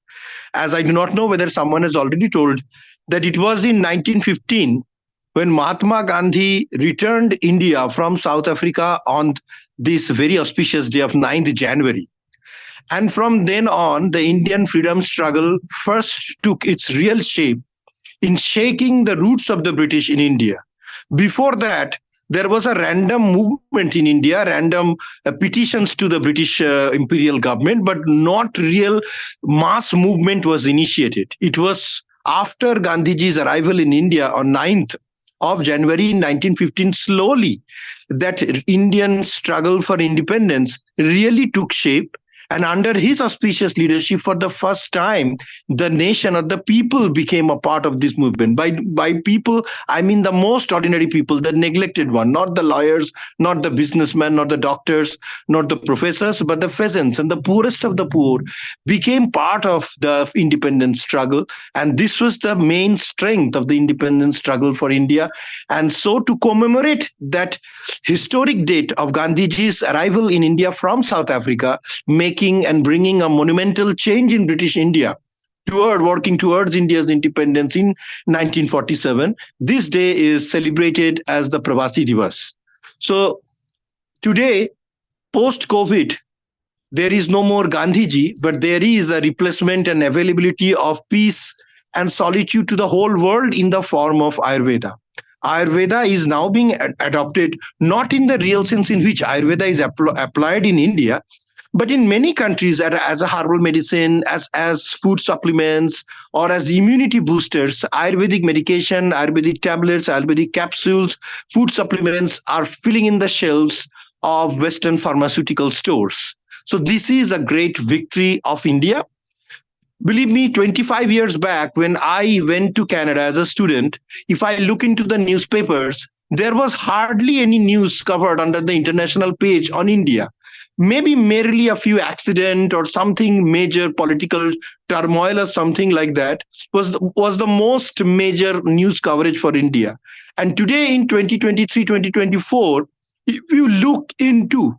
as I do not know whether someone has already told that it was in 1915 when Mahatma Gandhi returned India from South Africa on this very auspicious day of 9th January. And from then on, the Indian freedom struggle first took its real shape in shaking the roots of the British in India. Before that, there was a random movement in India, random petitions to the British imperial government, but not real mass movement was initiated. It was after Gandhiji's arrival in India on 9th of January 1915, slowly that Indian struggle for independence really took shape. And under his auspicious leadership, for the first time, the nation or the people became a part of this movement. By people, I mean the most ordinary people, the neglected one, not the lawyers, not the businessmen, not the doctors, not the professors, but the peasants and the poorest of the poor became part of the independence struggle. And this was the main strength of the independence struggle for India. And so to commemorate that historic date of Gandhiji's arrival in India from South Africa, making and bringing a monumental change in British India, working towards India's independence in 1947. This day is celebrated as the Pravasi Divas. So today, post-COVID, there is no more Gandhiji, but there is a replacement and availability of peace and solitude to the whole world in the form of Ayurveda. Ayurveda is now being adopted, not in the real sense in which Ayurveda is applied in India, but in many countries as a herbal medicine, as food supplements, or as immunity boosters. Ayurvedic medication, Ayurvedic tablets, Ayurvedic capsules, food supplements are filling in the shelves of Western pharmaceutical stores. So this is a great victory of India. Believe me, 25 years back, when I went to Canada as a student, if I look into the newspapers, there was hardly any news covered under the international page on India. Maybe merely a few accident or something major political turmoil or something like that was the most major news coverage for India. And today in 2023, 2024, if you look into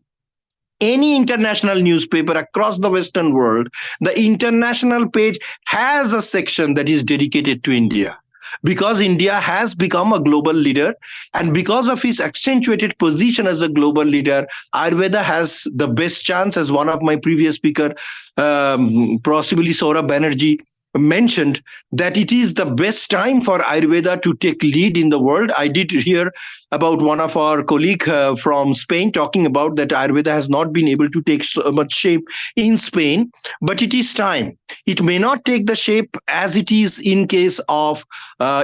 any international newspaper across the Western world, the international page has a section that is dedicated to India. Because India has become a global leader, and because of its accentuated position as a global leader, Ayurveda has the best chance, as one of my previous speaker, possibly Saurabh Banerjee, mentioned that it is the best time for Ayurveda to take lead in the world. I did hear about one of our colleague from Spain talking about that Ayurveda has not been able to take so much shape in Spain, but it is time. It may not take the shape as it is in case of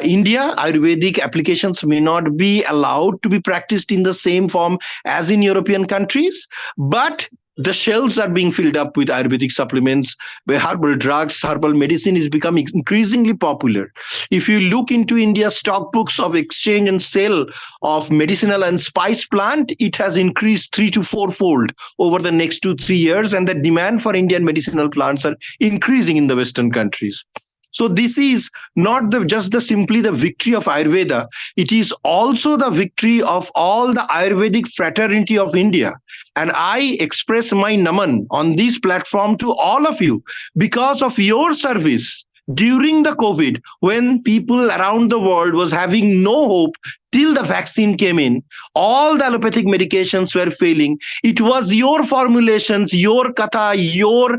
India. Ayurvedic applications may not be allowed to be practiced in the same form as in European countries, but the shelves are being filled up with Ayurvedic supplements, where herbal drugs, herbal medicine is becoming increasingly popular. If you look into India's stock books of exchange and sale of medicinal and spice plant, it has increased 3 to 4 fold over the next 2 3 years, and the demand for Indian medicinal plants are increasing in the Western countries. So this is not just the simply the victory of Ayurveda. It is also the victory of all the Ayurvedic fraternity of India. And I express my naman on this platform to all of you because of your service during the COVID, when people around the world was having no hope till the vaccine came in, all the allopathic medications were failing. It was your formulations, your katha, your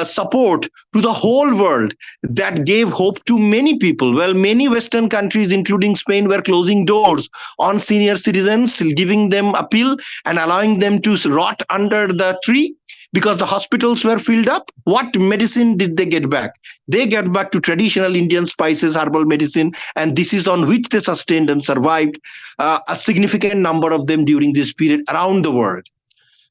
support to the whole world that gave hope to many people. Well, many Western countries, including Spain, were closing doors on senior citizens, giving them a pill and allowing them to rot under the tree because the hospitals were filled up. What medicine did they get back? They get back to traditional Indian spices, herbal medicine, and this is on which they sustained and survived, a significant number of them during this period around the world.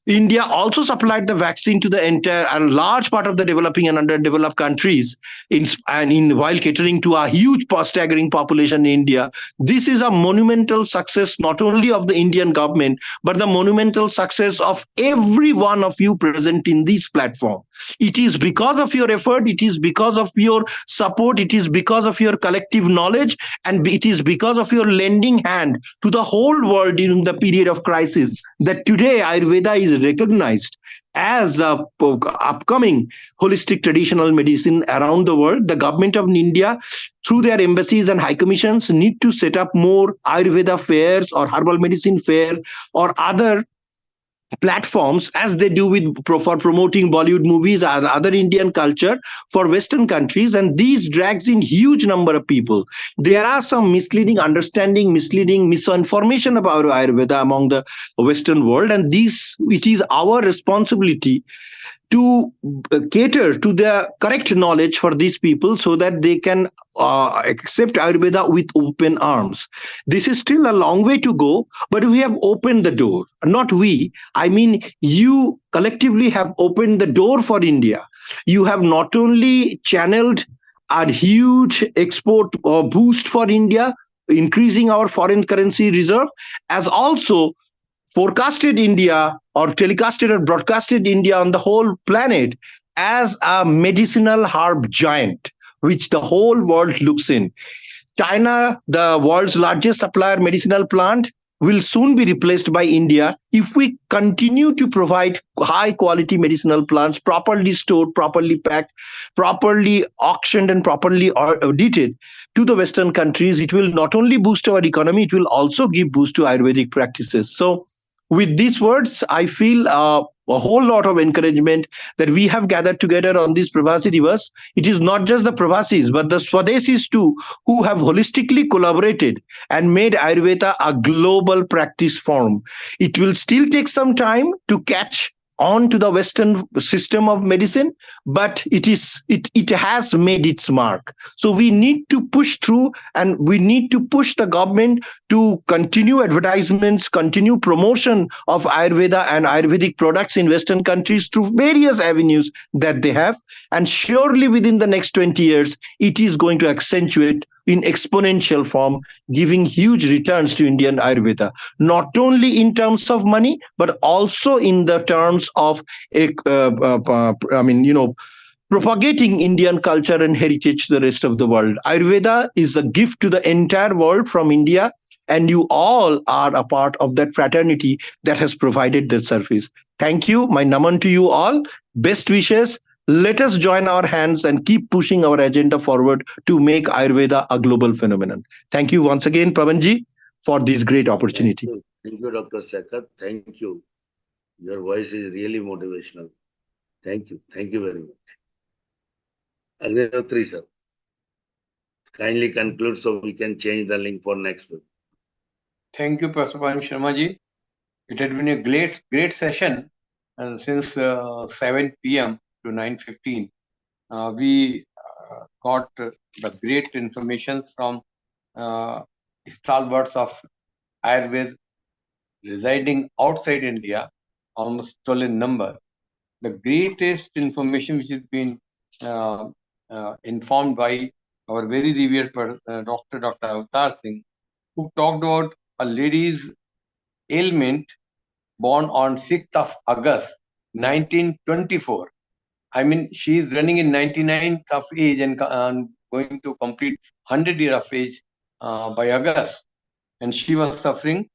India also supplied the vaccine to the entire and large part of the developing and underdeveloped countries while catering to a huge staggering population in India. This is a monumental success not only of the Indian government, but the monumental success of every one of you present in this platform. It is because of your effort, it is because of your support, it is because of your collective knowledge, and it is because of your lending hand to the whole world during the period of crisis that today Ayurveda is recognized as a upcoming holistic traditional medicine around the world. The government of India, through their embassies and high commissions, need to set up more Ayurveda fairs or herbal medicine fair or other platforms as they do for promoting Bollywood movies and other Indian culture for Western countries, and these drags in huge number of people. There are some misleading understanding, misleading misinformation about Ayurveda among the Western world, and it is our responsibility to cater to the correct knowledge for these people so that they can accept Ayurveda with open arms. This is still a long way to go, but we have opened the door. Not we, I mean you collectively have opened the door for India. You have not only channeled a huge export boost for India, increasing our foreign currency reserve, as also forecasted India or telecasted or broadcasted India on the whole planet as a medicinal herb giant, which the whole world looks in. China, the world's largest supplier medicinal plant, will soon be replaced by India if we continue to provide high quality medicinal plants, properly stored, properly packed, properly auctioned, and properly audited to the Western countries. It will not only boost our economy, it will also give boost to Ayurvedic practices. So with these words, I feel a whole lot of encouragement that we have gathered together on this Pravasi Divas. It is not just the Pravasis, but the Swadesis too, who have holistically collaborated and made Ayurveda a global practice form. It will still take some time to catch on to the Western system of medicine, but it has made its mark. So we need to push through, and we need to push the government to continue advertisements, continue promotion of Ayurveda and Ayurvedic products in Western countries through various avenues that they have. And surely within the next 20 years, it is going to accentuate in exponential form, giving huge returns to Indian Ayurveda, not only in terms of money, but also in the terms of propagating Indian culture and heritage to the rest of the world. Ayurveda is a gift to the entire world from India, and you all are a part of that fraternity that has provided the service. Thank you. My naman to you all. Best wishes. Let us join our hands and keep pushing our agenda forward to make Ayurveda a global phenomenon. Thank you once again, Pavanji, for this great opportunity. Thank you, Dr. Sakat. Thank you. Your voice is really motivational. Thank you. Thank you very much. Agrawatri, sir. Kindly conclude so we can change the link for next week. Thank you, Professor Sharma ji. It had been a great session, and since 7 p.m. to 9:15, we got the great information from stalwarts of Ayurveda residing outside India, almost stolen number. The greatest information which has been informed by our very revered Dr. Avatar Singh, who talked about a lady's ailment born on 6th of August 1924. I mean, she is running in 99th of age and going to complete 100 years of age by August. And she was suffering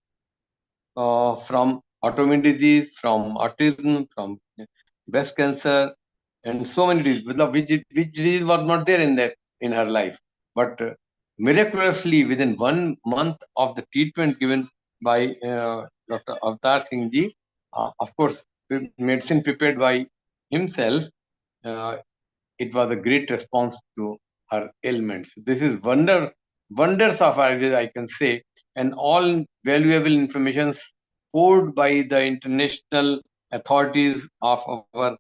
from autoimmune disease, from autism, from breast cancer, and so many diseases, which disease was not there in her life. But miraculously, within 1 month of the treatment given by Dr. Avatar Singh ji, of course, medicine prepared by himself, it was a great response to her ailments. This is wonders of Ayurveda, I can say, and all valuable information poured by the international authorities of our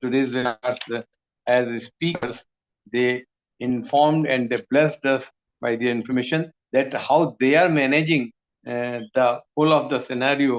today's webinars as speakers. They informed and they blessed us by the information that how they are managing the whole of the scenario